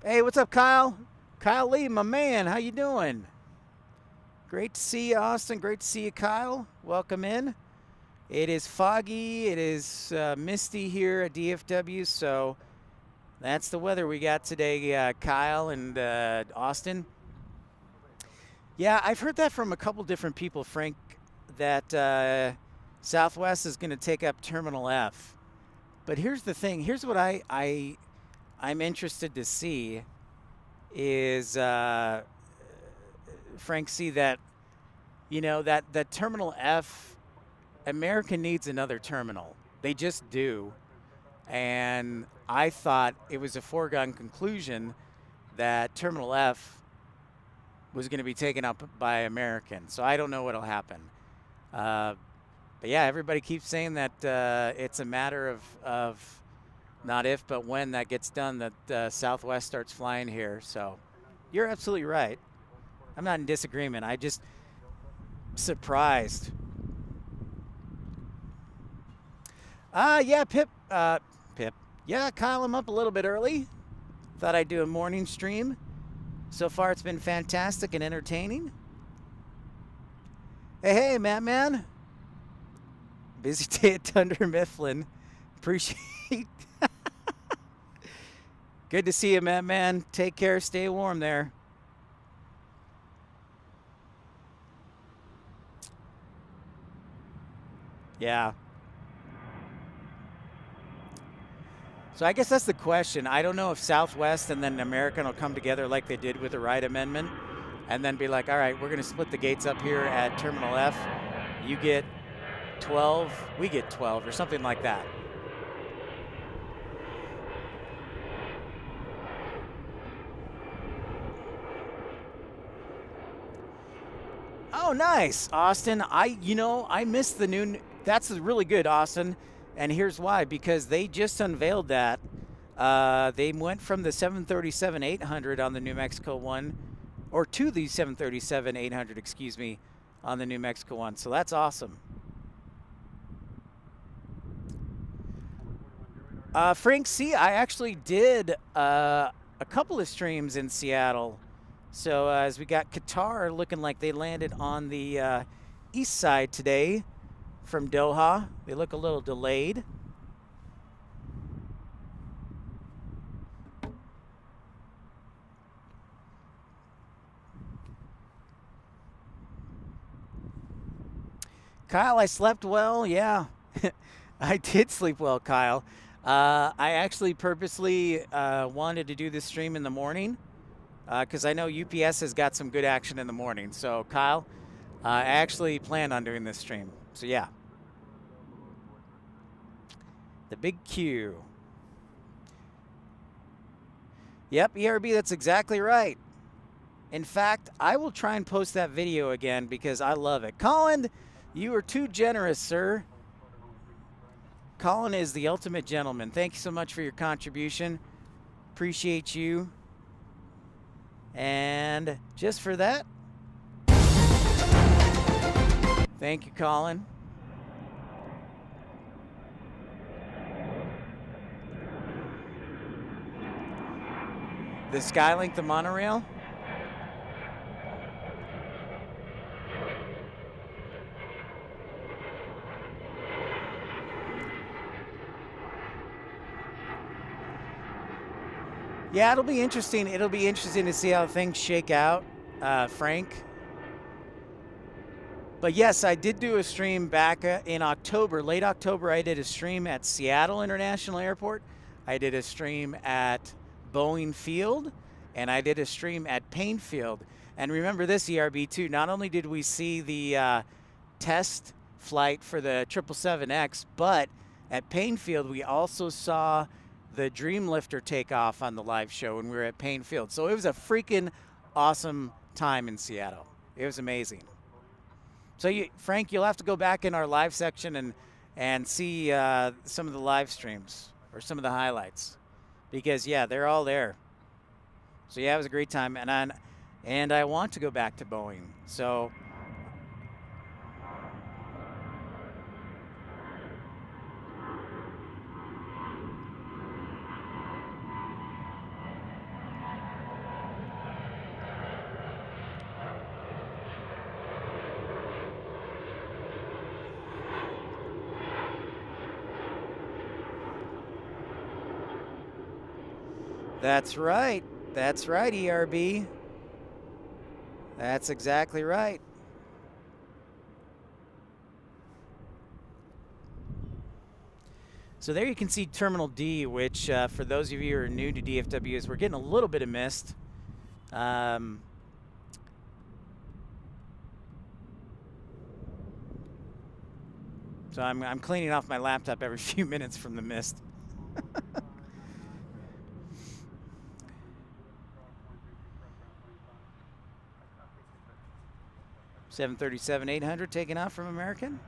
Hey, what's up, Kyle? Kyle Lee, my man, how you doing? Great to see you, Austin. Great to see you, Kyle. Welcome in. It is foggy. It is misty here at DFW, so that's the weather we got today, Kyle and Austin. Yeah, I've heard that from a couple different people, Frank, that Southwest is going to take up Terminal F. But here's the thing. Here's what I'm interested to see is, Frank, see that, you know, that Terminal F, America needs another terminal. They just do. And I thought it was a foregone conclusion that Terminal F was going to be taken up by American. So I don't know what'll happen. But yeah, everybody keeps saying that it's a matter of not if, but when that gets done, that Southwest starts flying here. So you're absolutely right. I'm not in disagreement. I just surprised. Yeah, Pip. Yeah, Kyle, I'm up a little bit early. Thought I'd do a morning stream. So far, it's been fantastic and entertaining. Hey, Matt Man. Busy day at Thunder Mifflin. Appreciate. Good to see you, Matt Man. Take care. Stay warm there. Yeah. So I guess that's the question. I don't know if Southwest and then American will come together like they did with the Wright Amendment and then be like, all right, we're going to split the gates up here at Terminal F. You get 12, we get 12, or something like that. Oh, nice, Austin. I missed the new. That's really good, Austin. And here's why, because they just unveiled that. They went from the 737-800 on the New Mexico one or to the 737-800, excuse me, on the New Mexico one. So that's awesome. Frank C., I actually did a couple of streams in Seattle. So as we got Qatar looking like they landed on the east side today from Doha. They look a little delayed. Kyle, I slept well. Yeah, I did sleep well, Kyle. I actually purposely wanted to do this stream in the morning because I know UPS has got some good action in the morning. So, Kyle, I actually planned on doing this stream. So, yeah. The big Q. Yep, ERB, that's exactly right. In fact, I will try and post that video again because I love it. Colin, you are too generous, sir. Colin is the ultimate gentleman. Thank you so much for your contribution. Appreciate you. And just for that, thank you, Colin. The Skylink, the monorail. Yeah, it'll be interesting. It'll be interesting to see how things shake out, Frank. But yes, I did do a stream back in October, late October. I did a stream at Seattle International Airport. I did a stream at Boeing Field, and I did a stream at Payne Field. And remember this, ERB, too. Not only did we see the test flight for the 777X, but at Payne Field, we also saw the Dreamlifter take off on the live show when we were at Payne Field. So it was a freaking awesome time in Seattle. It was amazing. So, Frank, you'll have to go back in our live section and see some of the live streams or some of the highlights. Because, yeah, they're all there. So, yeah, it was a great time. And I want to go back to Boeing. So, that's right. That's right, ERB. That's exactly right. So there you can see Terminal D, which for those of you who are new to DFW, is we're getting a little bit of mist. So I'm cleaning off my laptop every few minutes from the mist. 737-800 taking off from American.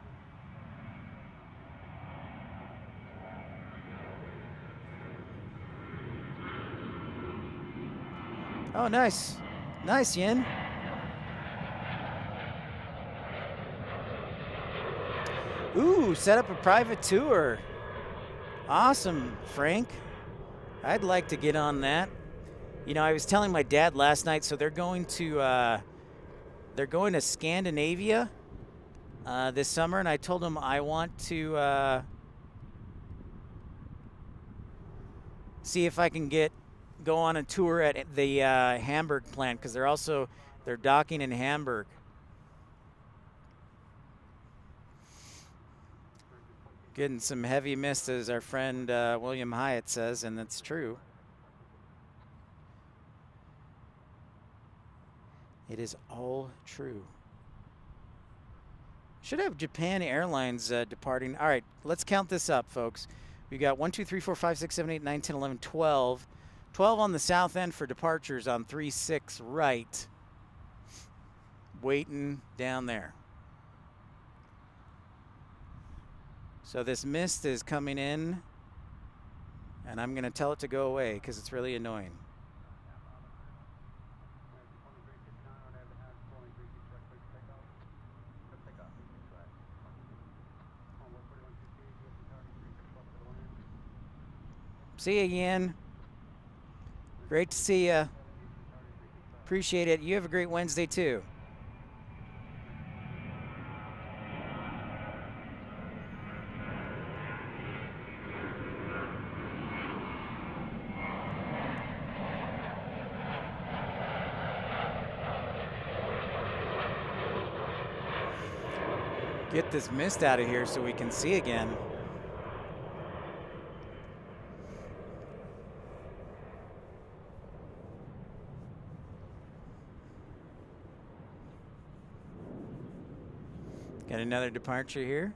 Oh, nice. Nice, Yin. Ooh, set up a private tour. Awesome, Frank. I'd like to get on that. You know, I was telling my dad last night, so they're going to Scandinavia this summer, and I told him I want to see if I can go on a tour at the Hamburg plant, because they're docking in Hamburg. Getting some heavy mist, as our friend William Hyatt says, and that's true. It is all true. Should have Japan Airlines departing. All right, let's count this up, folks. We got 1, 2, 3, 4, 5, 6, 7, 8, 9, 10, 11, 12. 12 on the south end for departures on 3-6 right. Waiting down there. So this mist is coming in, and I'm going to tell it to go away because it's really annoying. See you again. Great to see you. Appreciate it. You have a great Wednesday too. Get this mist out of here so we can see again. Got another departure here.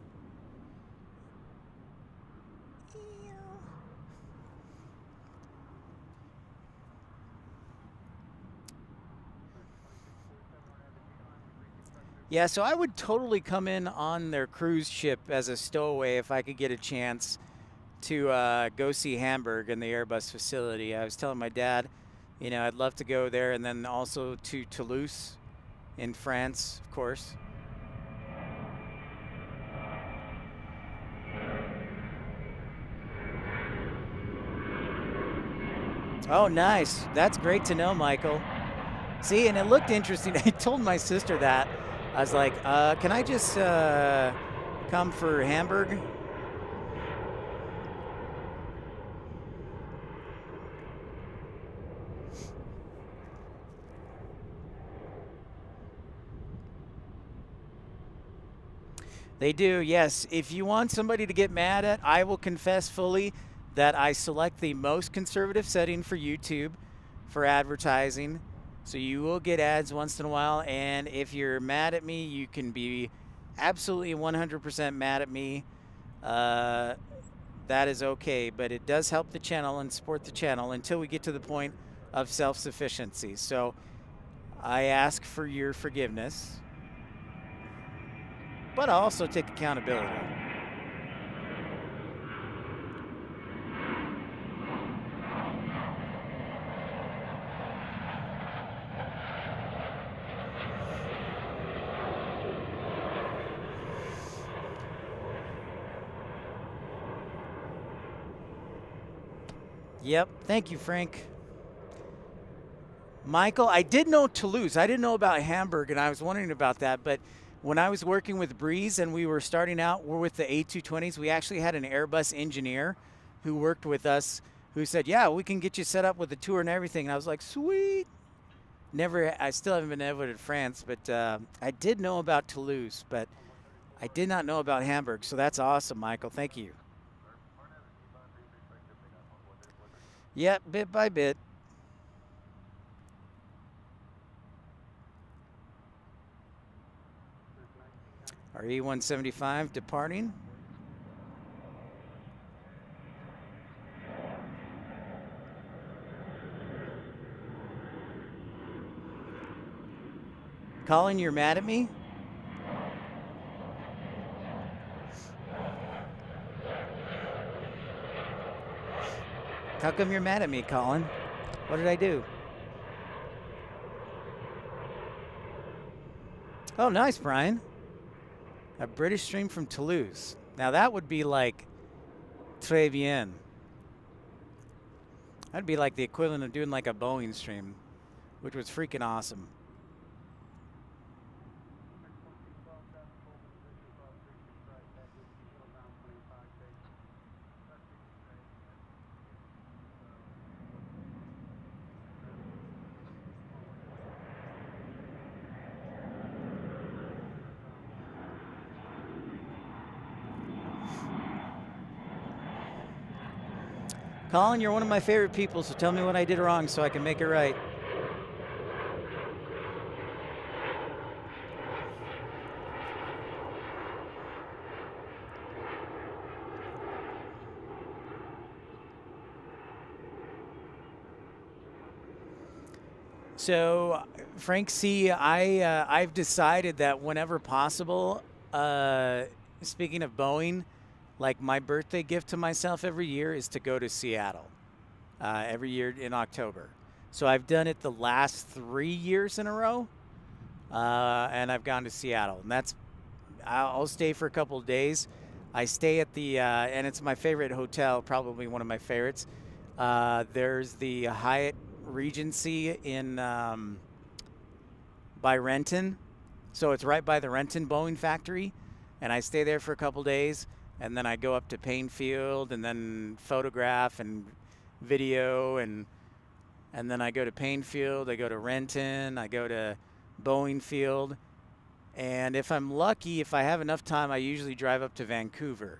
Yeah, so I would totally come in on their cruise ship as a stowaway if I could get a chance to go see Hamburg and the Airbus facility. I was telling my dad, you know, I'd love to go there, and then also to Toulouse in France, of course. Oh, nice. That's great to know, Michael. See, and it looked interesting. I told my sister that. I was like, can I just come for Hamburg? They do, yes. If you want somebody to get mad at, I will confess fully that I select the most conservative setting for YouTube for advertising. So you will get ads once in a while, and if you're mad at me, you can be absolutely 100% mad at me. That is okay, but it does help the channel and support the channel until we get to the point of self-sufficiency. So I ask for your forgiveness, but I also take accountability. Yep. Thank you, Frank. Michael, I did know Toulouse. I didn't know about Hamburg, and I was wondering about that. But when I was working with Breeze and we were starting out, we're with the A220s, we actually had an Airbus engineer who worked with us who said, yeah, we can get you set up with a tour and everything. And I was like, sweet. I still haven't been able to France, but I did know about Toulouse, but I did not know about Hamburg. So that's awesome, Michael. Thank you. Yep, bit by bit. Our E175 departing. Colin, you're mad at me? How come you're mad at me, Colin? What did I do? Oh, nice, Brian. A British stream from Toulouse. Now that would be like très bien. That'd be like the equivalent of doing like a Boeing stream, which was freaking awesome. Colin, you're one of my favorite people, so tell me what I did wrong so I can make it right. So, Frank C., I've decided that whenever possible, speaking of Boeing, like my birthday gift to myself every year is to go to Seattle every year in October. So I've done it the last 3 years in a row, and I've gone to Seattle. And I'll stay for a couple of days. I stay at the, and it's my favorite hotel, probably one of my favorites. There's the Hyatt Regency in by Renton. So it's right by the Renton Boeing factory. And I stay there for a couple days. And then I go up to Painfield and then photograph and video. And then I go to Painfield. I go to Renton. I go to Boeing Field. And if I'm lucky, if I have enough time, I usually drive up to Vancouver.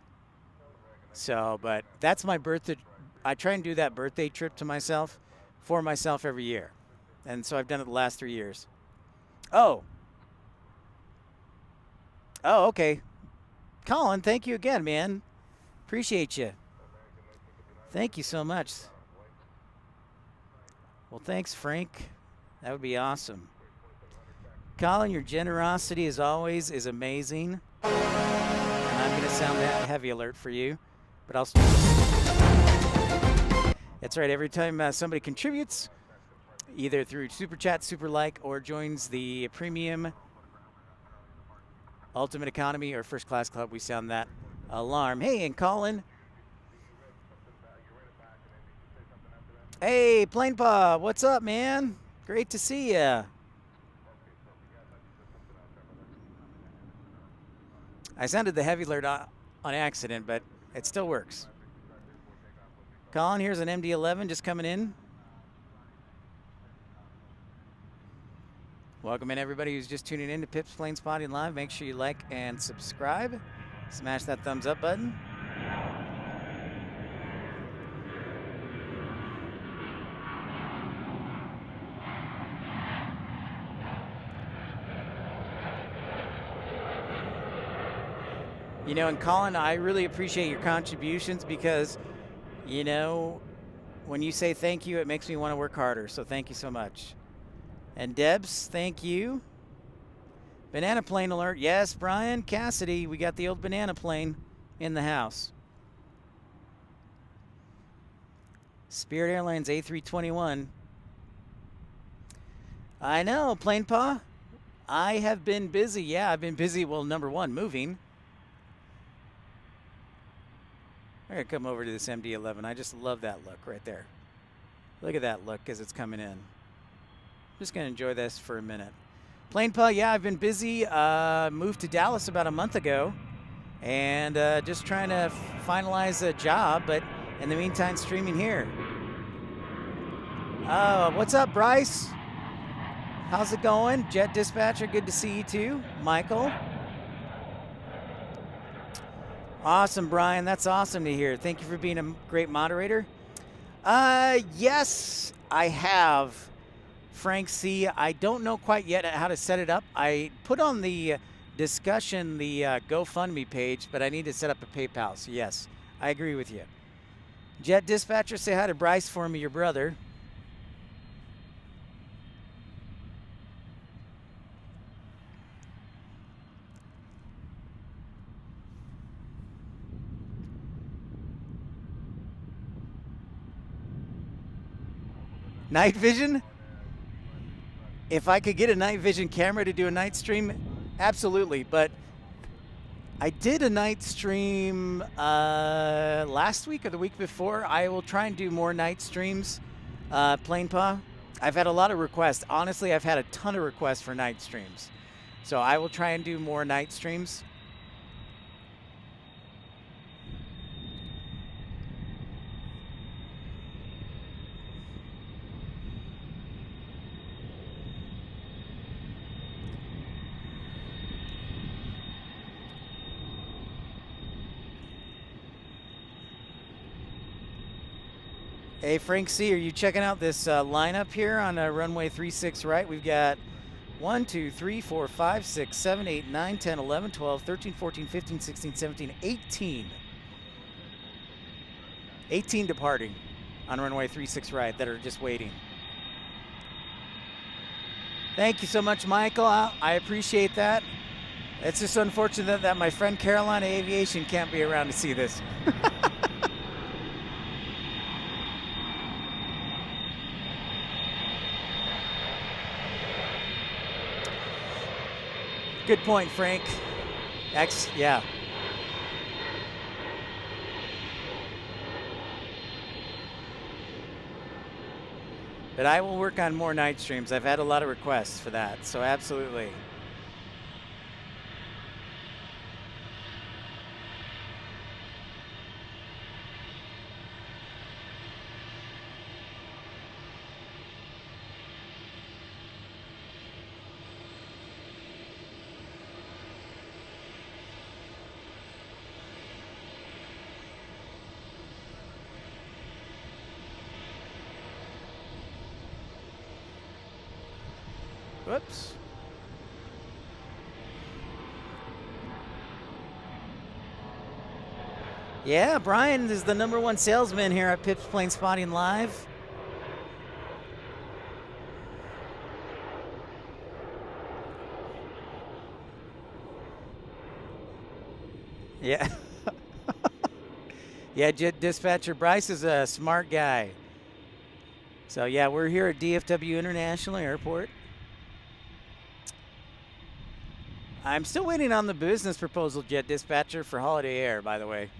So, but that's my birthday. I try and do that birthday trip to myself, for myself every year. And so I've done it the last 3 years. Oh, okay. Colin, thank you again, man. Appreciate you. Thank you so much. Well, thanks, Frank. That would be awesome. Colin, your generosity, as always, is amazing. And I'm going to sound that heavy alert for you. But I'll... That's right. Every time somebody contributes, either through Super Chat, Super Like, or joins the Premium, Ultimate Economy, or First Class Club, we sound that alarm. Hey, and Colin. Hey, Plane Paw, what's up, man? Great to see ya. I sounded the heavy alert on accident, but it still works. Colin, here's an MD-11 just coming in. Welcome in everybody who's just tuning in to Pip's Plane Spotting Live. Make sure you like and subscribe. Smash that thumbs up button. You know, and Colin, I really appreciate your contributions because, you know, when you say thank you, it makes me want to work harder. So thank you so much. And Debs, thank you. Banana plane alert. Yes, Brian Cassidy, we got the old banana plane in the house. Spirit Airlines A321. I know, Plane Paw. I have been busy. Yeah, I've been busy. Well, number one, moving. I'm going to come over to this MD-11. I just love that look right there. Look at that look as it's coming in. Just going to enjoy this for a minute. Plane Paw, yeah, I've been busy. Moved to Dallas about a month ago. And just trying to finalize a job. But in the meantime, streaming here. What's up, Bryce? How's it going? Jet Dispatcher, good to see you too. Michael. Awesome, Brian. That's awesome to hear. Thank you for being a great moderator. Yes, I have, Frank C. I don't know quite yet how to set it up. I put on the discussion the GoFundMe page, but I need to set up a PayPal. So yes, I agree with you. Jet Dispatcher, say hi to Bryce for me, your brother. Night vision? If I could get a night vision camera to do a night stream, absolutely. But I did a night stream last week or the week before. I will try and do more night streams, Plane Paw. I've had a lot of requests. Honestly, I've had a ton of requests for night streams. So I will try and do more night streams. Hey, Frank C., are you checking out this lineup here on runway 36 right? We've got 1, 2, 3, 4, 5, 6, 7, 8, 9, 10, 11, 12, 13, 14, 15, 16, 17, 18. 18 departing on runway 36 right that are just waiting. Thank you so much, Michael. I appreciate that. It's just unfortunate that my friend Carolina Aviation can't be around to see this. Good point, Frank. Yeah. But I will work on more night streams. I've had a lot of requests for that, so absolutely. Whoops. Yeah, Brian is the #1 salesman here at Pip's Plane Spotting Live. Yeah. Yeah, Jet Dispatcher Bryce is a smart guy. So yeah, we're here at DFW International Airport. I'm still waiting on the business proposal, Jet Dispatcher, for Holiday Air, by the way.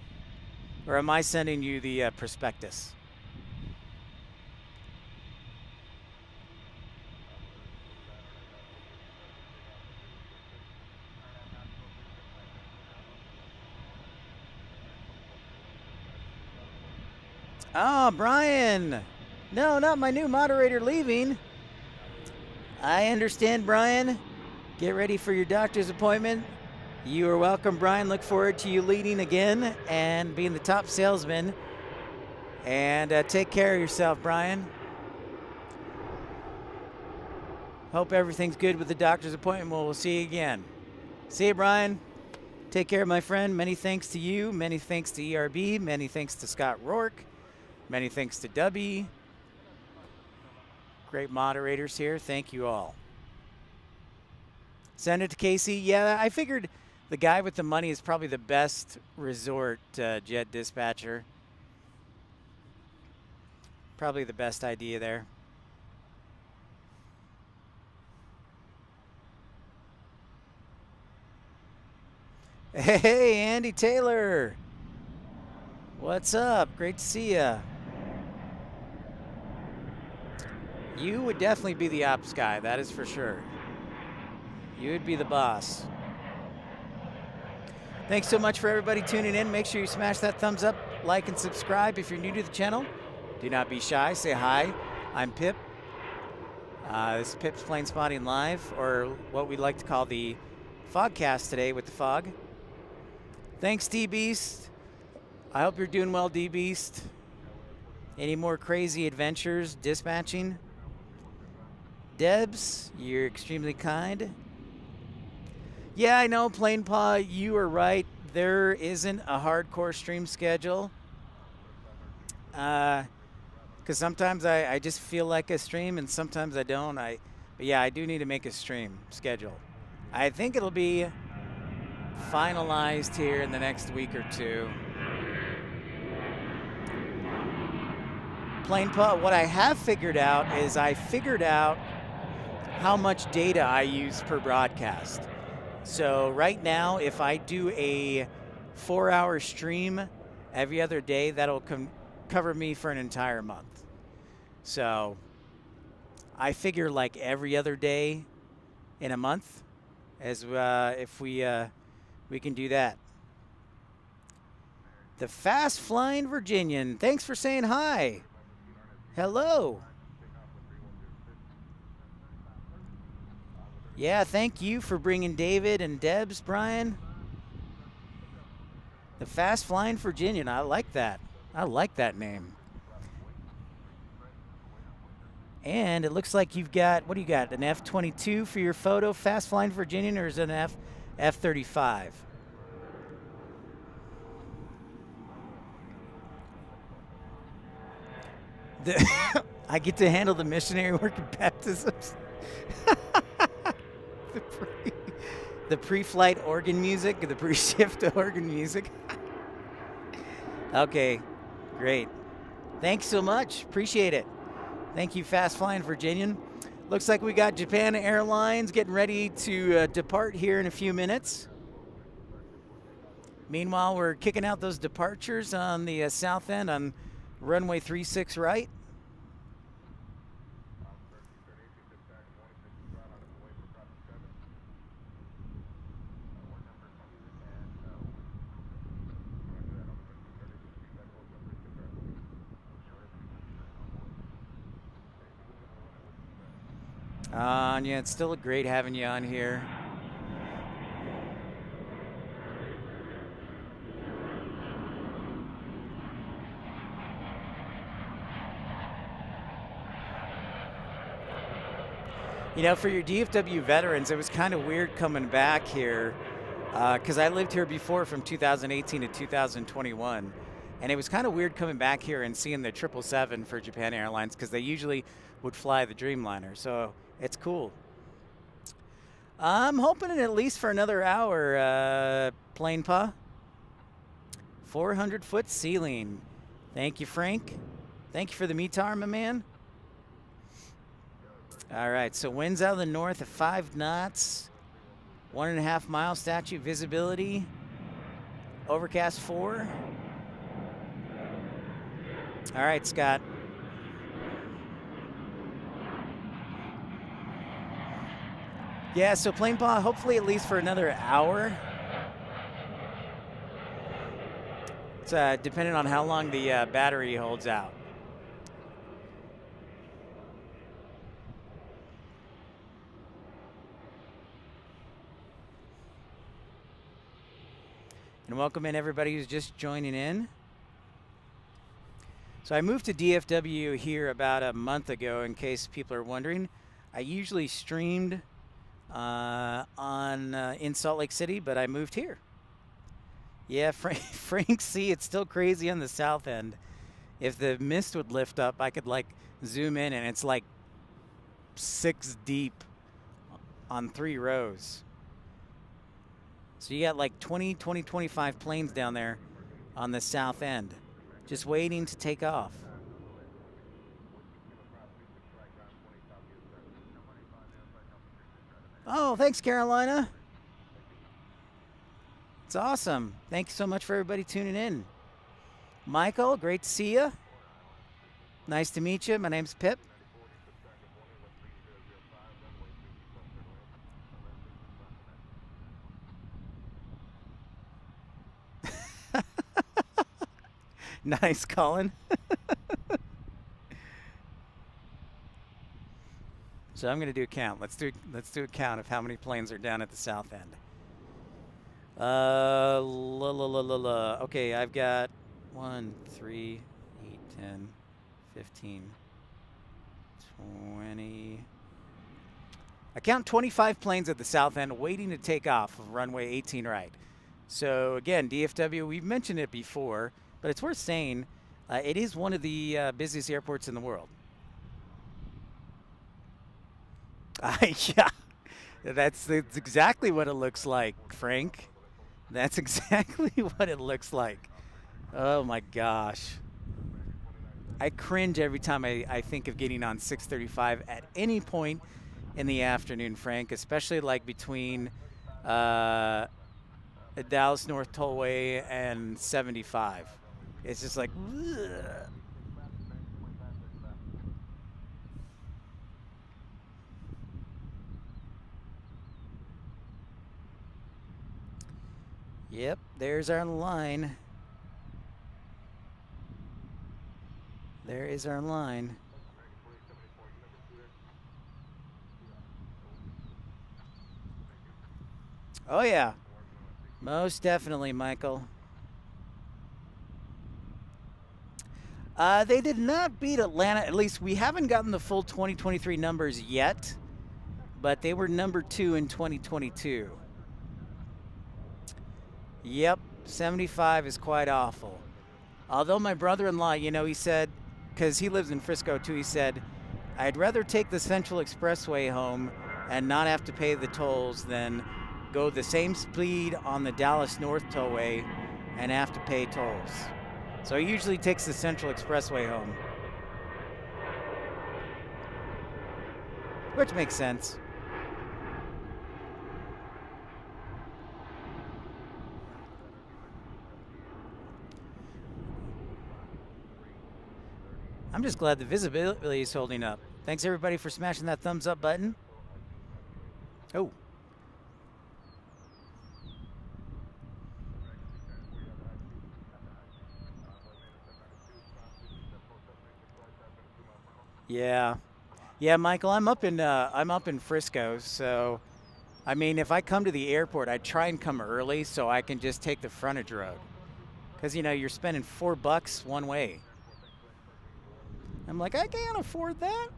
Or am I sending you the prospectus? Oh, Brian. No, not my new moderator leaving. I understand, Brian. Get ready for your doctor's appointment. You are welcome, Brian. Look forward to you leading again and being the top salesman. And take care of yourself, Brian. Hope everything's good with the doctor's appointment. We'll see you again. See you, Brian. Take care, my friend. Many thanks to you. Many thanks to ERB. Many thanks to Scott Rourke. Many thanks to Dubby. Great moderators here. Thank you all. Send it to Casey. Yeah, I figured the guy with the money is probably the best resort, Jet Dispatcher. Probably the best idea there. Hey, Andy Taylor. What's up? Great to see ya. You would definitely be the ops guy, that is for sure. You would be the boss. Thanks so much for everybody tuning in. Make sure you smash that thumbs up, like, and subscribe if you're new to the channel. Do not be shy. Say hi. I'm Pip. This is Pip's Plane Spotting Live, or what we like to call the Fogcast today with the fog. Thanks, D-Beast. I hope you're doing well, D-Beast. Any more crazy adventures dispatching? Debs, you're extremely kind. Yeah, I know, Plane Paw, you are right. There isn't a hardcore stream schedule. Because sometimes I just feel like a stream and sometimes I don't. But yeah, I do need to make a stream schedule. I think it'll be finalized here in the next week or two. Plane Paw, what I have figured out is I figured out how much data I use per broadcast. So right now, if I do a 4-hour stream every other day, that'll cover me for an entire month. So I figure like every other day in a month, as if we can do that. The fast flying Virginian, thanks for saying hi. Hello. Yeah, thank you for bringing David and Debs, Brian. The Fast Flying Virginian, I like that. I like that name. And it looks like you've got, what do you got, an F-22 for your photo, Fast Flying Virginian, or is it an F-35? I get to handle the missionary work and baptisms. The pre-flight organ music, the pre-shift organ music. Okay, great. Thanks so much. Appreciate it. Thank you, Fast Flying Virginian. Looks like we got Japan Airlines getting ready to depart here in a few minutes. Meanwhile, we're kicking out those departures on the south end on runway 36 right. Yeah, it's still great having you on here. You know, for your DFW veterans, it was kind of weird coming back here because I lived here before from 2018 to 2021. And it was kind of weird coming back here and seeing the 777 for Japan Airlines because they usually would fly the Dreamliner. So it's cool. I'm hoping at least for another hour, Plane Pa. 400-foot ceiling. Thank you, Frank. Thank you for the METAR, my man. All right, so winds out of the north at 5 knots, 1.5 mile statute visibility, overcast 4. All right, Scott. Yeah, so Plane Pa, hopefully at least for another hour. It's depending on how long the battery holds out. And welcome in everybody who's just joining in. So I moved to DFW here about a month ago, in case people are wondering. I usually streamed in Salt Lake City, but I moved here. Yeah, Frank, see, it's still crazy on the south end. If the mist would lift up, I could like zoom in, and it's like 6 deep on 3 rows. So you got like 25 planes down there on the south end, just waiting to take off. Oh, thanks, Carolina. It's awesome. Thank you so much for everybody tuning in. Michael, great to see you. Nice to meet you. My name's Pip. Nice, Colin. So I'm going to do a count. Let's do a count of how many planes are down at the south end. Okay, I've got 1, 3, 8, 10, 15, 20. I count 25 planes at the south end waiting to take off of runway 18 right. So again, DFW, we've mentioned it before, but it's worth saying it is one of the busiest airports in the world. Yeah, that's exactly what it looks like, Frank. That's exactly what it looks like. Oh my gosh. I cringe every time I think of getting on 635 at any point in the afternoon, Frank, especially like between the Dallas North Tollway and 75. It's just like, ugh. Yep, there's our line. There is our line. Oh yeah, most definitely, Michael. They did not beat Atlanta. At least we haven't gotten the full 2023 numbers yet, but they were number 2 in 2022. Yep, 75 is quite awful. Although my brother-in-law, you know, he said, because he lives in Frisco too, he said, I'd rather take the Central Expressway home and not have to pay the tolls than go the same speed on the Dallas North Tollway and have to pay tolls. So he usually takes the Central Expressway home. Which makes sense. I'm just glad the visibility is holding up. Thanks everybody for smashing that thumbs up button. Oh. Yeah. Yeah, Michael, I'm up in Frisco, so I mean, if I come to the airport, I try and come early so I can just take the frontage road, because you know you're spending $4 one way. I'm like, I can't afford that.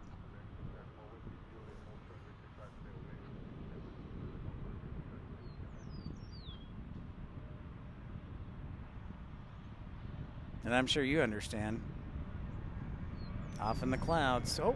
And I'm sure you understand. Off in the clouds. Oh.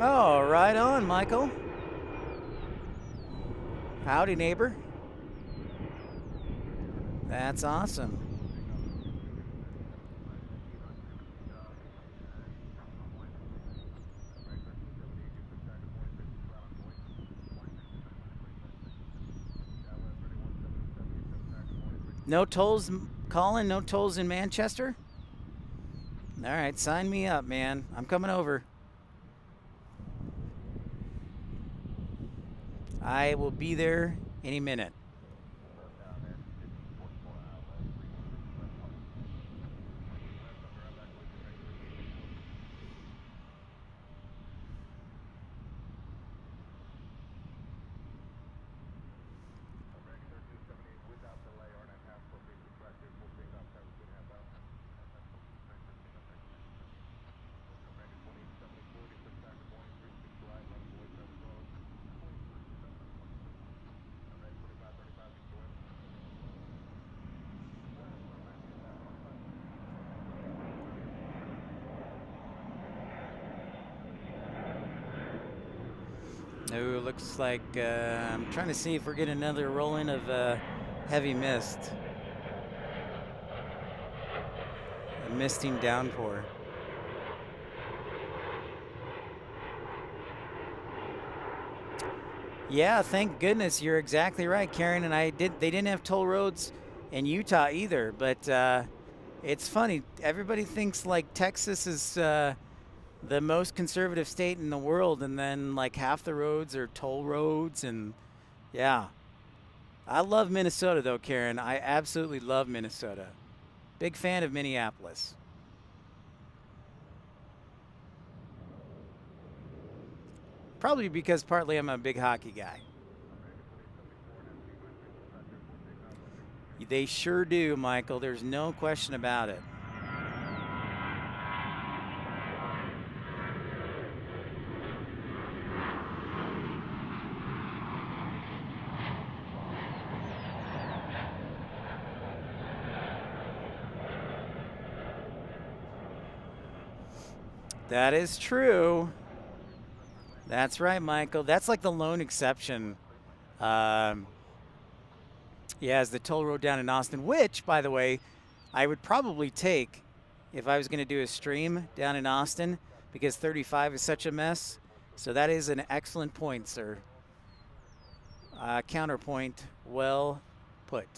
Oh, right on, Michael. Howdy, neighbor. That's awesome. No tolls, Colin? No tolls in Manchester? All right, sign me up, man. I'm coming over. I will be there any minute. No, looks like I'm trying to see if we're getting another roll-in of heavy mist. A misting downpour. Yeah, thank goodness. You're exactly right, Karen. And they didn't have toll roads in Utah either. But it's funny. Everybody thinks like Texas is the most conservative state in the world, and then like half the roads are toll roads. And yeah, I love Minnesota though, Karen. I absolutely love Minnesota. Big fan of Minneapolis. Probably because partly I'm a big hockey guy. They sure do, Michael. There's no question about it. That is true. That's right, Michael. That's like the lone exception. Yeah, is the toll road down in Austin, which, by the way, I would probably take if I was going to do a stream down in Austin, because 35 is such a mess. So that is an excellent point, sir. Counterpoint, well put.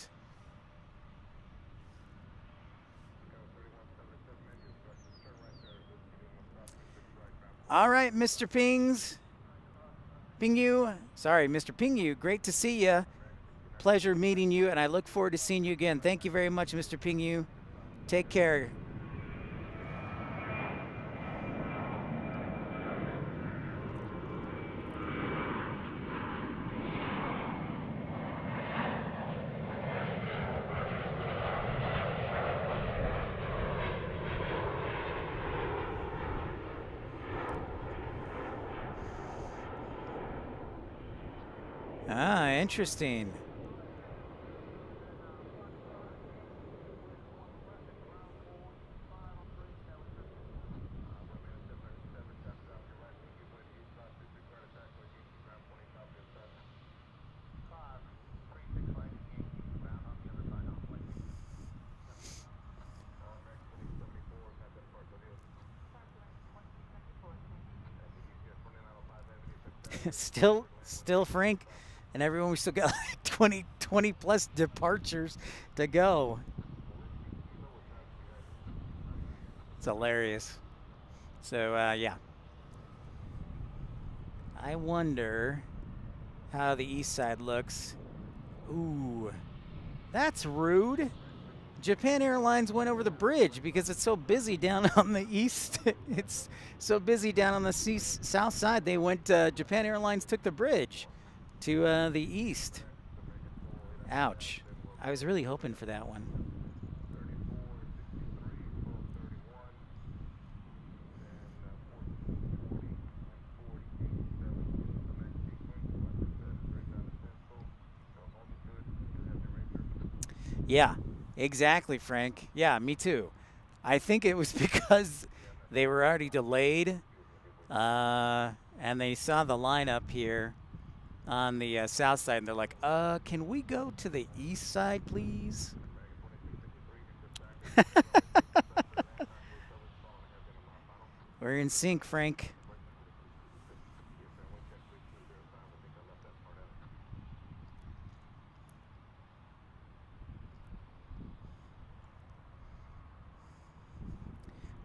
All right, Mr. Pingu. Sorry, Mr. Pingu. Great to see you. Pleasure meeting you, and I look forward to seeing you again. Thank you very much, Mr. Pingu. Take care. Ah, interesting. Still, Frank, and everyone, we still got like 20 plus departures to go. It's hilarious. So, yeah. I wonder how the east side looks. Ooh, that's rude. Japan Airlines went over the bridge because it's so busy down on the east. It's so busy down on the south side. They went, Japan Airlines took the bridge to the east. Ouch. I was really hoping for that one. Yeah, exactly, Frank. Yeah, me too. I think it was because they were already delayed, and they saw the lineup here on the south side, and they're like, can we go to the east side, please? We're in sync, Frank.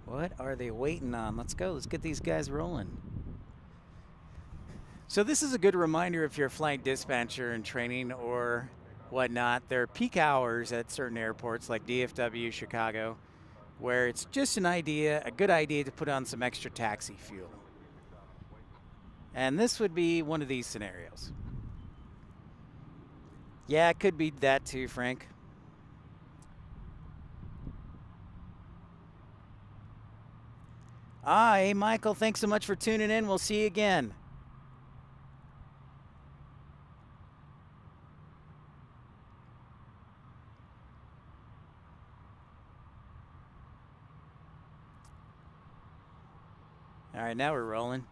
What are they waiting on? Let's go. Let's get these guys rolling. So this is a good reminder if you're a flight dispatcher in training or whatnot. There are peak hours at certain airports like DFW, Chicago, where it's just a good idea to put on some extra taxi fuel. And this would be one of these scenarios. Yeah, it could be that too, Frank. Hey, Michael, thanks so much for tuning in. We'll see you again. All right, now we're rolling.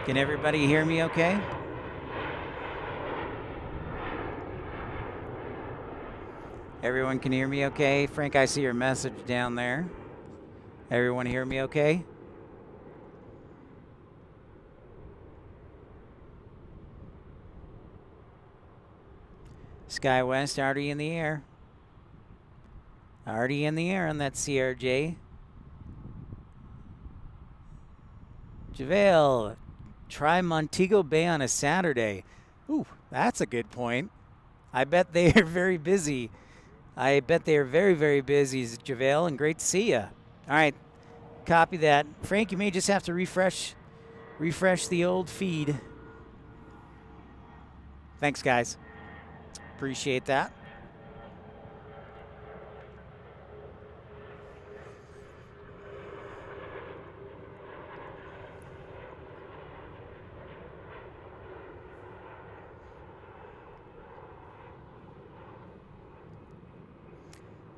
Can everybody hear me okay? Everyone can hear me okay? Frank, I see your message down there. Everyone hear me okay? SkyWest already in the air. Already in the air on that CRJ. JaVale, try Montego Bay on a Saturday. Ooh, that's a good point. I bet they are very busy. I bet they are very, very busy, JaVale, and great to see you. All right, copy that. Frank, you may just have to refresh the old feed. Thanks, guys. Appreciate that.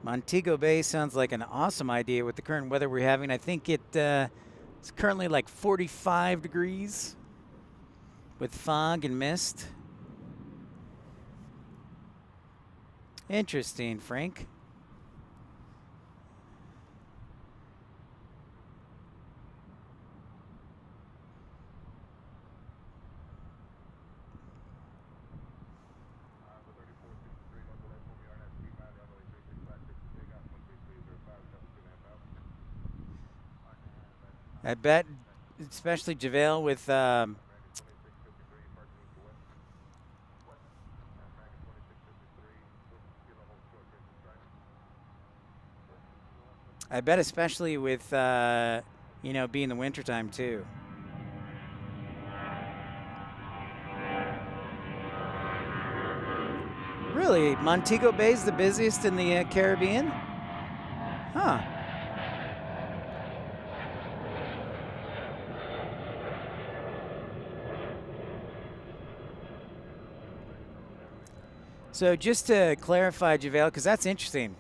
Montego Bay sounds like an awesome idea with the current weather we're having. I think it's currently like 45 degrees with fog and mist. Interesting, Frank. I bet, especially JaVale with I bet especially with you know, being the wintertime too. Really, Montego Bay is the busiest in the Caribbean? Huh. So just to clarify, JaVale, because that's interesting.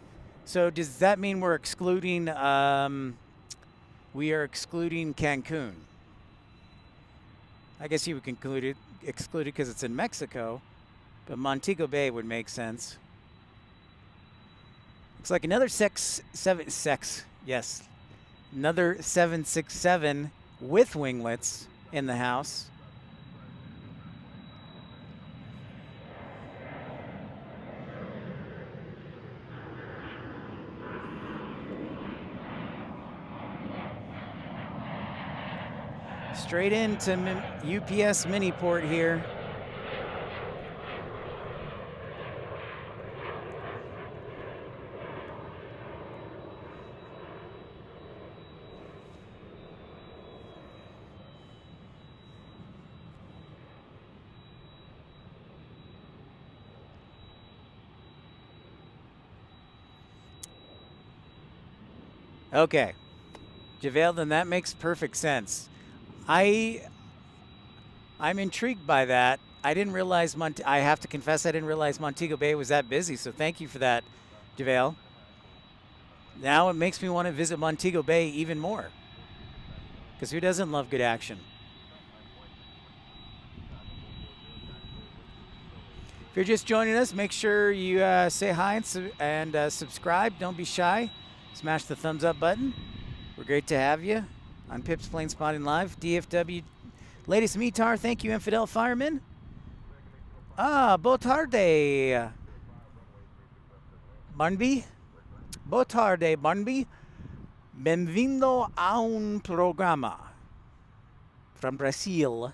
So does that mean we're excluding Cancun? I guess you would exclude it because it's in Mexico, but Montego Bay would make sense. Looks like another another 767 with winglets in the house. Straight into UPS Miniport here. Okay, JaVale, then that makes perfect sense. I'm intrigued by that. I didn't realize I have to confess I didn't realize Montego Bay was that busy. So thank you for that, JaVale. Now it makes me want to visit Montego Bay even more. Because who doesn't love good action? If you're just joining us, make sure you say hi and subscribe. Don't be shy. Smash the thumbs up button. We're great to have you on Pip's Plane Spotting Live. DFW, latest METAR. Thank you, Infidel Fireman. Boa tarde, Barnby. Boa tarde, Barnby. Bem-vindo a un programa from Brazil.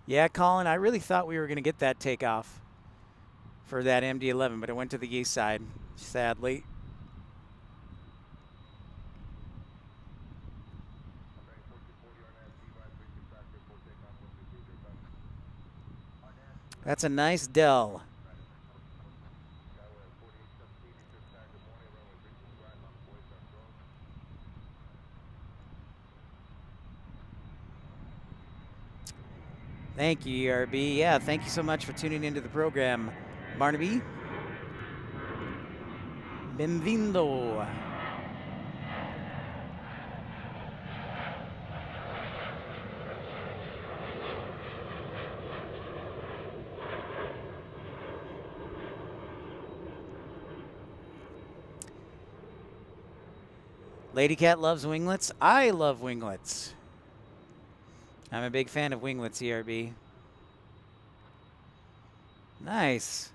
Yeah, Colin, I really thought we were going to get that takeoff for that MD-11, but it went to the east side, sadly. That's a nice Dell. Thank you, ERB. Yeah, thank you so much for tuning into the program, Barnaby. Benvindo. Lady Cat loves winglets. I love winglets. I'm a big fan of winglets, ERB. Nice.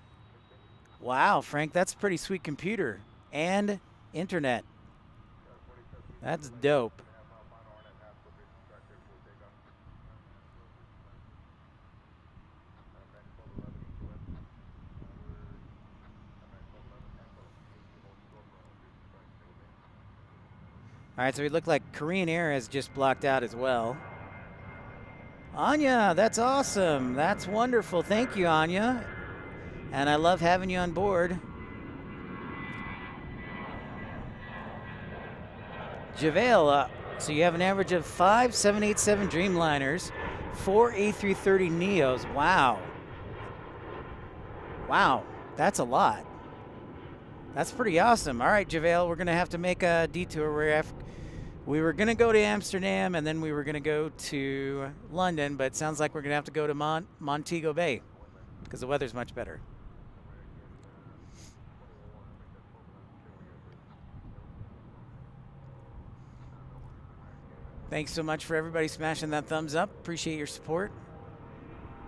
Wow, Frank, that's a pretty sweet computer. And internet. That's dope. All right, so we look like Korean Air has just blocked out as well. Anya, that's awesome. That's wonderful. Thank you, Anya. And I love having you on board. JaVale, so you have an average of 5 787 Dreamliners, 4 A330 Neos. Wow. Wow, that's a lot. That's pretty awesome. All right, JaVale, we're going to have to make a detour. We were going to go to Amsterdam, and then we were going to go to London, but it sounds like we're going to have to go to Montego Bay because the weather's much better. Thanks so much for everybody smashing that thumbs up. Appreciate your support.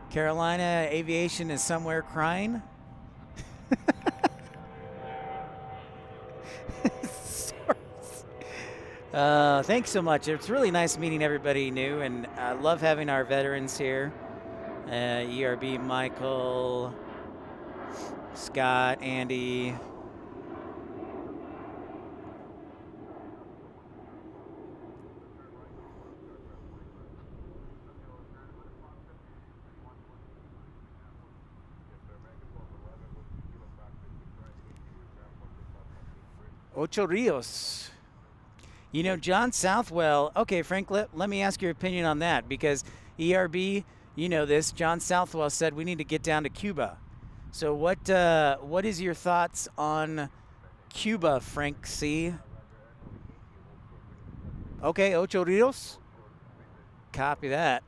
Carolina Aviation is somewhere crying. Thanks so much. It's really nice meeting everybody new, and I love having our veterans here. ERB, Michael, Scott, Andy. Ocho Rios. You know, John Southwell, okay, Frank, let me ask your opinion on that, because ERB, You know this. John Southwell said we need to get down to Cuba. So what is your thoughts on Cuba, Frank C? Okay, Ocho Rios. Copy that.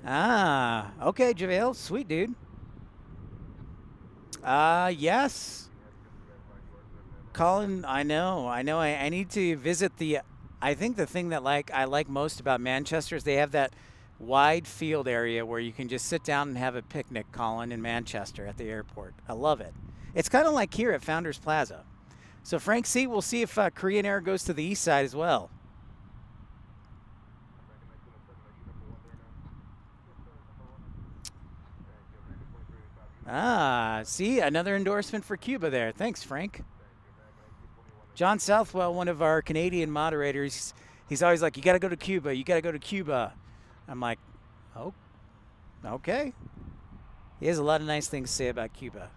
Ah, okay, JaVale. Sweet, dude. Yes. Colin, I know. I need to visit the. I think the thing that I like most about Manchester is they have that wide field area where you can just sit down and have a picnic, Colin, in Manchester at the airport. I love it. It's kind of like here at Founders Plaza. So Frank C, we'll see if Korean Air goes to the east side as well. Ah, see, another endorsement for Cuba there. Thanks, Frank. John Southwell, one of our Canadian moderators, he's always like, you got to go to Cuba. You got to go to Cuba. I'm like, oh, okay. He has a lot of nice things to say about Cuba.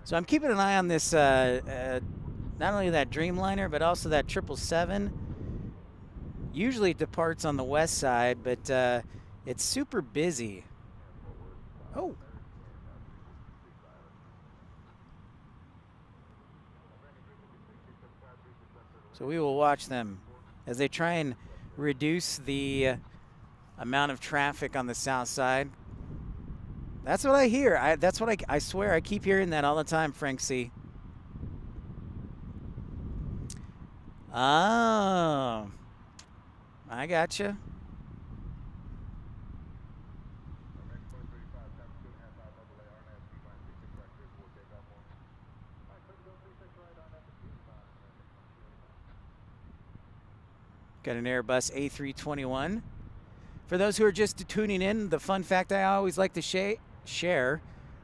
So I'm keeping an eye on this, not only that Dreamliner, but also that 777. Usually it departs on the west side, but it's super busy. Oh. So we will watch them as they try and reduce the amount of traffic on the south side. That's what I hear. I swear, I keep hearing that all the time, Frank C. Oh, I gotcha. Got an Airbus A321. For those who are just tuning in, the fun fact I always like to share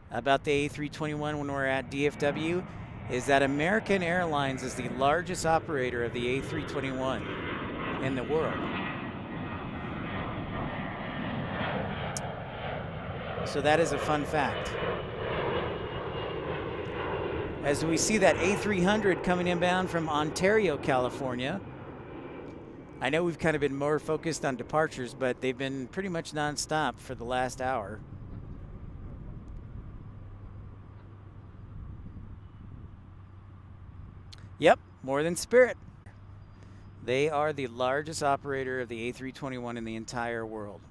about the A321 when we're at DFW is that American Airlines is the largest operator of the A321 in the world. So that is a fun fact. As we see that A300 coming inbound from Ontario, California. I know we've kind of been more focused on departures, but they've been pretty much nonstop for the last hour. Yep, more than Spirit. They are the largest operator of the A321 in the entire world.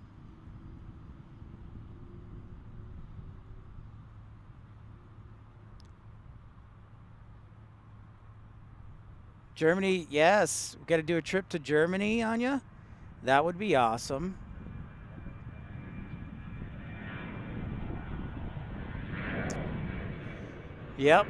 Germany, yes. We've got to do a trip to Germany, Anya. That would be awesome. Yep.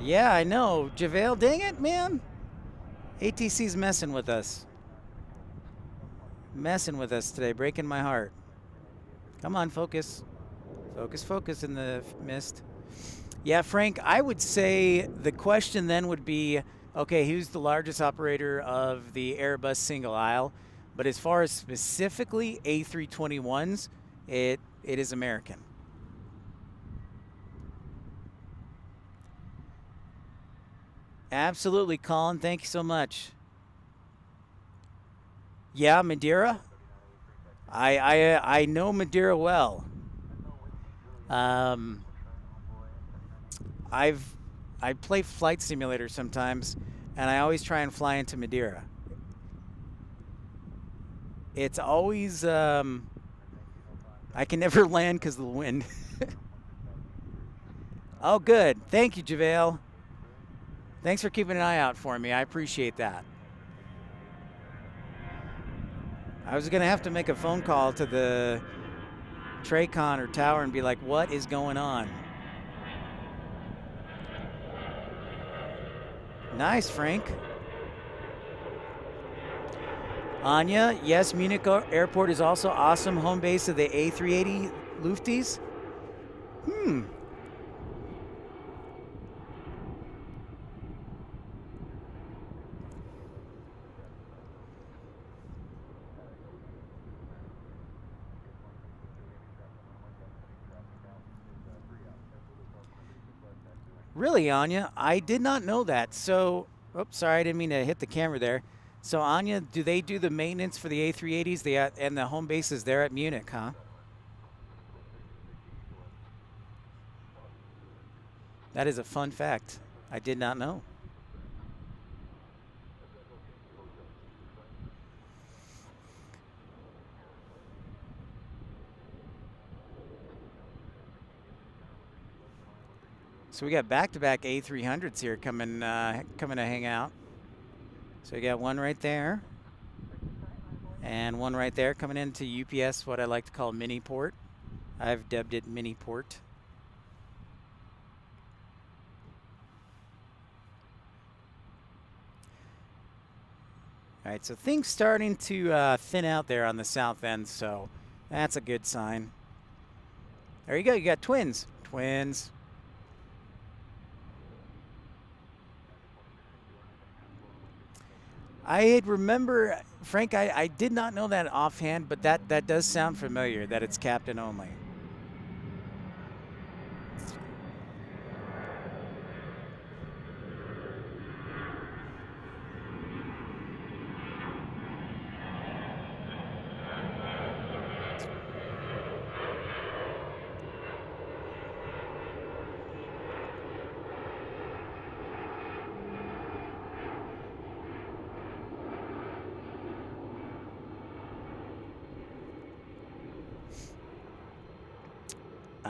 Yeah, I know. JaVale, dang it, man. ATC's messing with us. Messing with us today, breaking my heart. Come on, focus. Focus in the mist. Yeah, Frank, I would say the question then would be, okay, who's the largest operator of the Airbus single aisle? But as far as specifically A321s, it is American. Absolutely, Colin. Thank you so much. Yeah, Madeira. I know Madeira well. I play flight simulator sometimes, and I always try and fly into Madeira. It's always I can never land because of the wind. Oh, good. Thank you, JaVale. Thanks for keeping an eye out for me. I appreciate that. I was going to have to make a phone call to the Tracon or tower and be like, what is going on? Nice, Frank. Anya, yes, Munich Airport is also awesome. Home base of the A380 Lufties. Really, Anya? I did not know that. So, oops, sorry, I didn't mean to hit the camera there. So, Anya, do they do the maintenance for the A380s and the home bases there at Munich, huh? That is a fun fact. I did not know. So we got back-to-back A300s here coming to hang out. So we got one right there, and one right there coming into UPS, what I like to call mini port. I've dubbed it mini port. All right, so things starting to thin out there on the south end, so that's a good sign. There you go. You got twins. Twins. I remember, Frank, I did not know that offhand, but that does sound familiar, that it's captain only.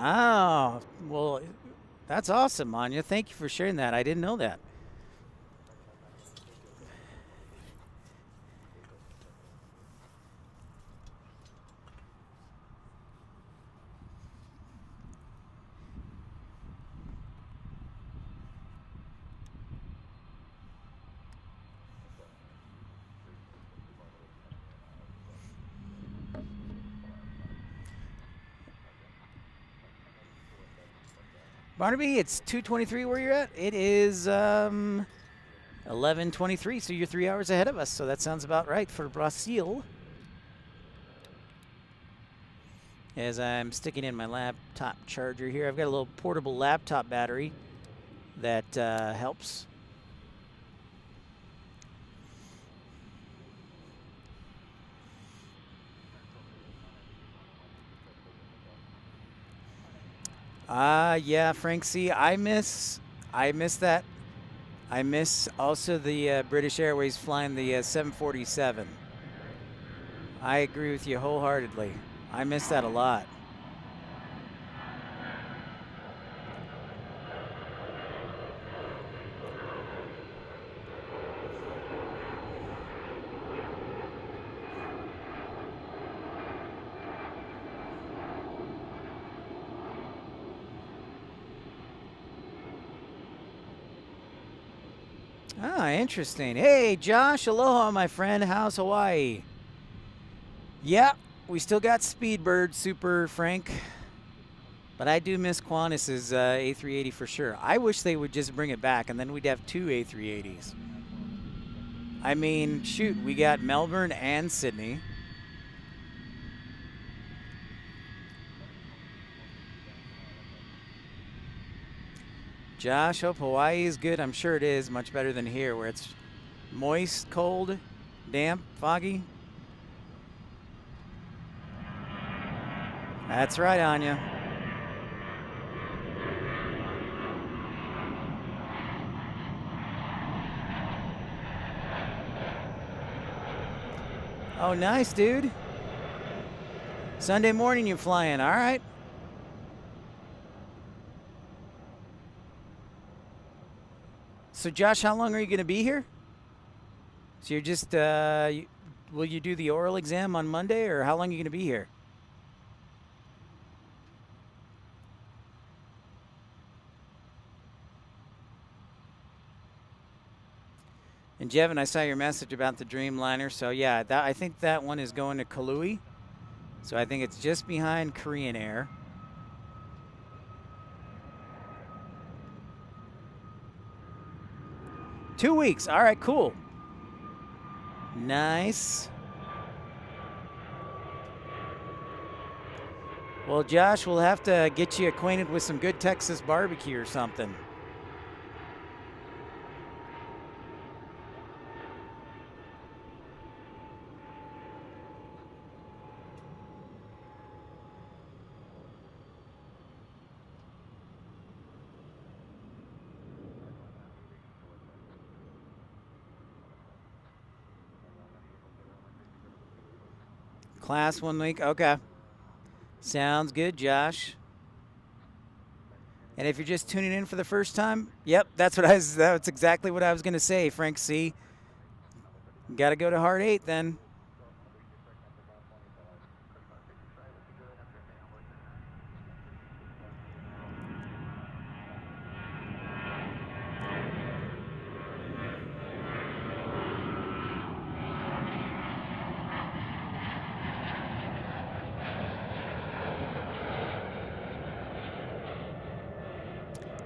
Oh, well, that's awesome, Anya. Thank you for sharing that. I didn't know that. Barnaby, it's 2:23 where you're at. It is 11:23, so you're 3 hours ahead of us. So that sounds about right for Brazil. As I'm sticking in my laptop charger here, I've got a little portable laptop battery that helps. Yeah, Frank. See, I miss that. I miss also the British Airways flying the 747. I agree with you wholeheartedly. I miss that a lot. Ah, interesting. Hey, Josh, aloha, my friend. How's Hawaii? Yeah, we still got Speedbird, Super Frank. But I do miss Qantas's A380 for sure. I wish they would just bring it back, and then we'd have two A380s. I mean, shoot, we got Melbourne and Sydney. Josh, hope Hawaii is good. I'm sure it is. Much better than here, where it's moist, cold, damp, foggy. That's right, Anya. Oh, nice, dude. Sunday morning you're flying. All right. So, Josh, how long are you going to be here? So you're just, will you do the oral exam on Monday, or how long are you going to be here? And, Jevin, I saw your message about the Dreamliner. So, yeah, I think that one is going to Kailua. So I think it's just behind Korean Air. Two weeks. All right, cool. Nice. Well, Josh, we'll have to get you acquainted with some good Texas barbecue or something. Class 1 week. Okay. Sounds good, Josh. And if you're just tuning in for the first time, yep, that's exactly what I was going to say, Frank C. Got to go to hard 8 then.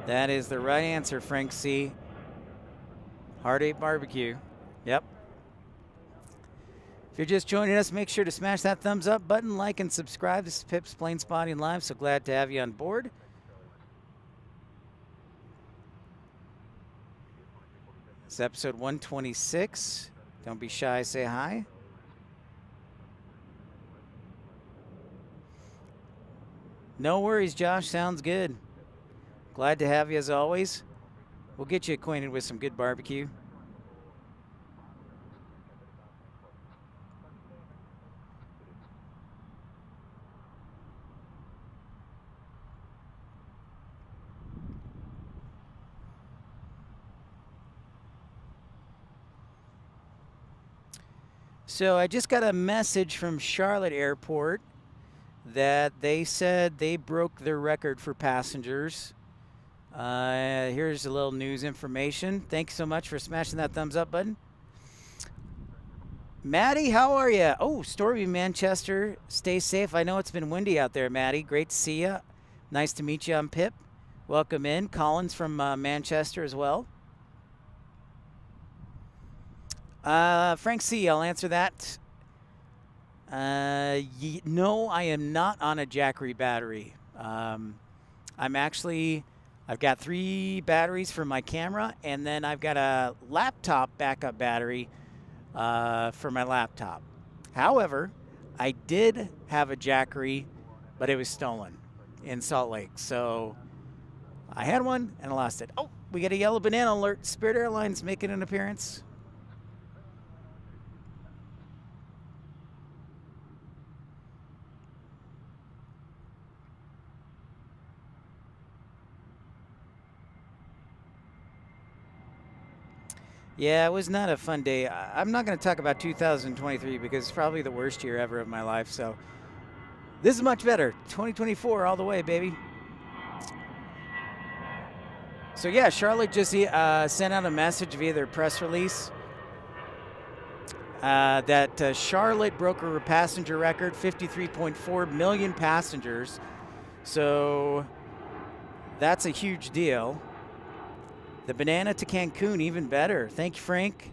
That is the right answer, Frank C. Hard 8 barbecue. Yep. If you're just joining us, make sure to smash that thumbs up button, like, and subscribe. This is Pip's Plane Spotting Live. So glad to have you on board. It's episode 126. Don't be shy, say hi. No worries, Josh. Sounds good. Glad to have you as always. We'll get you acquainted with some good barbecue. So I just got a message from Charlotte Airport that they said they broke their record for passengers. Here's a little news information. Thanks so much for smashing that thumbs up button. Maddie, how are you? Oh, stormy Manchester. Stay safe. I know it's been windy out there, Maddie. Great to see you. Nice to meet you. I'm Pip. Welcome in. Collins from Manchester as well. Frank C., I'll answer that. No, I am not on a Jackery battery. I've got 3 batteries for my camera, and then I've got a laptop backup battery for my laptop. However, I did have a Jackery, but it was stolen in Salt Lake. So I had one, and I lost it. Oh, we got a yellow banana alert. Spirit Airlines making an appearance. Yeah, it was not a fun day. I'm not going to talk about 2023 because it's probably the worst year ever of my life. So this is much better. 2024 all the way, baby. So yeah, Charlotte just sent out a message via their press release that Charlotte broke a passenger record, 53.4 million passengers. So that's a huge deal. The banana to Cancun, even better. Thank you, Frank.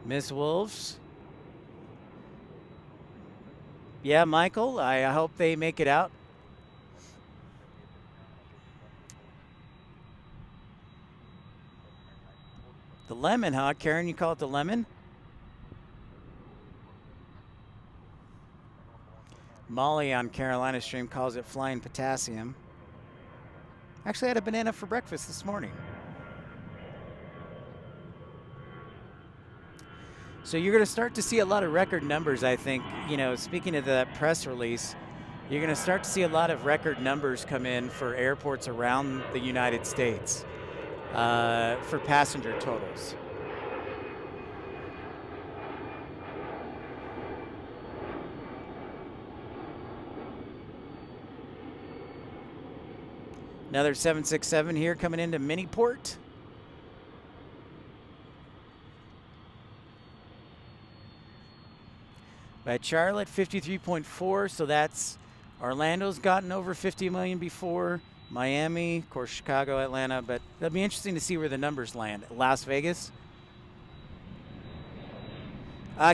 Miss Wolves. Yeah, Michael, I hope they make it out. The lemon, huh? Karen, you call it the lemon? Molly on Carolina Stream calls it flying potassium. Actually, I had a banana for breakfast this morning. So you're going to start to see a lot of record numbers, I think. You know, speaking of that press release, you're going to start to see a lot of record numbers come in for airports around the United States for passenger totals. Another 767 here coming into Miniport. At Charlotte, 53.4, so that's Orlando's gotten over 50 million before. Miami, of course, Chicago, Atlanta, but it'll be interesting to see where the numbers land. Las Vegas.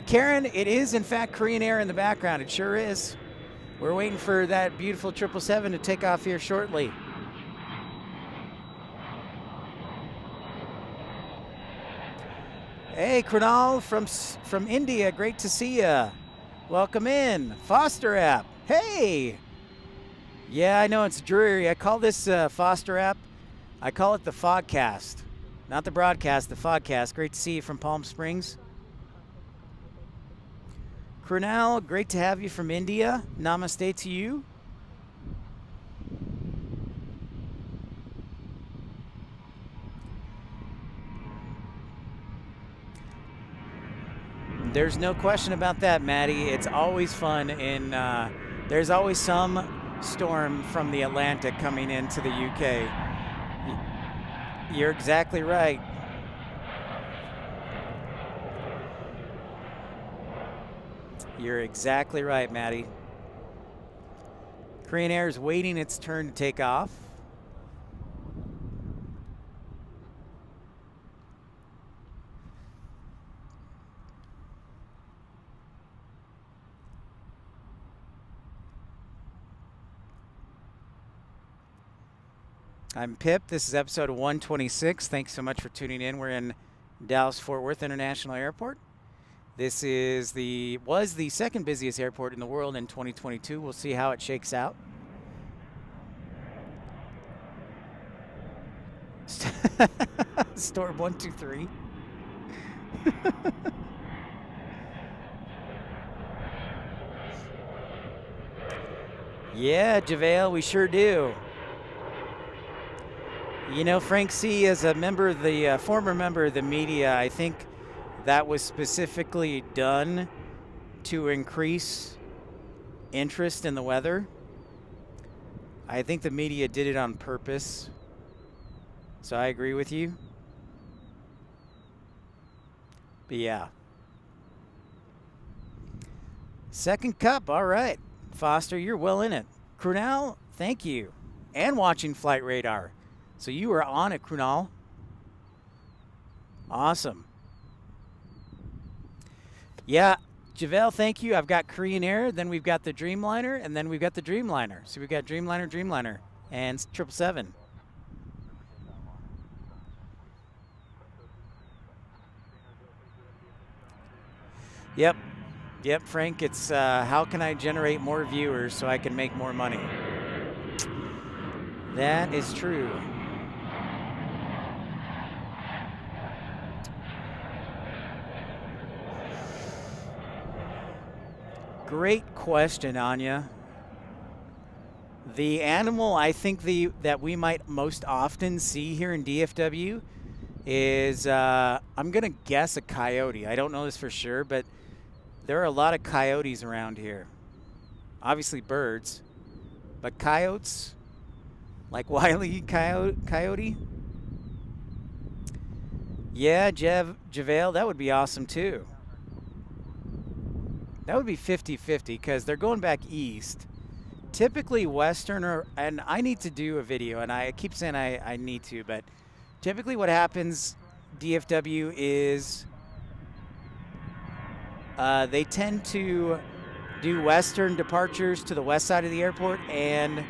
Karen, it is in fact Korean Air in the background. It sure is. We're waiting for that beautiful 777 to take off here shortly. Hey, Krunal from India, great to see you. Welcome in. Foster app. Hey. Yeah, I know it's dreary. I call this Foster app, I call it the Fogcast. Not the broadcast, the Fogcast. Great to see you from Palm Springs. Krunal, great to have you from India. Namaste to you. There's no question about that, Maddie. It's always fun in, there's always some storm from the Atlantic coming into the UK. You're exactly right. You're exactly right, Maddie. Korean Air is waiting its turn to take off. I'm Pip. This is episode 126. Thanks so much for tuning in. We're in Dallas-Fort Worth International Airport. This is was the second busiest airport in the world in 2022. We'll see how it shakes out. Storm 123. Yeah, JaVale, we sure do. You know, Frank C. as a member of the former member of the media, I think that was specifically done to increase interest in the weather. I think the media did it on purpose. So I agree with you. But yeah. Second cup, all right. Foster, you're well in it. Krunal, thank you. And watching Flight Radar. So you are on it, Krunal. Awesome. Yeah, JaVale, thank you. I've got Korean Air, then we've got the Dreamliner, and then we've got the Dreamliner. So we've got Dreamliner, and 777. Yep, Frank, it's how can I generate more viewers so I can make more money? That is true. Great question, Anya. The animal I think that we might most often see here in DFW is, I'm going to guess a coyote. I don't know this for sure, but there are a lot of coyotes around here. Obviously birds, but coyotes, like Wile E. Coyote. Yeah, JaVale, that would be awesome too. That would be 50-50 because they're going back east. Typically Western, and I need to do a video, and I keep saying I need to, but typically what happens, DFW, is they tend to do Western departures to the west side of the airport and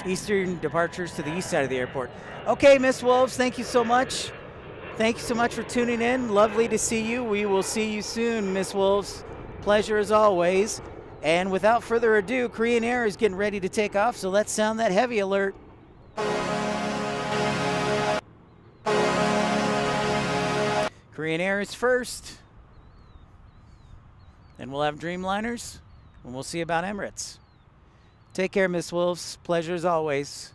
Eastern departures to the east side of the airport. Okay, Miss Wolves, thank you so much. Thank you so much for tuning in. Lovely to see you. We will see you soon, Miss Wolves. Pleasure as always. And without further ado, Korean Air is getting ready to take off, so let's sound that heavy alert. Korean Air is first. Then we'll have Dreamliners, and we'll see about Emirates. Take care, Miss Wolves. Pleasure as always.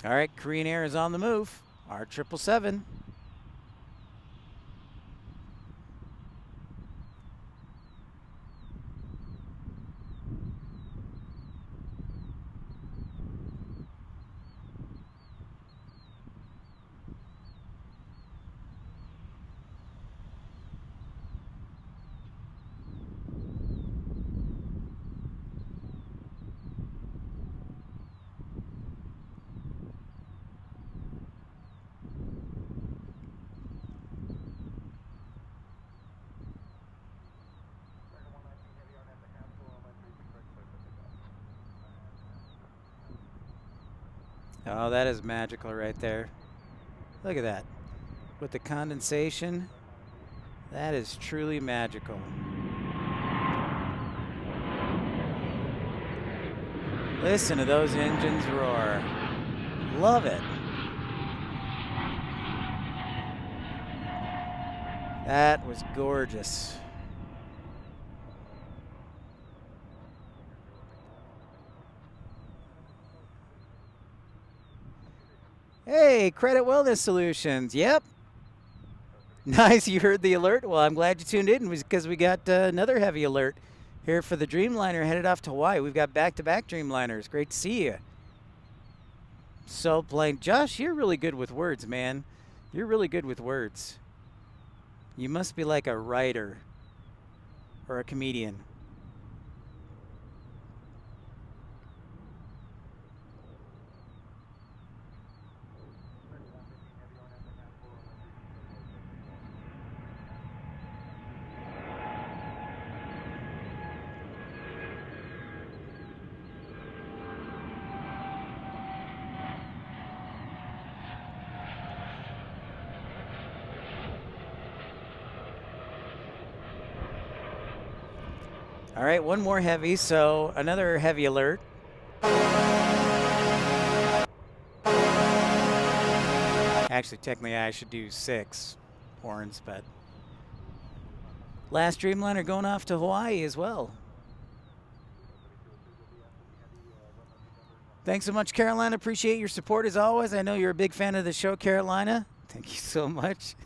All right, Korean Air is on the move. Our 777. Oh, that is magical right there. Look at that. With the condensation, that is truly magical. Listen to those engines roar. Love it. That was gorgeous. Hey, Credit Wellness Solutions. Yep. Nice, you heard the alert. Well, I'm glad you tuned in because we got another heavy alert here for the Dreamliner headed off to Hawaii. We've got back-to-back Dreamliners. Great to see you. So plain. Josh, you're really good with words, man. You're really good with words. You must be like a writer or a comedian. All right, one more heavy, so another heavy alert. Actually, technically, I should do 6 horns, but last Dreamliner going off to Hawaii as well. Thanks so much, Carolina. Appreciate your support as always. I know you're a big fan of the show, Carolina. Thank you so much.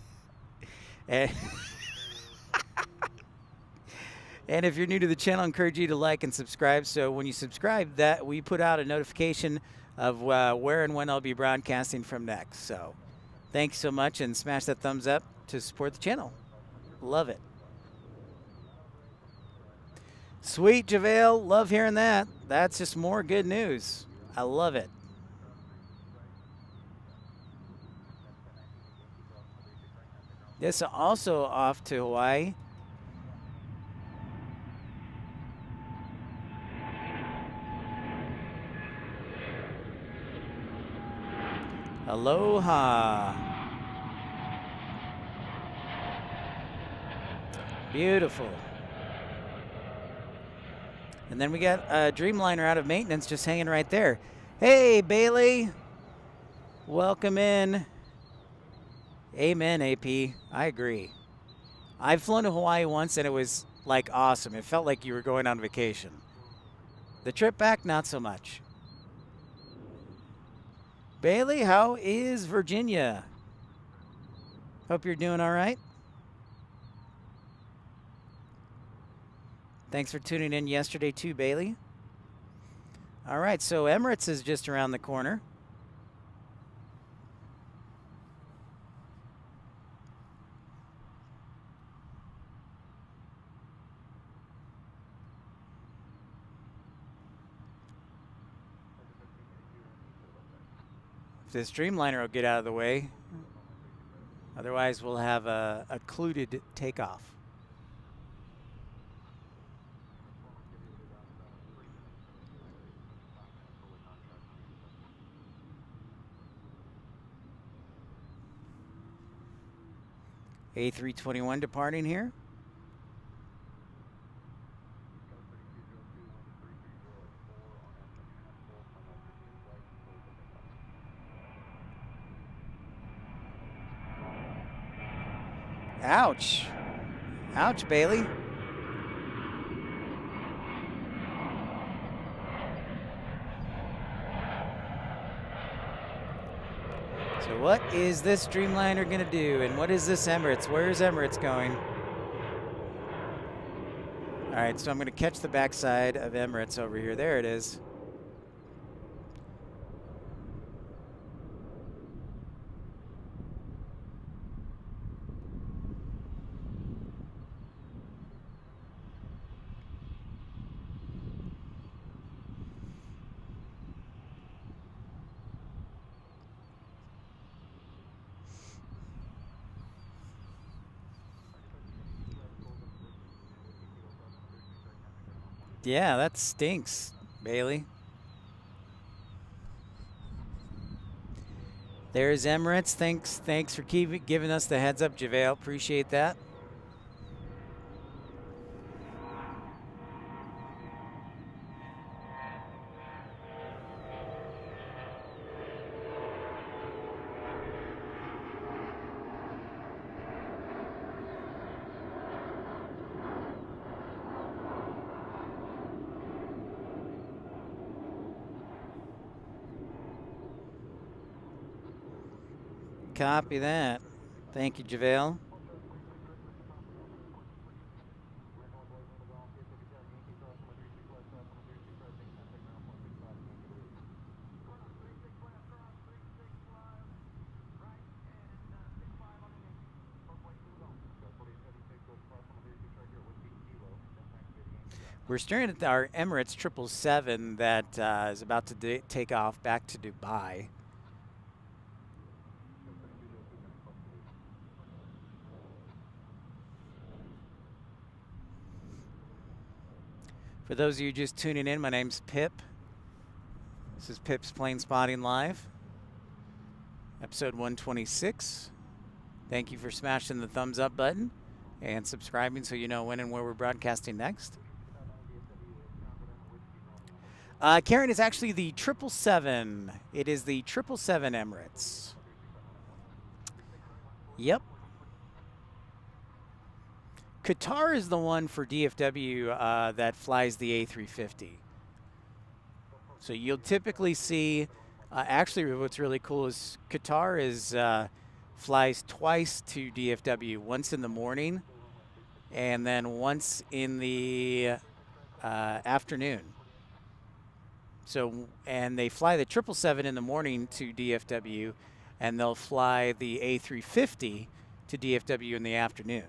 And if you're new to the channel, I encourage you to like and subscribe. So when you subscribe, that we put out a notification of where and when I'll be broadcasting from next. So thanks so much, and smash that thumbs up to support the channel. Love it. Sweet, JaVale. Love hearing that. That's just more good news. I love it. This also off to Hawaii. Aloha. Beautiful. And then we got a Dreamliner out of maintenance just hanging right there. Hey, Bailey. Welcome in. Amen, AP. I agree. I've flown to Hawaii once, and it was, like, awesome. It felt like you were going on vacation. The trip back, not so much. Bailey, how is Virginia? Hope you're doing all right. Thanks for tuning in yesterday too, Bailey. All right, so Emirates is just around the corner. This Dreamliner will get out of the way. Otherwise, we'll have a occluded takeoff. A321 departing here. Ouch. Ouch, Bailey. So what is this Dreamliner going to do? And what is this Emirates? Where is Emirates going? All right, so I'm going to catch the backside of Emirates over here. There it is. Yeah, that stinks, Bailey. There's Emirates. Thanks for giving us the heads up, JaVale. Appreciate that. Copy that. Thank you, JaVale. We're staring at our Emirates 777 that is about to take off back to Dubai. For those of you just tuning in, my name's Pip. This is Pip's Plane Spotting Live, episode 126. Thank you for smashing the thumbs up button and subscribing so you know when and where we're broadcasting next. Karen, is actually the 777. It is the 777 Emirates. Yep. Qatar is the one for DFW that flies the A350. So you'll typically see, actually what's really cool is Qatar flies twice to DFW, once in the morning and then once in the afternoon. So, and they fly the 777 in the morning to DFW, and they'll fly the A350 to DFW in the afternoon.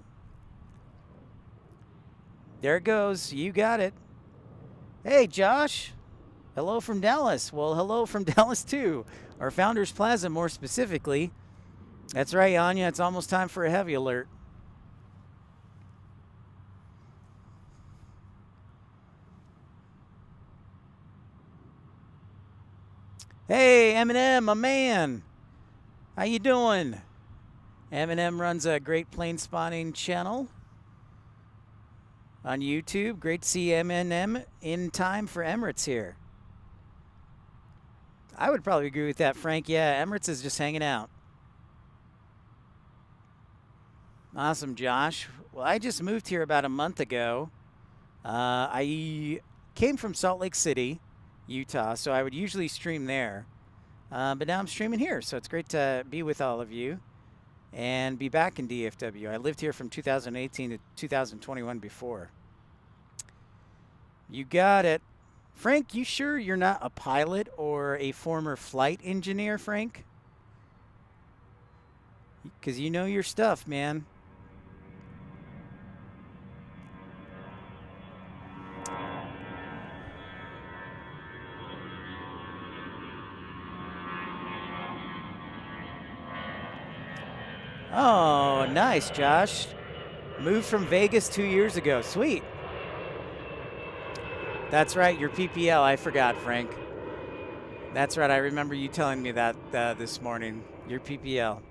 There it goes. You got it. Hey, Josh. Hello from Dallas. Well, hello from Dallas, too. Our Founders Plaza, more specifically. That's right, Anya. It's almost time for a heavy alert. Hey, Eminem, my man. How you doing? Eminem runs a great plane spotting channel on YouTube. Great to see Eminem in time for Emirates here. I would probably agree with that, Frank. Yeah, Emirates is just hanging out. Awesome, Josh. Well, I just moved here about a month ago. I came from Salt Lake City, Utah, so I would usually stream there. But now I'm streaming here, so it's great to be with all of you and be back in DFW. I lived here from 2018 to 2021 before. You got it. Frank, you sure you're not a pilot or a former flight engineer, Frank? Because you know your stuff, man. Oh, nice, Josh. Moved from Vegas 2 years ago. Sweet. That's right, your PPL. I forgot, Frank. That's right. I remember you telling me that this morning. Your PPL.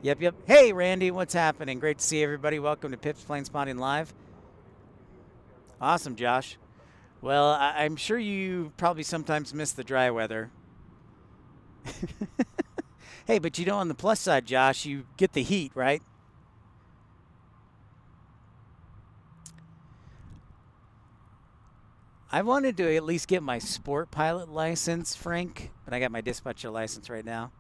Yep. Hey, Randy, what's happening? Great to see everybody. Welcome to Pip's Plane Spotting Live. Awesome, Josh. Well, I'm sure you probably sometimes miss the dry weather. Hey, but you know, on the plus side, Josh, you get the heat, right? I wanted to at least get my sport pilot license, Frank, but I got my dispatcher license right now.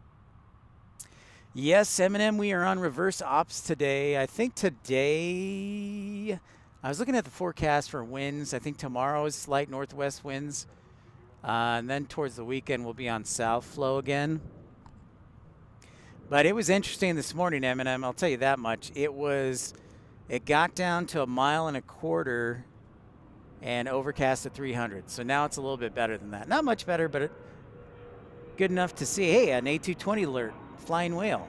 Yes, Eminem, we are on reverse ops today. I think today, I was looking at the forecast for winds. I think tomorrow is light northwest winds. And then towards the weekend, we'll be on south flow again. But it was interesting this morning, Eminem, I'll tell you that much. It got down to 1.25 miles and overcast at 300. So now it's a little bit better than that. Not much better, but good enough to see, hey, an A220 alert, flying whale.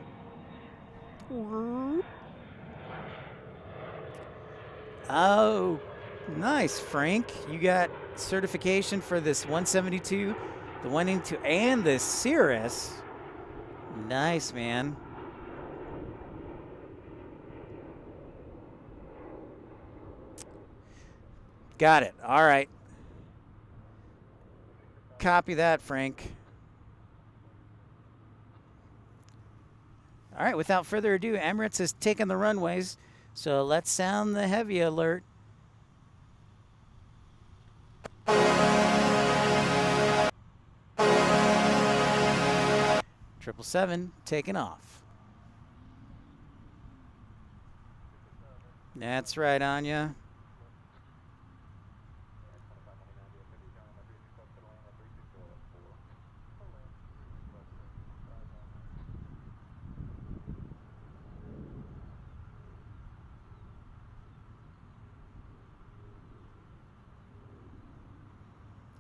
Oh, nice, Frank. You got certification for this 172, the 182, and the Cirrus. Nice, man. Got it. All right. Copy that, Frank. All right, without further ado, Emirates has taken the runways, so let's sound the heavy alert. 777 taking off. That's right, Anya.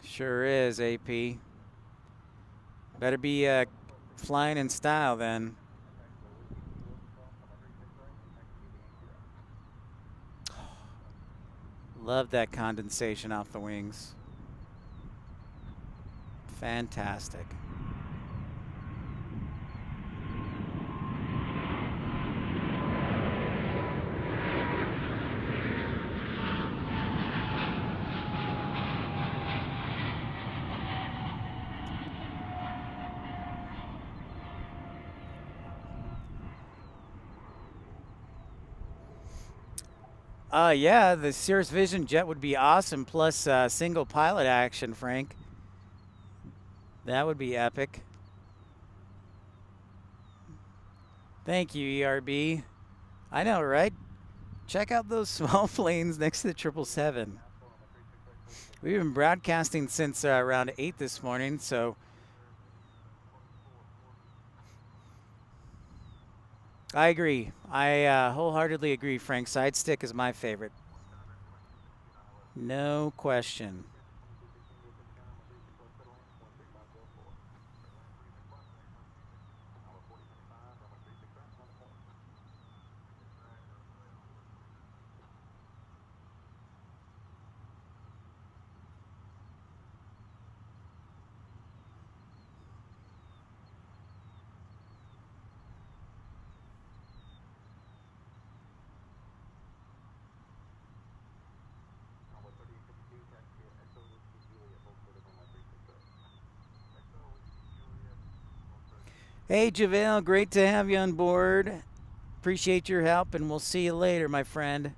Sure is, AP. Better be flying in style then. Love that condensation off the wings. Fantastic. Yeah, the Cirrus Vision jet would be awesome, plus single pilot action, Frank. That would be epic. Thank you, ERB. I know, right? Check out those small planes next to the 777. We've been broadcasting since around 8 this morning, so I agree. I wholeheartedly agree, Frank. Side stick is my favorite. No question. Hey, JaVale, great to have you on board. Appreciate your help, and we'll see you later, my friend.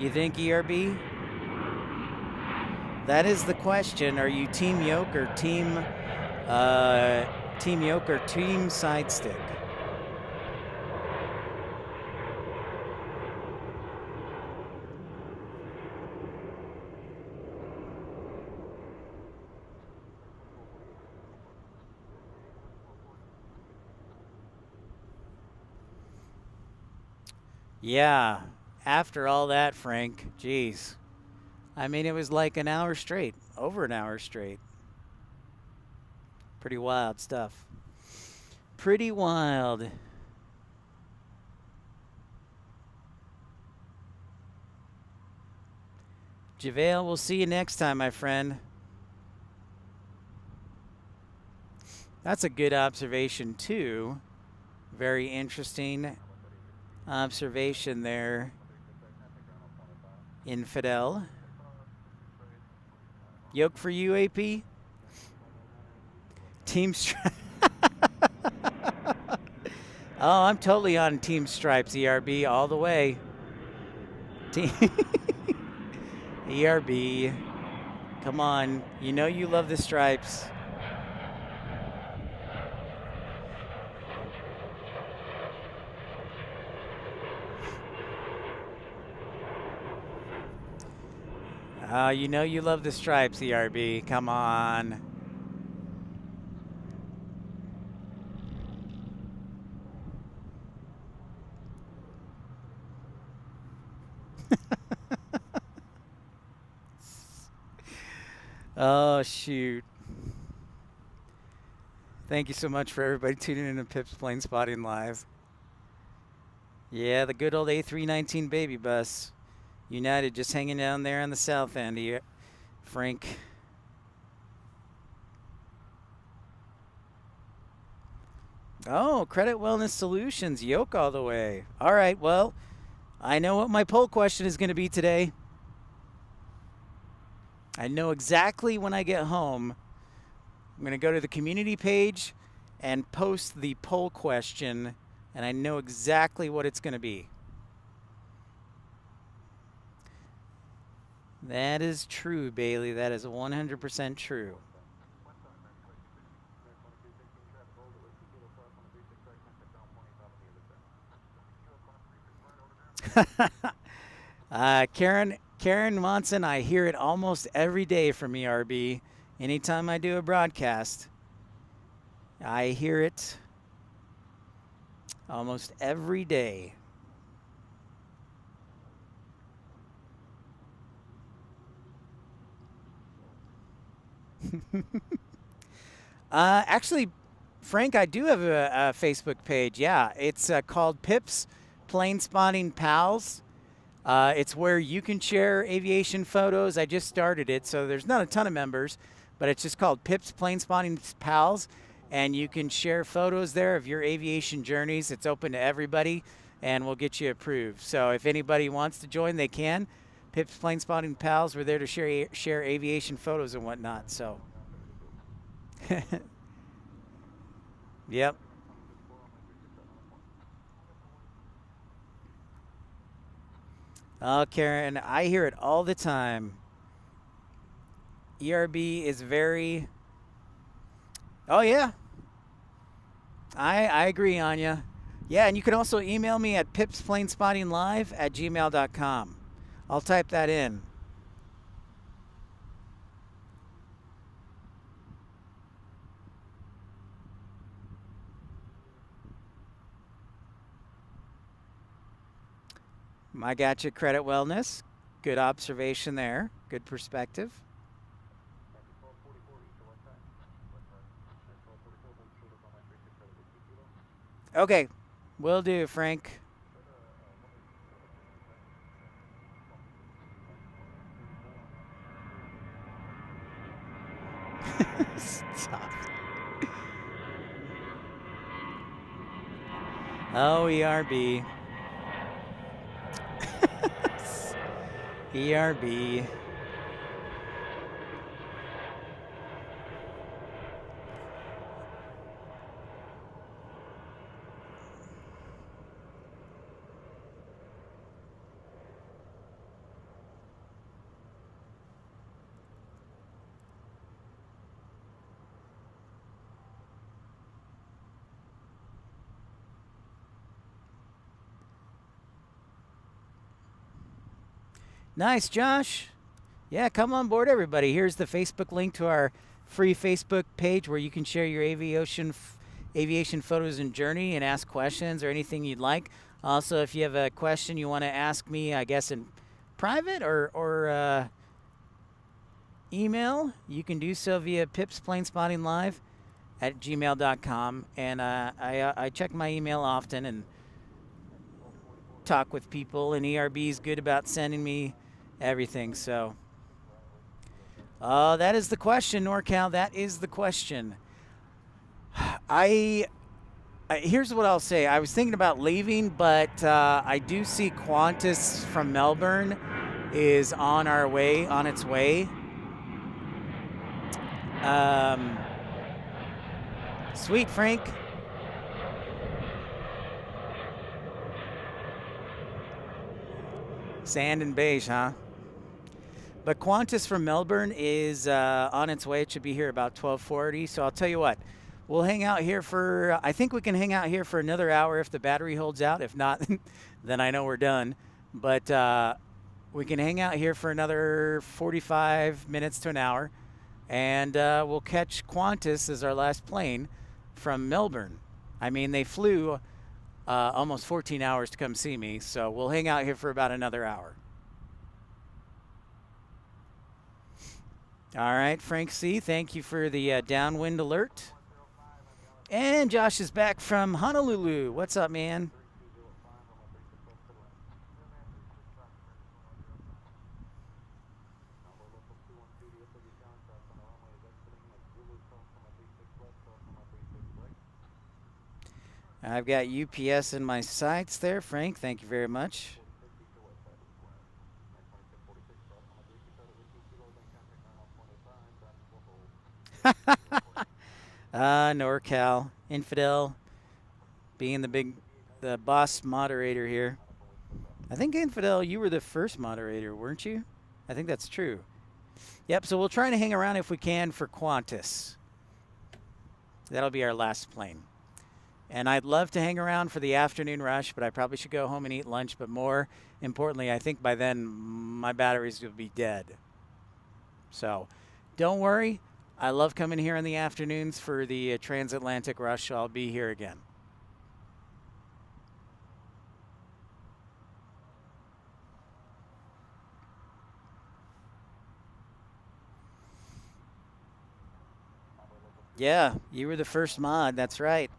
You think, ERB? That is the question. Are you Team Yoke or Team Yoke or Team Side Stick? Yeah, after all that, Frank, geez. I mean, it was like an hour straight, over an hour straight. Pretty wild stuff. Pretty wild. JaVale, we'll see you next time, my friend. That's a good observation, too. Very interesting observation there, Infidel. Yoke for you, AP? Team Stripes. Oh, I'm totally on Team Stripes, ERB, all the way. Team ERB. Come on. You know you love the Stripes. You know you love the Stripes, ERB. Come on. Oh, shoot. Thank you so much for everybody tuning in to Pip's Plane Spotting Live. Yeah, the good old A319 baby bus. United just hanging down there on the south end here, Frank. Oh, Credit Wellness Solutions, yoke all the way. All right, well, I know what my poll question is going to be today. I know exactly when I get home. I'm going to go to the community page and post the poll question, and I know exactly what it's going to be. That is true, Bailey. That is 100% true. Karen Monson, I hear it almost every day from ERB. Anytime I do a broadcast, I hear it almost every day. Actually, Frank, I do have a Facebook page. Yeah, it's called Pips Plane Spotting Pals. It's where you can share aviation photos. I just started it, so there's not a ton of members, but it's just called Pips Plane Spotting Pals, and you can share photos there of your aviation journeys. It's open to everybody, and we'll get you approved. So if anybody wants to join, they can. Pips Plane Spotting Pals, we're there to share aviation photos and whatnot. So, yep. Oh, Karen, I hear it all the time. ERB is very... Oh, yeah. I agree, Anya. Yeah, and you can also email me at pipsplane-spotting-live@gmail.com. I'll type that in. I got you, Credit Wellness. Good observation there. Good perspective. Okay, will do, Frank. Stop. Oh, ERB. ERB. Nice, Josh. Yeah, come on board, everybody. Here's the Facebook link to our free Facebook page where you can share your aviation photos and journey and ask questions or anything you'd like. Also, if you have a question you want to ask me, I guess in private or email, you can do so via pipsplane-spotting-live@gmail.com. And I check my email often and talk with people, and ERB is good about sending me everything. So, that is the question, NorCal. That is the question. Here's what I'll say. I was thinking about leaving, but I do see Qantas from Melbourne is on its way. Sweet, Frank. Sand and beige, huh? But Qantas from Melbourne is on its way. It should be here about 12:40. So I'll tell you what, we'll hang out here for, I think we can hang out here for another hour if the battery holds out. If not, then I know we're done. But we can hang out here for another 45 minutes to an hour. And we'll catch Qantas as our last plane from Melbourne. I mean, they flew almost 14 hours to come see me, so we'll hang out here for about another hour. All right, Frank C., thank you for the downwind alert. And Josh is back from Honolulu. What's up, man? I've got UPS in my sights there, Frank. Thank you very much. NorCal, Infidel, being the boss moderator here. I think, Infidel, you were the first moderator, weren't you? I think that's true. Yep, so we'll try to hang around if we can for Qantas. That'll be our last plane. And I'd love to hang around for the afternoon rush, but I probably should go home and eat lunch. But more importantly, I think by then my batteries will be dead. So don't worry. I love coming here in the afternoons for the transatlantic rush. So I'll be here again. Yeah, you were the first mod. That's right.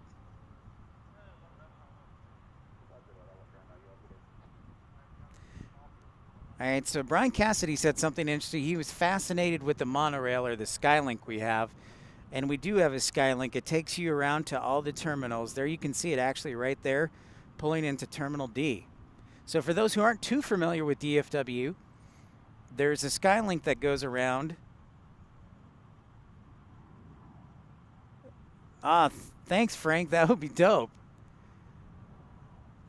All right, so Brian Cassidy said something interesting. He was fascinated with the monorail or the Skylink we have. And we do have a Skylink. It takes you around to all the terminals. There you can see it actually right there, pulling into Terminal D. So for those who aren't too familiar with DFW, there's a Skylink that goes around. Thanks, Frank. That would be dope.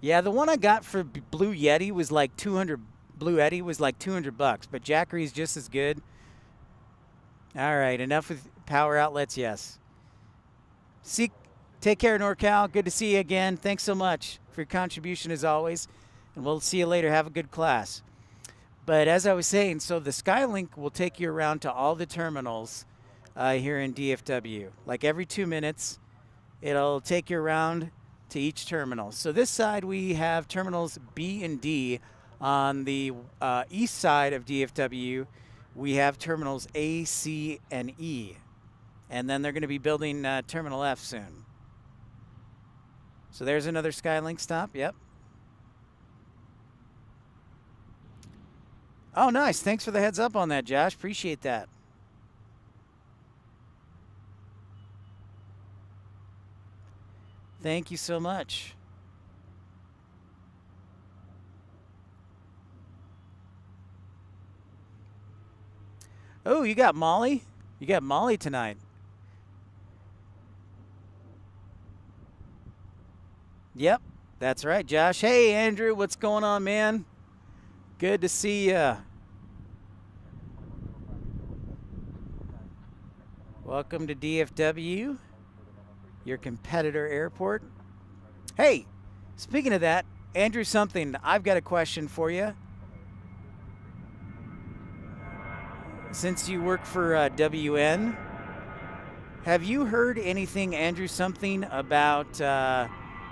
Yeah, the one I got for Blue Yeti was like 200. Blue Eddie was like $200, but Jackery's just as good. All right, enough with power outlets, yes. Take care, NorCal. Good to see you again. Thanks so much for your contribution as always, and we'll see you later. Have a good class. But as I was saying, so the Skylink will take you around to all the terminals here in DFW. Like every 2 minutes, it'll take you around to each terminal. So this side we have terminals B and D. On the east side of DFW, we have terminals A, C, and E. And then they're going to be building Terminal F soon. So there's another Skylink stop. Yep. Oh, nice. Thanks for the heads up on that, Josh. Appreciate that. Thank you so much. Oh, you got Molly? You got Molly tonight. Yep, that's right, Josh. Hey, Andrew, what's going on, man? Good to see ya. Welcome to DFW, your competitor airport. Hey, speaking of that, Andrew, I've got a question for you. Since you work for WN, have you heard anything, Andrew, about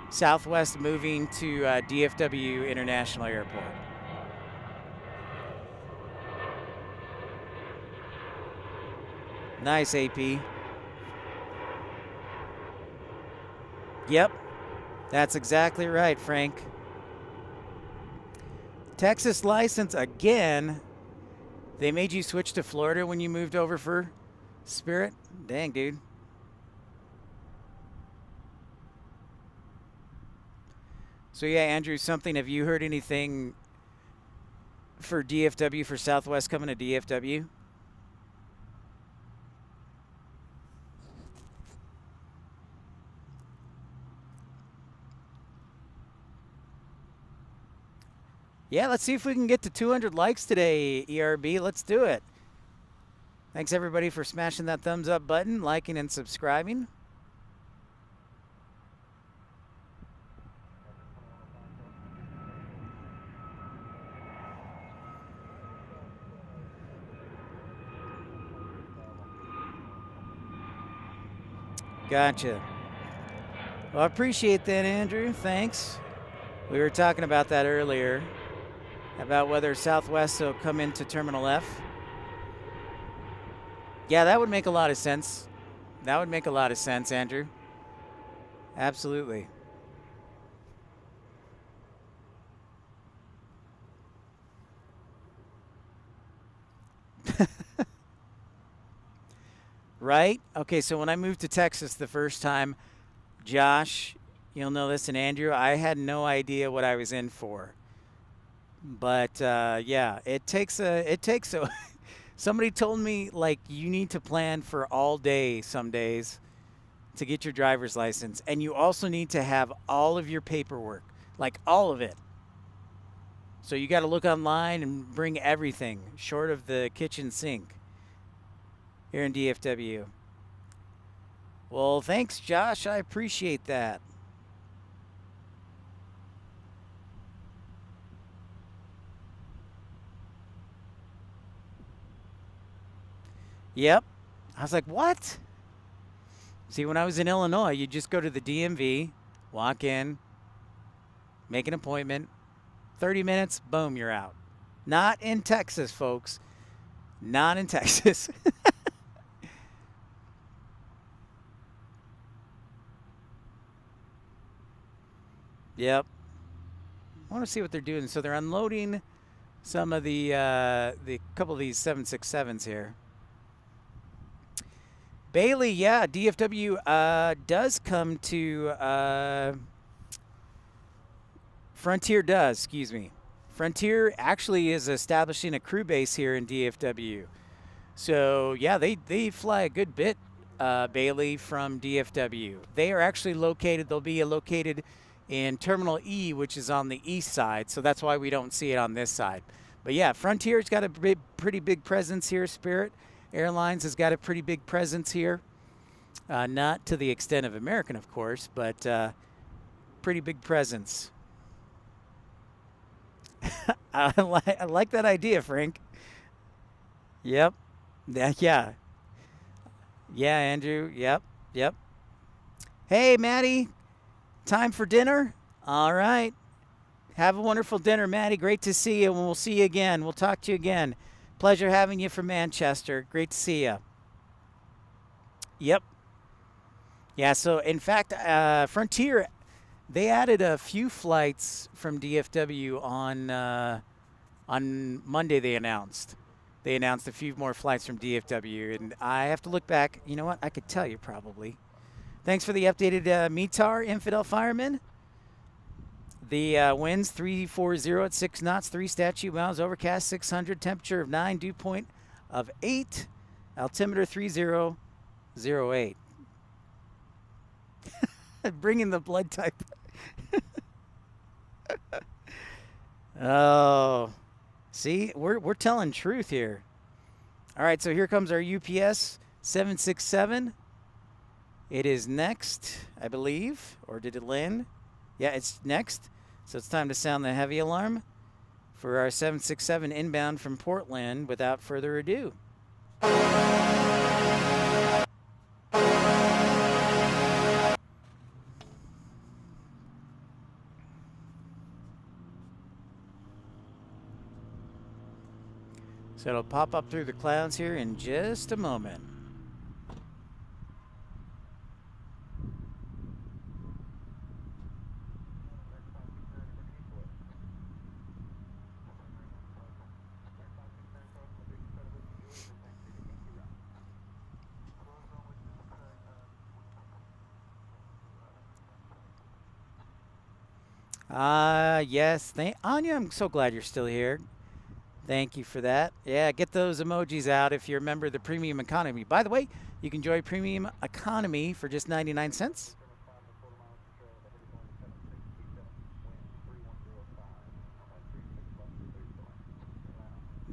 Southwest moving to DFW International Airport? Nice, AP. Yep, that's exactly right, Frank. Texas license again. They made you switch to Florida when you moved over for Spirit? Dang, dude. So yeah, Andrew, have you heard anything for DFW, for Southwest coming to DFW? Yeah, let's see if we can get to 200 likes today, ERB. Let's do it. Thanks, everybody, for smashing that thumbs up button, liking and subscribing. Gotcha. Well, I appreciate that, Andrew. Thanks. We were talking about that earlier, about whether Southwest will come into Terminal F. Yeah, that would make a lot of sense. That would make a lot of sense, Andrew. Absolutely. Right? Okay, so when I moved to Texas the first time, Josh, you'll know this, and Andrew, I had no idea what I was in for. But yeah, it takes a somebody told me like you need to plan for all day some days to get your driver's license, and you also need to have all of your paperwork, like all of it. So you got to look online and bring everything short of the kitchen sink here in DFW. Well, thanks, Josh. I appreciate that. Yep. I was like, what? See, when I was in Illinois, you just go to the DMV, walk in, make an appointment, 30 minutes, boom, you're out. Not in Texas, folks. Not in Texas. Yep. I want to see what they're doing. So they're unloading some of the couple of these 767s here. Bailey, yeah, DFW does come to Frontier does, excuse me. Frontier actually is establishing a crew base here in DFW. So yeah, they fly a good bit, Bailey, from DFW. They are actually located. They'll be located in Terminal E, which is on the east side. So that's why we don't see it on this side. But yeah, Frontier's got a pretty big presence here. Spirit Airlines has got a pretty big presence here. Not to the extent of American, of course, but pretty big presence. I like that idea, Frank. Yep. Yeah. Yeah, Andrew. Yep. Hey, Maddie. Time for dinner? All right. Have a wonderful dinner, Maddie. Great to see you, and we'll see you again. We'll talk to you again. Pleasure having you from Manchester. Great to see you. Yep. Yeah, so in fact, Frontier, they added a few flights from DFW on Monday. They announced a few more flights from DFW, and I have to look back. You know what? I could tell you probably. Thanks for the updated METAR, Infidel Fireman. The winds 340 at 6 knots, 3 statute miles, overcast 600, temperature of 9, dew point of 8, altimeter 3008. Bringing the blood type. Oh, see, we're telling truth here. All right, so here comes our UPS 767. It is next, I believe, or did it land? Yeah, it's next. So it's time to sound the heavy alarm for our 767 inbound from Portland without further ado. So it'll pop up through the clouds here in just a moment. Yes. Anya, I'm so glad you're still here. Thank you for that. Yeah, get those emojis out if you're a member of the Premium Economy. By the way, you can join Premium Economy for just 99 cents.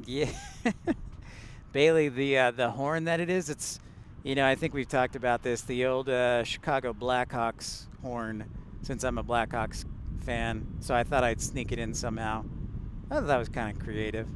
Yeah. Bailey, the horn that it is, it's, I think we've talked about this, the old Chicago Blackhawks horn, since I'm a Blackhawks fan. So I thought I'd sneak it in somehow. I thought that was kind of creative.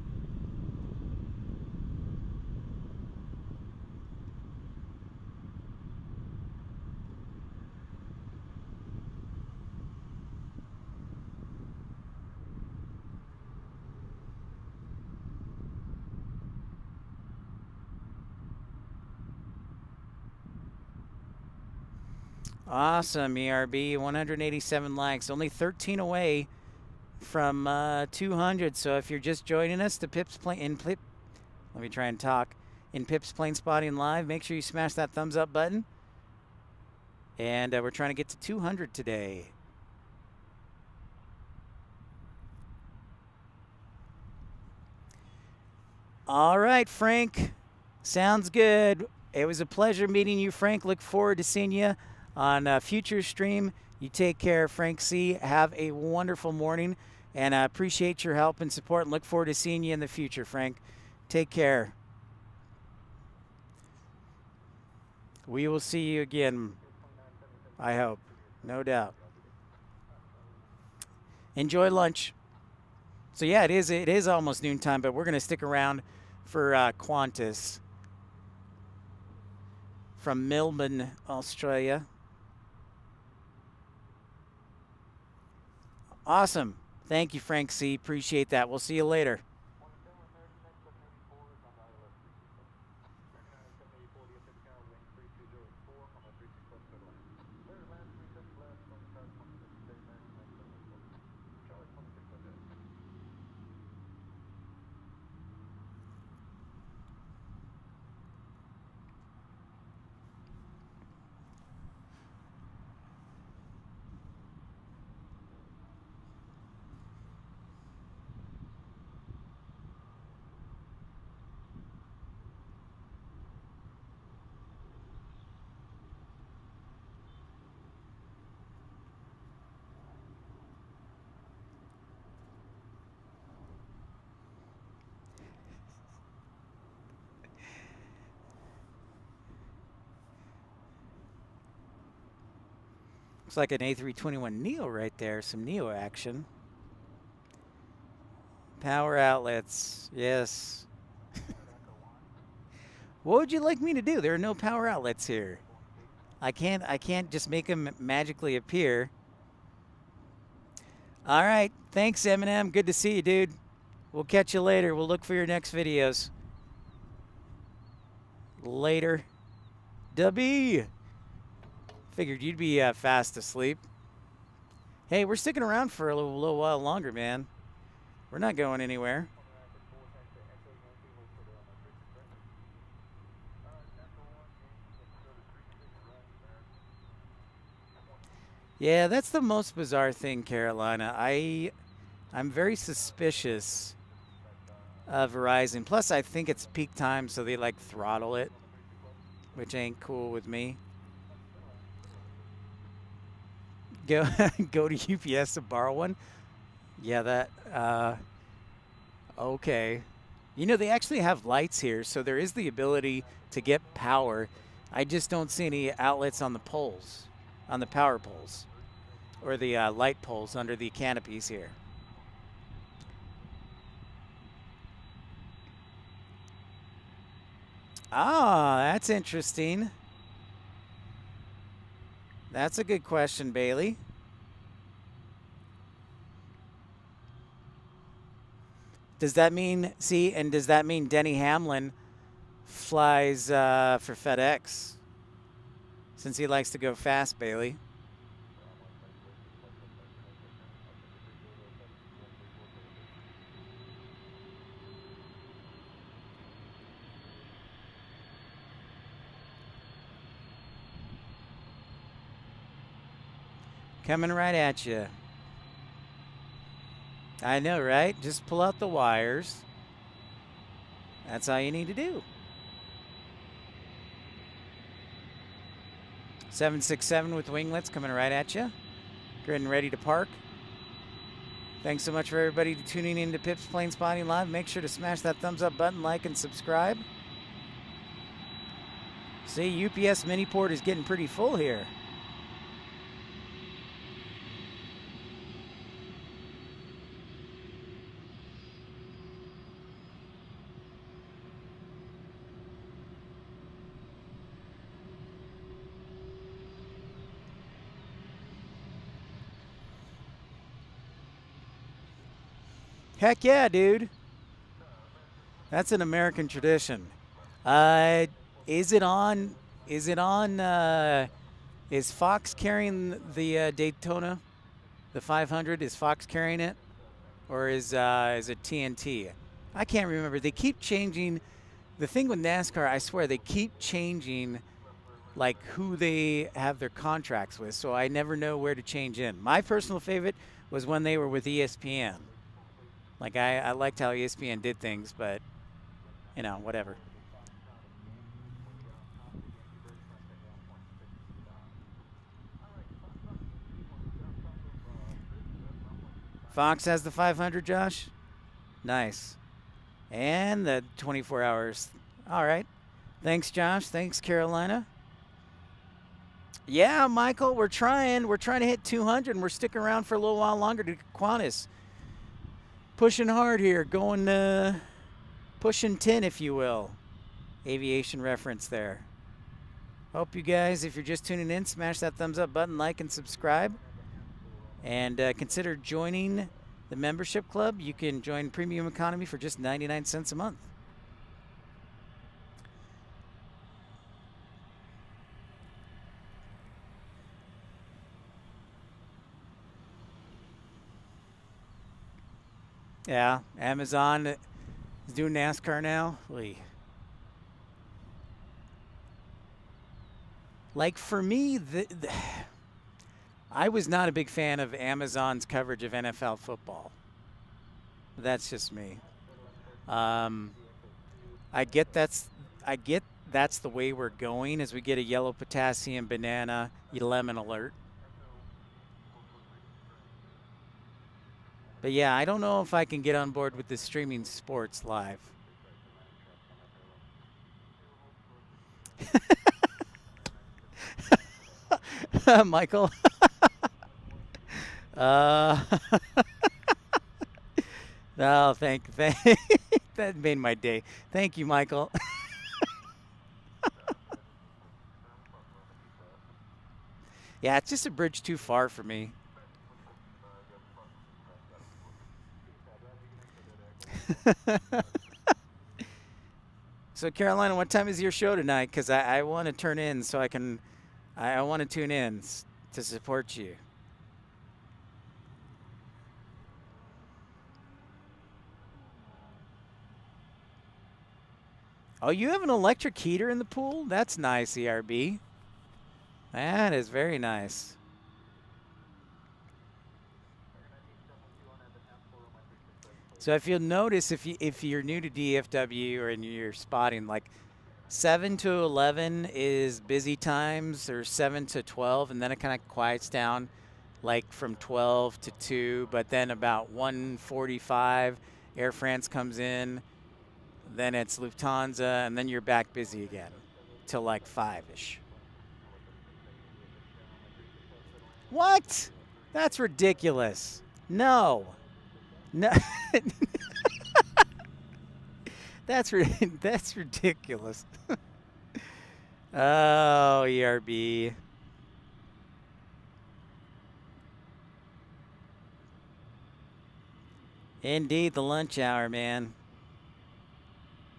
Awesome, ERB. 187 likes. Only 13 away from 200. So if you're just joining us, the Pips plane let me try and talk. In Pips Plane Spotting Live, make sure you smash that thumbs up button. And we're trying to get to 200 today. All right, Frank. Sounds good. It was a pleasure meeting you, Frank. Look forward to seeing you on a future stream. You take care, Frank C. Have a wonderful morning. And I appreciate your help and support and look forward to seeing you in the future, Frank. Take care. We will see you again, I hope. No doubt. Enjoy lunch. So, yeah, it is almost noontime, but we're going to stick around for Qantas from Melbourne, Australia. Awesome. Thank you, Frank C. Appreciate that. We'll see you later. Looks like an A321neo right there. Some neo action. Power outlets. Yes. What would you like me to do? There are no power outlets here. I can't just make them magically appear. All right. Thanks, Eminem. Good to see you, dude. We'll catch you later. We'll look for your next videos. Later. Dubby. Figured you'd be fast asleep. Hey, we're sticking around for a little while longer, man. We're not going anywhere. Yeah, that's the most bizarre thing, Carolina. I'm very suspicious of Verizon. Plus, I think it's peak time, so they like throttle it, which ain't cool with me. Go to UPS to borrow one. Yeah, that. Okay. You know, they actually have lights here, so there is the ability to get power. I just don't see any outlets on the poles, on the power poles, or the light poles under the canopies here. Ah, that's interesting. That's a good question, Bailey. Does that mean, and does that mean Denny Hamlin flies for FedEx? Since he likes to go fast, Bailey. Coming right at you. I know, right? Just pull out the wires. That's all you need to do. 767 with winglets coming right at you. Getting ready to park. Thanks so much for everybody tuning in to Pips Plane Spotting Live. Make sure to smash that thumbs up button, like, and subscribe. See, UPS Miniport is getting pretty full here. Heck yeah, dude. That's an American tradition. Is it on Is Fox carrying the Daytona, the 500? Is Fox carrying it, or is it TNT? I can't remember. They keep changing. The thing with NASCAR, I swear, they keep changing like who they have their contracts with, so I never know where to change in. My personal favorite was when they were with ESPN. Like I liked how ESPN did things, but you know, whatever. Fox has the 500, Josh. Nice. And the 24 hours. All right. Thanks, Josh. Thanks, Carolina. Yeah, Michael, we're trying. We're trying to hit 200, and we're sticking around for a little while longer to Qantas. Pushing hard here, going pushing 10, if you will. Aviation reference there. Hope you guys, if you're just tuning in, smash that thumbs up button, like, and subscribe. And consider joining the membership club. You can join Premium Economy for just 99 cents a month. Yeah, Amazon is doing NASCAR now. Like for me, I was not a big fan of Amazon's coverage of NFL football. That's just me. I get that's the way we're going as we get a yellow potassium banana lemon alert. But yeah, I don't know if I can get on board with the streaming sports live. Michael. No, thank that made my day. Thank you, Michael. Yeah, it's just a bridge too far for me. So Carolina, what time is your show tonight? Because I want to turn in so I want to tune in to support you. Oh, you have an electric heater in the pool? That's nice, ERB. That is very nice. So if you'll notice, if you're new to DFW or you're spotting, like 7 to 11 is busy times, or 7 to 12, and then it kind of quiets down, like from 12 to 2. But then about 1:45, Air France comes in. Then it's Lufthansa, and then you're back busy again till like 5-ish. What? That's ridiculous. No. No. That's ridiculous. Oh, ERB. Indeed, the lunch hour, man.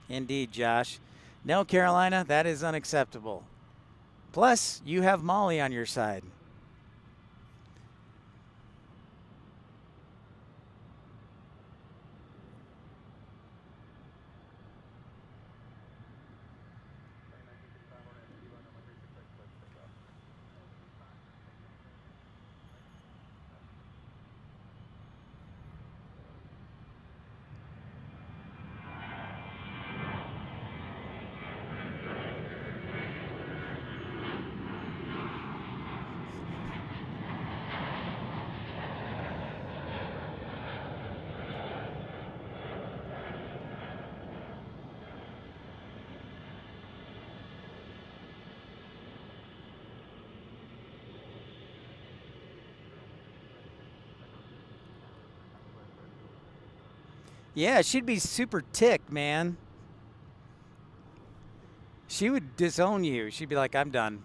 Indeed, Josh. No, Carolina, that is unacceptable. Plus, you have Molly on your side. Yeah, she'd be super ticked, man. She would disown you. She'd be like, I'm done.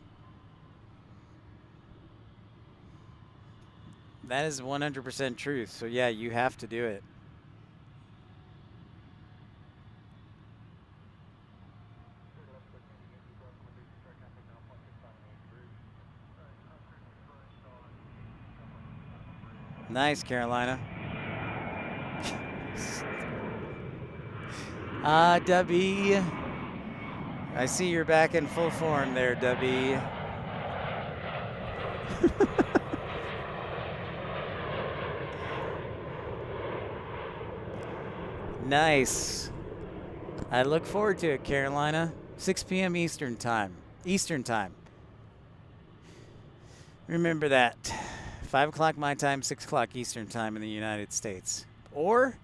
That is 100% truth. So yeah, you have to do it. Nice, Carolina. Dubby. I see you're back in full form there, Dubby. Nice. I look forward to it, Carolina. 6 p.m. Eastern time. Eastern time. Remember that. 5 o'clock my time, 6 o'clock Eastern time in the United States. Or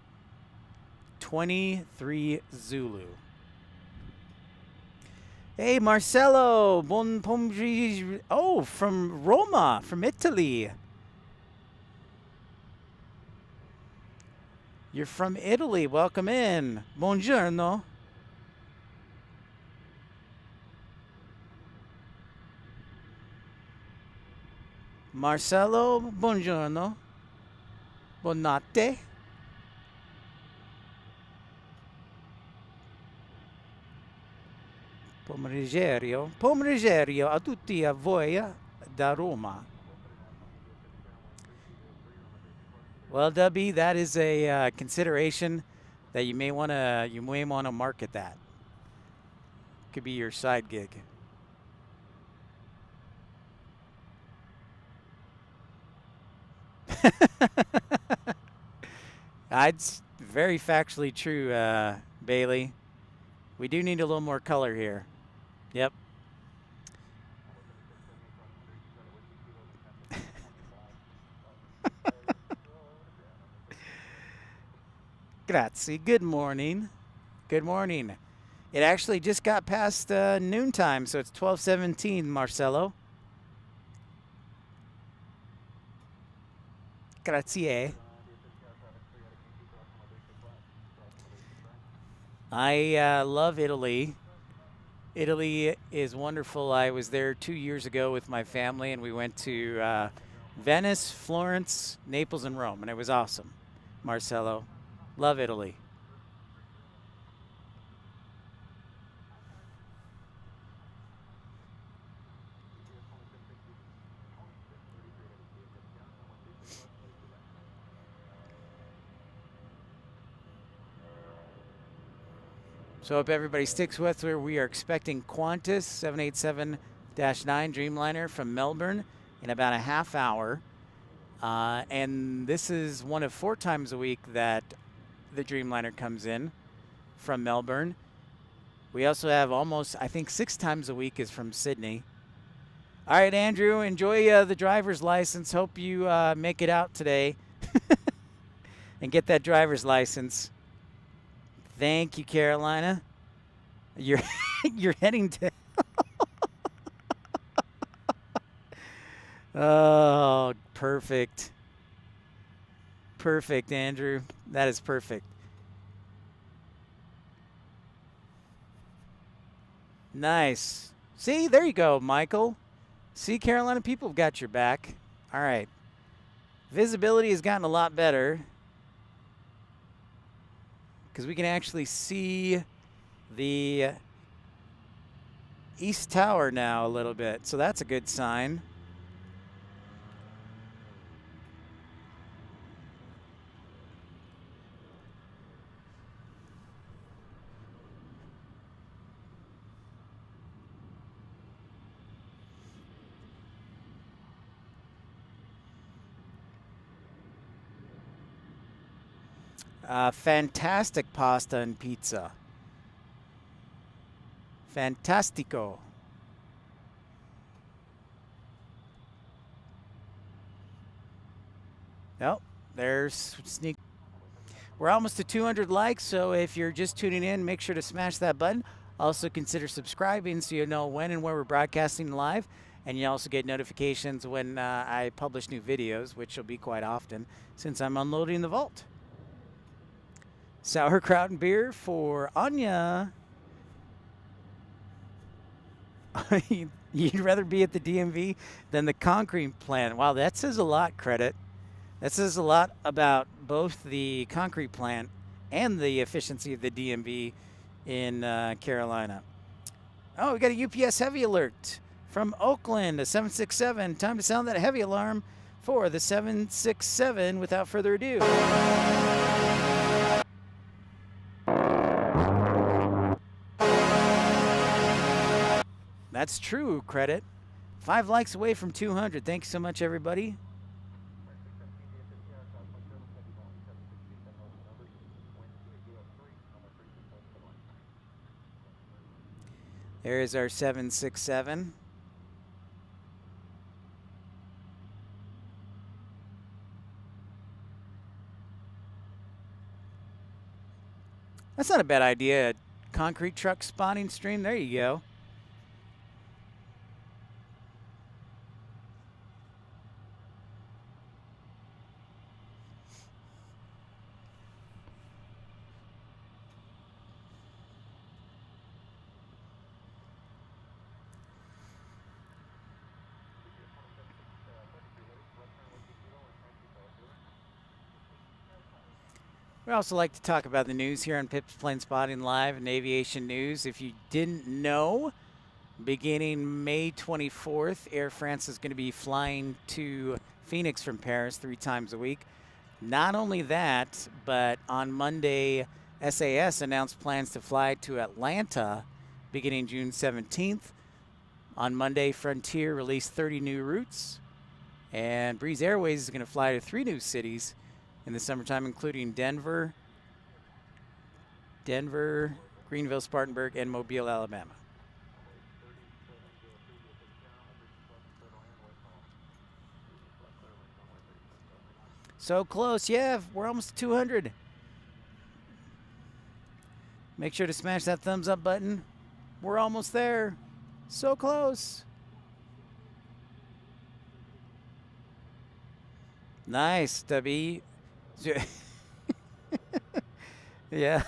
23 Zulu. Hey, Marcello. Bon pomggi. Oh, from Roma, from Italy. You're from Italy. Welcome in. Buongiorno. Marcello, buongiorno. Buonanotte. Pomeriggio a tutti a voi da Roma. Well, Dubby, that is a consideration that you may want to market that. Could be your side gig. It's very factually true, Bailey. We do need a little more color here. Yep. Grazie. Good morning. Good morning. It actually just got past noontime, so it's 12:17, Marcello. Grazie. I love Italy. Italy is wonderful. I was there 2 years ago with my family, and we went to Venice, Florence, Naples, and Rome, and it was awesome. Marcello, love Italy. So I hope everybody sticks with where we are expecting Qantas 787-9 Dreamliner from Melbourne in about a half hour. And this is one of 4 times a week that the Dreamliner comes in from Melbourne. We also have almost, I think, 6 times a week is from Sydney. All right, Andrew, enjoy the driver's license. Hope you make it out today and get that driver's license. Thank you, Carolina. You're you're heading to. Oh, perfect. Perfect, Andrew. That is perfect. Nice. See, there you go, Michael. See, Carolina, people have got your back. All right. Visibility has gotten a lot better, because we can actually see the East Tower now a little bit. So that's a good sign. Fantastic pasta and pizza. Fantastico. Nope, there's sneak. We're almost to 200 likes, so if you're just tuning in, make sure to smash that button. Also consider subscribing so you know when and where we're broadcasting live, and you also get notifications when I publish new videos, which will be quite often since I'm unloading the vault. Sauerkraut and beer for Anya. You'd rather be at the DMV than the concrete plant. Wow, that says a lot, Credit. That says a lot about both the concrete plant and the efficiency of the DMV in Carolina. Oh, we got a UPS heavy alert from Oakland, a 767. Time to sound that heavy alarm for the 767 without further ado. That's true, credit. 5 likes away from 200. Thank you so much, everybody. There is our 767. That's not a bad idea. A concrete truck spotting stream. There you go. We also like to talk about the news here on Pip's Plane Spotting Live and Aviation News. If you didn't know, beginning May 24th, Air France is going to be flying to Phoenix from Paris 3 times a week. Not only that, but on Monday, SAS announced plans to fly to Atlanta beginning June 17th. On Monday, Frontier released 30 new routes. And Breeze Airways is going to fly to 3 new cities in the summertime, including Denver, Greenville, Spartanburg, and Mobile, Alabama. So close, yeah, we're almost 200. Make sure to smash that thumbs up button. We're almost there. So close. Nice, Debbie. Yeah.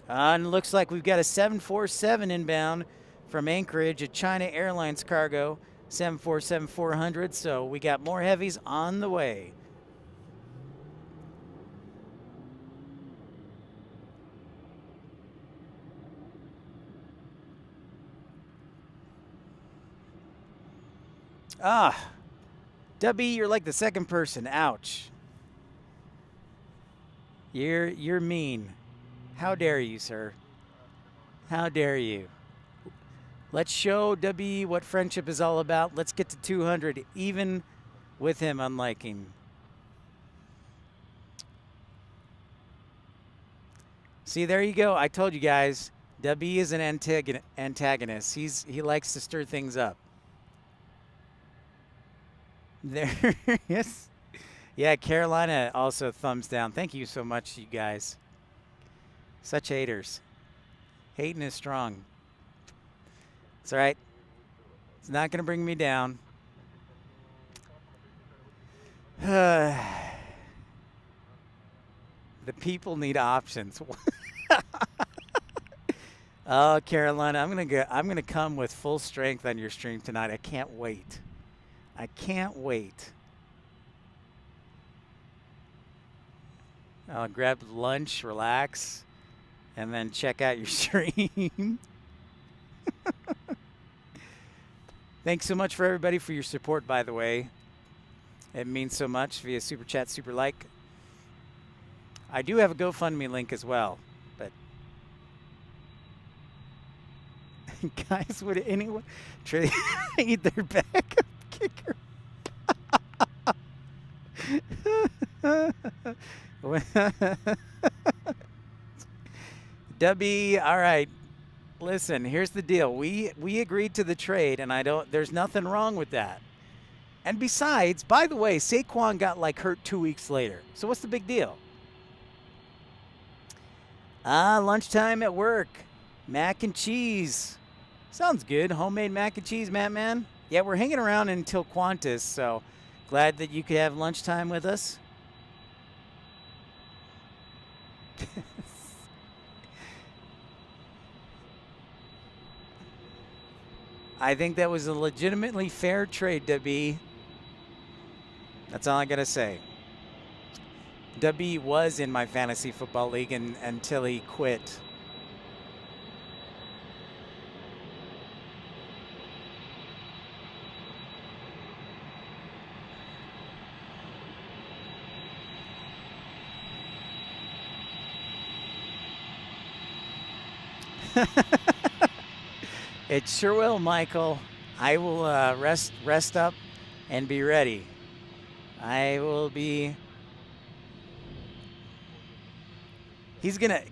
And looks like we've got a 747 inbound from Anchorage, a China Airlines cargo, 747-400. So we got more heavies on the way. Ah, W, you're like the second person. Ouch. You're mean. How dare you, sir? How dare you? Let's show W what friendship is all about. Let's get to 200, even with him unliking. See, there you go. I told you guys, W is an antagonist. He likes to stir things up. There, yes. Yeah, Carolina also thumbs down. Thank you so much, you guys. Such haters. Hating is strong. It's all right. It's not going to bring me down. The people need options. Oh, Carolina, I'm going to come with full strength on your stream tonight. I can't wait. I can't wait. I'll grab lunch, relax, and then check out your stream. Thanks so much for everybody for your support, by the way. It means so much via Super Chat, Super Like. I do have a GoFundMe link as well, but guys, would anyone trade their backup kicker? W, all right. Listen, here's the deal. We agreed to the trade, and there's nothing wrong with that. And besides, by the way, Saquon got hurt 2 weeks later. So what's the big deal? Lunchtime at work. Mac and cheese. Sounds good. Homemade mac and cheese, man. Yeah, we're hanging around until Qantas, so glad that you could have lunchtime with us. I think that was a legitimately fair trade, W. That's all I got to say. W was in my fantasy football league until he quit. It sure will, Michael. I will rest up and be ready. I will be.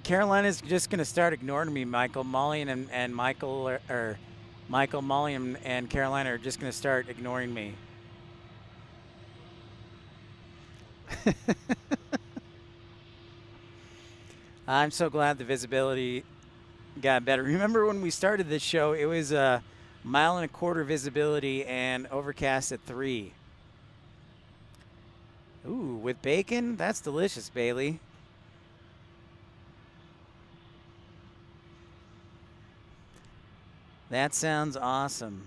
Carolina's just gonna start ignoring me, Michael. Molly and Michael or Michael, Molly, and Carolina are just gonna start ignoring me. I'm so glad the visibility got better. Remember when we started this show, it was a 1.25 mile visibility and overcast at 3. Ooh, with bacon? That's delicious, Bailey. That sounds awesome.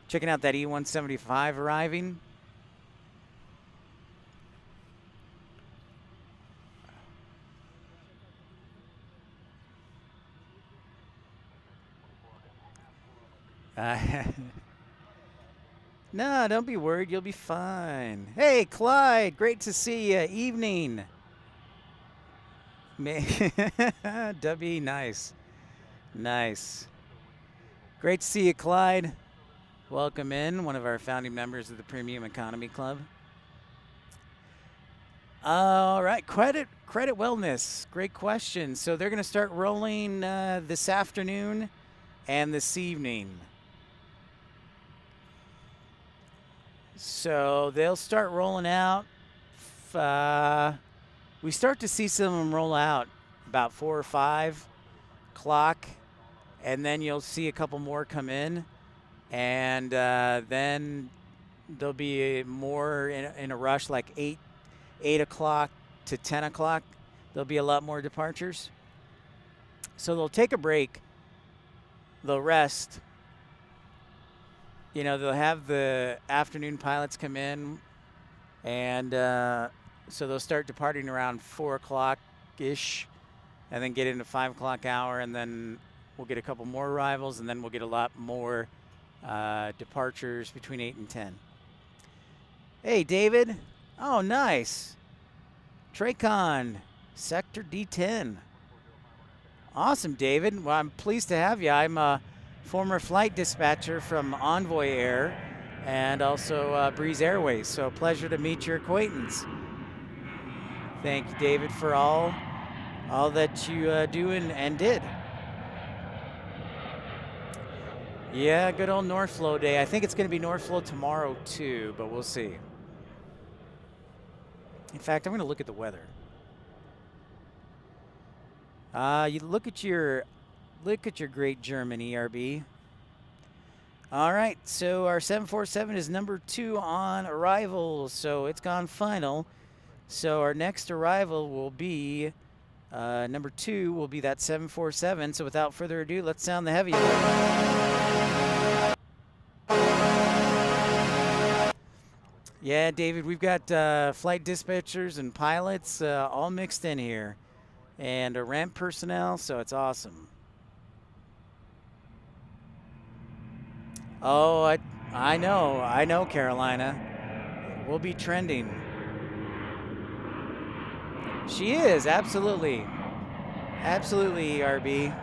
Checking out that E175 arriving. No, don't be worried. You'll be fine. Hey, Clyde. Great to see you. Evening. W, nice. Nice. Great to see you, Clyde. Welcome in, one of our founding members of the Premium Economy Club. All right, credit wellness. Great question. So they're going to start rolling this afternoon and this evening. So they'll start rolling out. We start to see some of them roll out about 4 or 5 o'clock, and then you'll see a couple more come in, and then there'll be more in a rush, like 8 o'clock to 10 o'clock. There'll be a lot more departures. So they'll take a break. They'll rest. You know, they'll have the afternoon pilots come in, and so they'll start departing around 4 o'clock-ish, and then get into 5 o'clock hour, and then we'll get a couple more arrivals, and then we'll get a lot more departures between 8 and 10. Hey, David. Oh, nice. Tracon, Sector D10. Awesome, David. Well, I'm pleased to have you. I'm a former flight dispatcher from Envoy Air and also Breeze Airways, so a pleasure to meet your acquaintance. Thank you, David, for all that you do and did. Yeah, good old Northflow Day. I think it's going to be Northflow tomorrow too, but we'll see. In fact, I'm going to look at the weather. You look at your great German ERB. All right, so our 747 is number 2 on arrival, so it's gone final. So our next arrival will be number 2 will be that 747. So without further ado, let's sound the heavy. Yeah, David, we've got flight dispatchers and pilots all mixed in here, and a ramp personnel, so it's awesome. Oh, I know, Carolina. We'll be trending. She is, absolutely. Absolutely, ERB.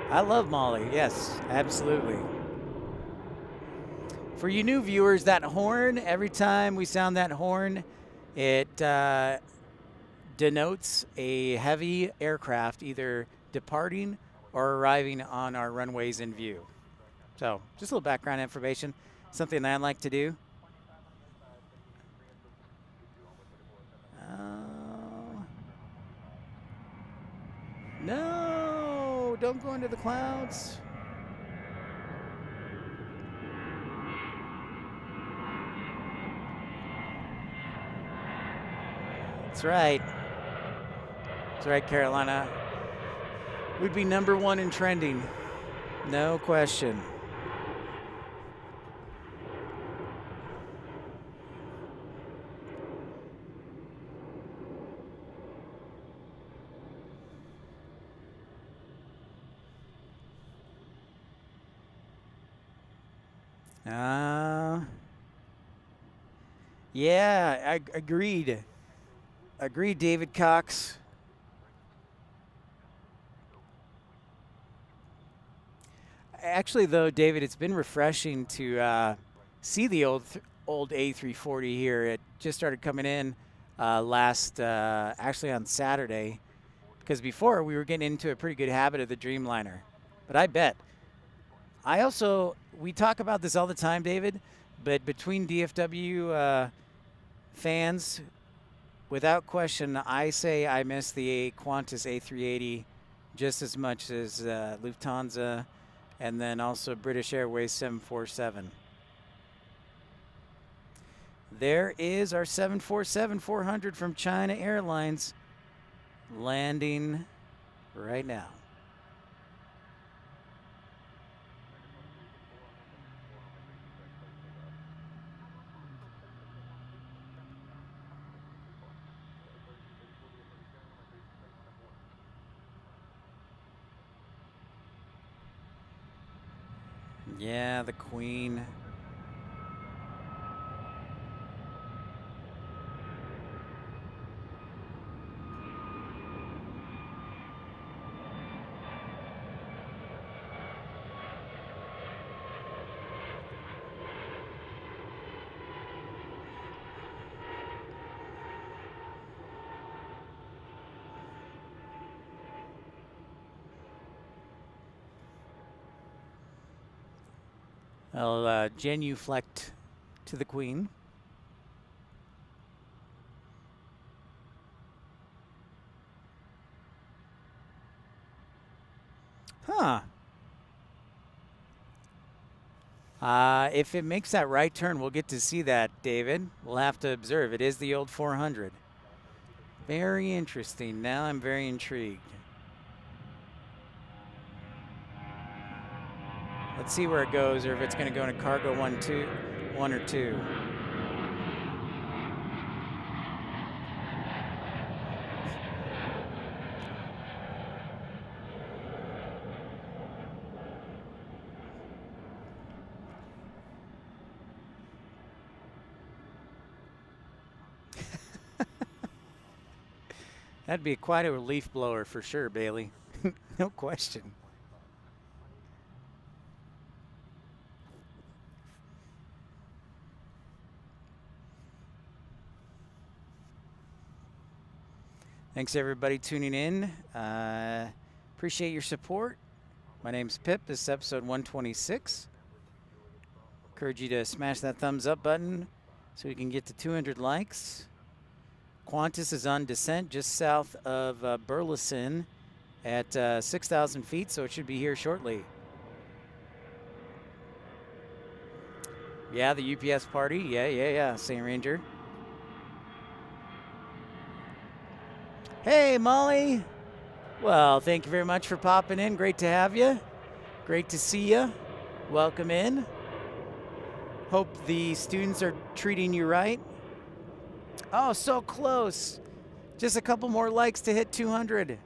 I love Molly, yes, absolutely. For you new viewers, that horn, every time we sound that horn, it denotes a heavy aircraft either departing or arriving on our runways in view. So just a little background information, something that I like to do. No, don't go into the clouds. That's right. That's right, Carolina. We'd be number 1 in trending. No question. Yeah, I agreed. Agreed, David Cox. Actually, though, David, it's been refreshing to see the old A340 here. It just started coming in actually on Saturday, because before we were getting into a pretty good habit of the Dreamliner. But I bet. We talk about this all the time, David, but between DFW fans, without question, I say I miss the Qantas A380 just as much as Lufthansa, and then also British Airways 747. There is our 747-400 from China Airlines landing right now. Yeah, the Queen. I'll genuflect to the Queen. Huh. If it makes that right turn, we'll get to see that, David. We'll have to observe. It is the old 400. Very interesting. Now I'm very intrigued. Let's see where it goes, or if it's going to go into cargo 1 or 2. That'd be quite a leaf blower for sure, Bailey. No question. Thanks, everybody, tuning in. Appreciate your support. My name's Pip. This is episode 126. Encourage you to smash that thumbs up button so we can get to 200 likes. Qantas is on descent just south of Burleson at 6,000 feet, so it should be here shortly. Yeah, the UPS party. Yeah. St. Ranger. Hey, Molly. Well, thank you very much for popping in. Great to have you. Great to see you. Welcome in. Hope the students are treating you right. Oh, so close. Just a couple more likes to hit 200.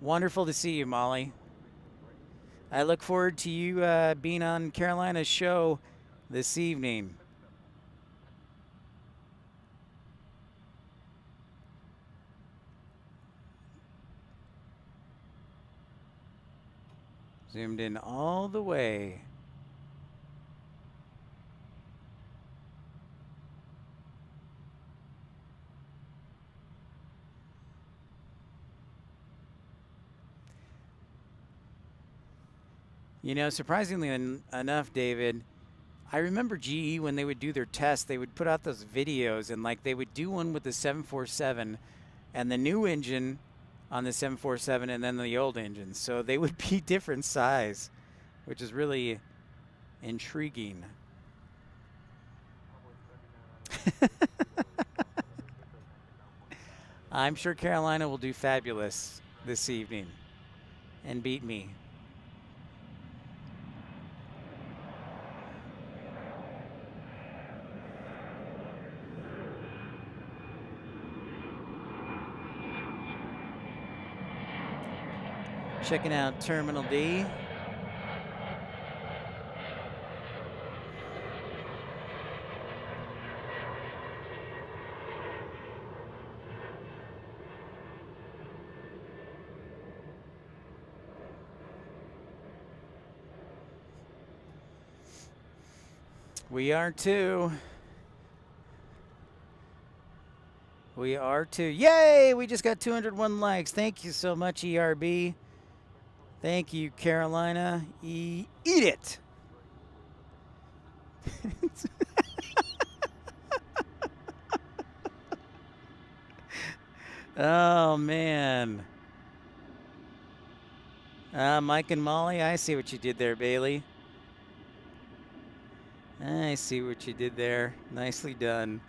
Wonderful to see you, Molly. I look forward to you being on Carolina's show this evening. Zoomed in all the way. You know, surprisingly enough, David, I remember GE when they would do their tests, they would put out those videos, and like they would do one with the 747 and the new engine on the 747 and then the old engine. So they would be different size, which is really intriguing. I'm sure Carolina will do fabulous this evening and beat me. Checking out Terminal D. We are too. We are too. Yay! We just got 201 likes. Thank you so much, ERB. Thank you, Carolina. Eat it. Oh, man. Mike and Molly, I see what you did there, Bailey. I see what you did there. Nicely done.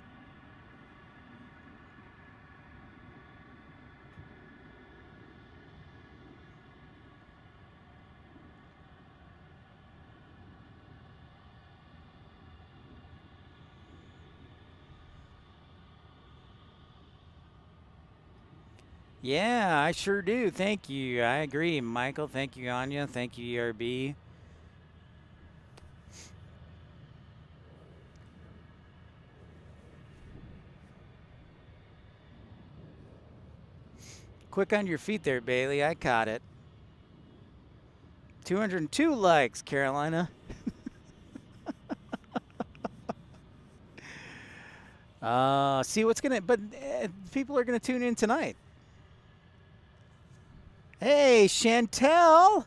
Yeah, I sure do. Thank you. I agree, Michael. Thank you, Anya. Thank you, ERB. Quick on your feet there, Bailey. I caught it. 202 likes, Carolina. See what's gonna, but people are gonna tune in tonight. Hey, Chantel.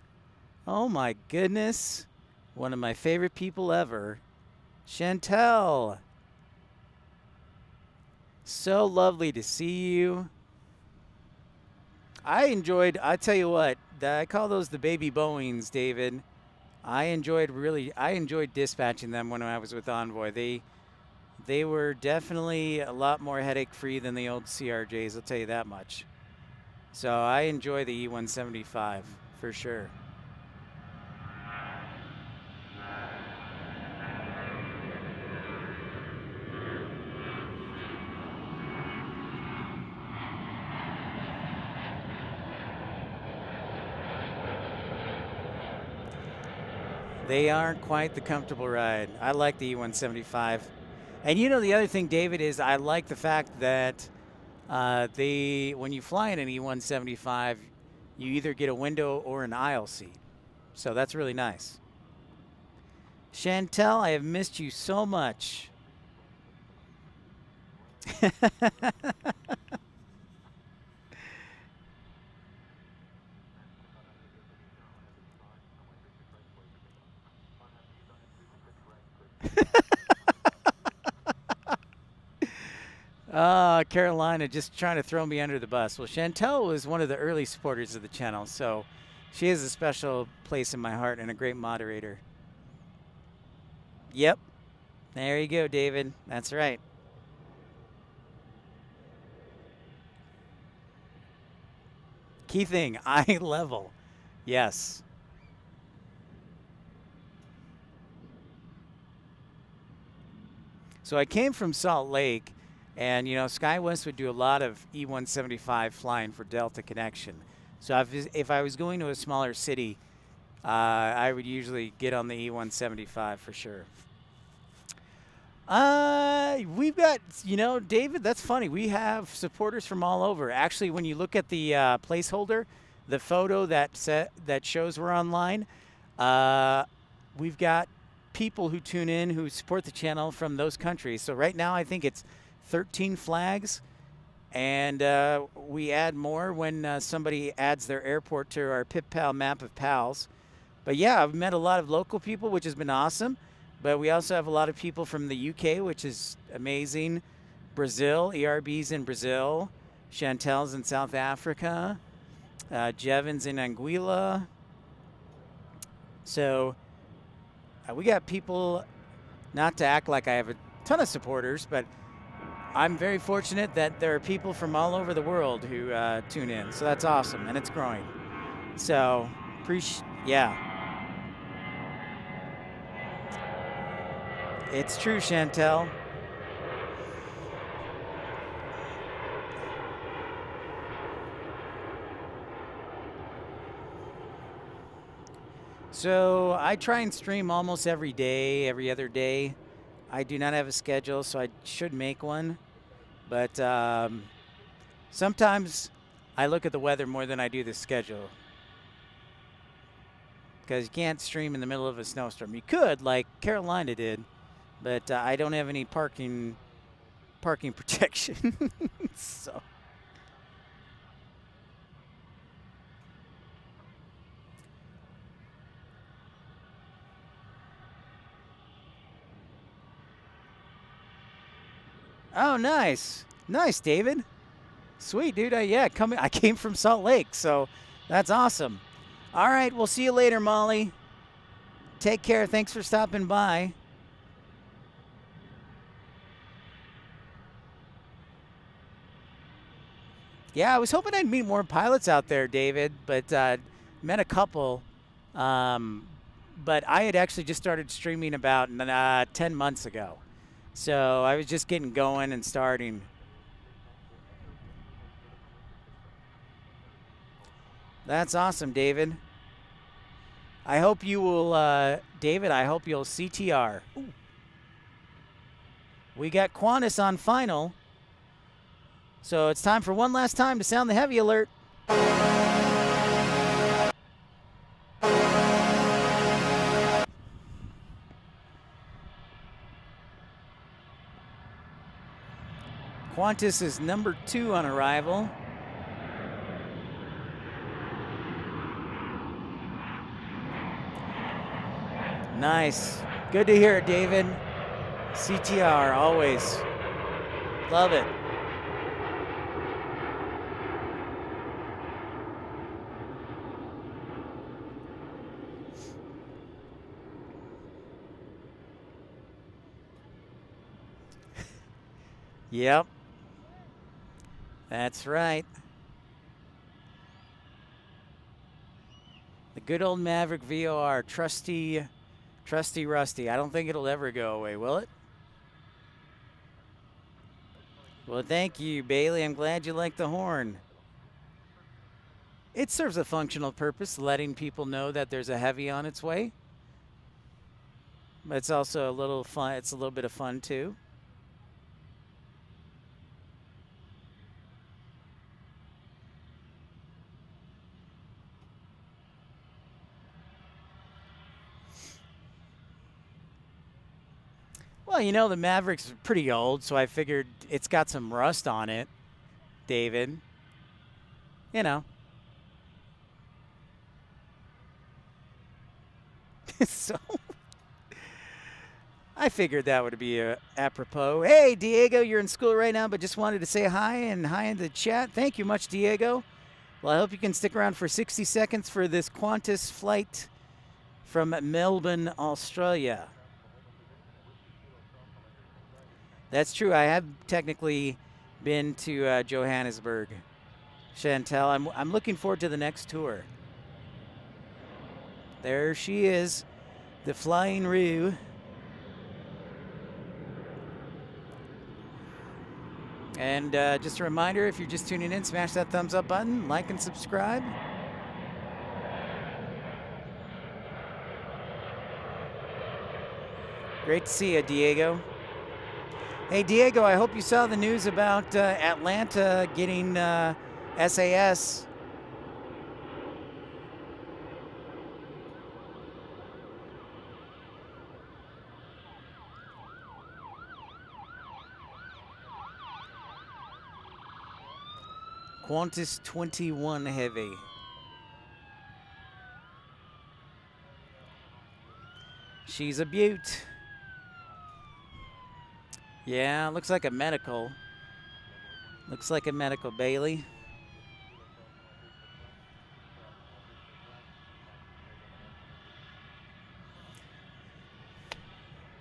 Oh my goodness. One of my favorite people ever. Chantel. So lovely to see you. I tell you what, I call those the baby Boeings, David. I enjoyed dispatching them when I was with Envoy. They were definitely a lot more headache-free than the old CRJs, I'll tell you that much. So I enjoy the E175 for sure. They aren't quite the comfortable ride. I like the E175. And you know the other thing, David, is I like the fact that when you fly in an E175, you either get a window or an aisle seat. So that's really nice. Chantel, I have missed you so much. Carolina just trying to throw me under the bus. Well, Chantel was one of the early supporters of the channel, so she has a special place in my heart and a great moderator. Yep. There you go, David. That's right. Key thing, eye level. Yes. So I came from Salt Lake. And, you know, SkyWest would do a lot of E175 flying for Delta Connection. So if I was going to a smaller city, I would usually get on the E175 for sure. We've got, you know, David, that's funny. We have supporters from all over. Actually, when you look at the placeholder, the photo that shows we're online, we've got people who tune in who support the channel from those countries. So right now I think it's 13 flags, and we add more when somebody adds their airport to our PipPal map of pals. But yeah, I've met a lot of local people, which has been awesome. But we also have a lot of people from the UK, which is amazing. Brazil, ERB's in Brazil. Chantel's in South Africa. Jevin's in Anguilla. So we got people, not to act like I have a ton of supporters, but I'm very fortunate that there are people from all over the world who tune in. So that's awesome, and it's growing. So, yeah. It's true, Chantel. So I try and stream almost every day, every other day. I do not have a schedule, so I should make one. But sometimes I look at the weather more than I do the schedule. Because you can't stream in the middle of a snowstorm. You could, like Carolina did, but I don't have any parking protection. So. Oh, nice. Nice, David. Sweet, dude. Yeah, I came from Salt Lake, so that's awesome. All right, we'll see you later, Molly. Take care. Thanks for stopping by. Yeah, I was hoping I'd meet more pilots out there, David, but met a couple. But I had actually just started streaming about 10 months ago. So I was just getting going and starting. That's awesome, David. I hope you will, David, I hope you'll CTR. Ooh. We got Qantas on final. So it's time for one last time to sound the heavy alert. Qantas is number 2 on arrival. Nice. Good to hear it, David. CTR, always. Love it. Yep. That's right. The good old Maverick VOR, trusty Rusty. I don't think it'll ever go away, will it? Well, thank you, Bailey. I'm glad you like the horn. It serves a functional purpose, letting people know that there's a heavy on its way. But it's also a little fun. It's a little bit of fun, too. Well, you know, the Maverick's pretty old, so I figured it's got some rust on it, David. You know. So, I figured that would be apropos. Hey, Diego, you're in school right now, but just wanted to say hi and hi in the chat. Thank you much, Diego. Well, I hope you can stick around for 60 seconds for this Qantas flight from Melbourne, Australia. That's true. I have technically been to Johannesburg, Chantel. I'm looking forward to the next tour. There she is, the Flying Roo. And just a reminder, if you're just tuning in, smash that thumbs up button, like and subscribe. Great to see you, Diego. Hey, Diego, I hope you saw the news about Atlanta getting SAS. Qantas 21 heavy. She's a beaut. Yeah, looks like a medical. Looks like a medical, Bailey.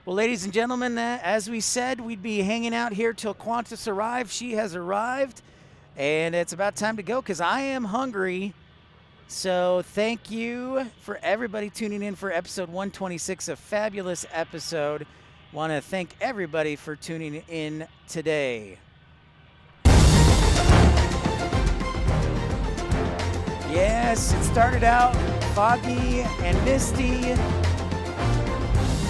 Well, ladies and gentlemen, as we said, we'd be hanging out here till Qantas arrives. She has arrived, and it's about time to go because I am hungry. So thank you for everybody tuning in for episode 126, a fabulous episode. Want to thank everybody for tuning in today. Yes, it started out foggy and misty,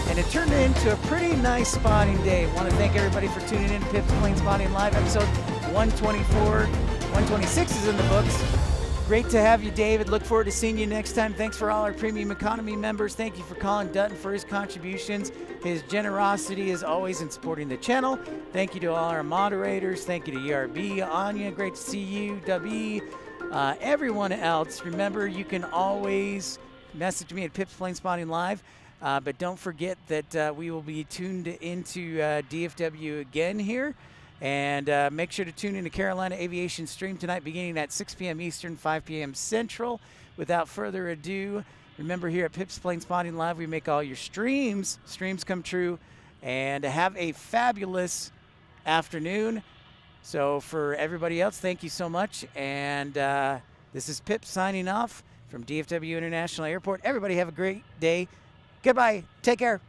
and it turned into a pretty nice spotting day. Want to thank everybody for tuning in to Pip's Plane Spotting Live, episode 124. 126 is in the books. Great to have you, David. Look forward to seeing you next time. Thanks for all our premium economy members. Thank you for Colin Dutton for his contributions, his generosity as always in supporting the channel. Thank you to all our moderators. Thank you to ERB, Anya. Great to see you, W. Everyone else. Remember, you can always message me at Pips Plane Spotting Live. But don't forget that we will be tuned into DFW again here. And make sure to tune in to Carolina Aviation Stream tonight beginning at 6 p.m. Eastern, 5 p.m. Central. Without further ado, remember here at Pips Plane Spotting Live, we make all your streams come true. And have a fabulous afternoon. So for everybody else, thank you so much. And this is Pip signing off from DFW International Airport. Everybody have a great day. Goodbye. Take care.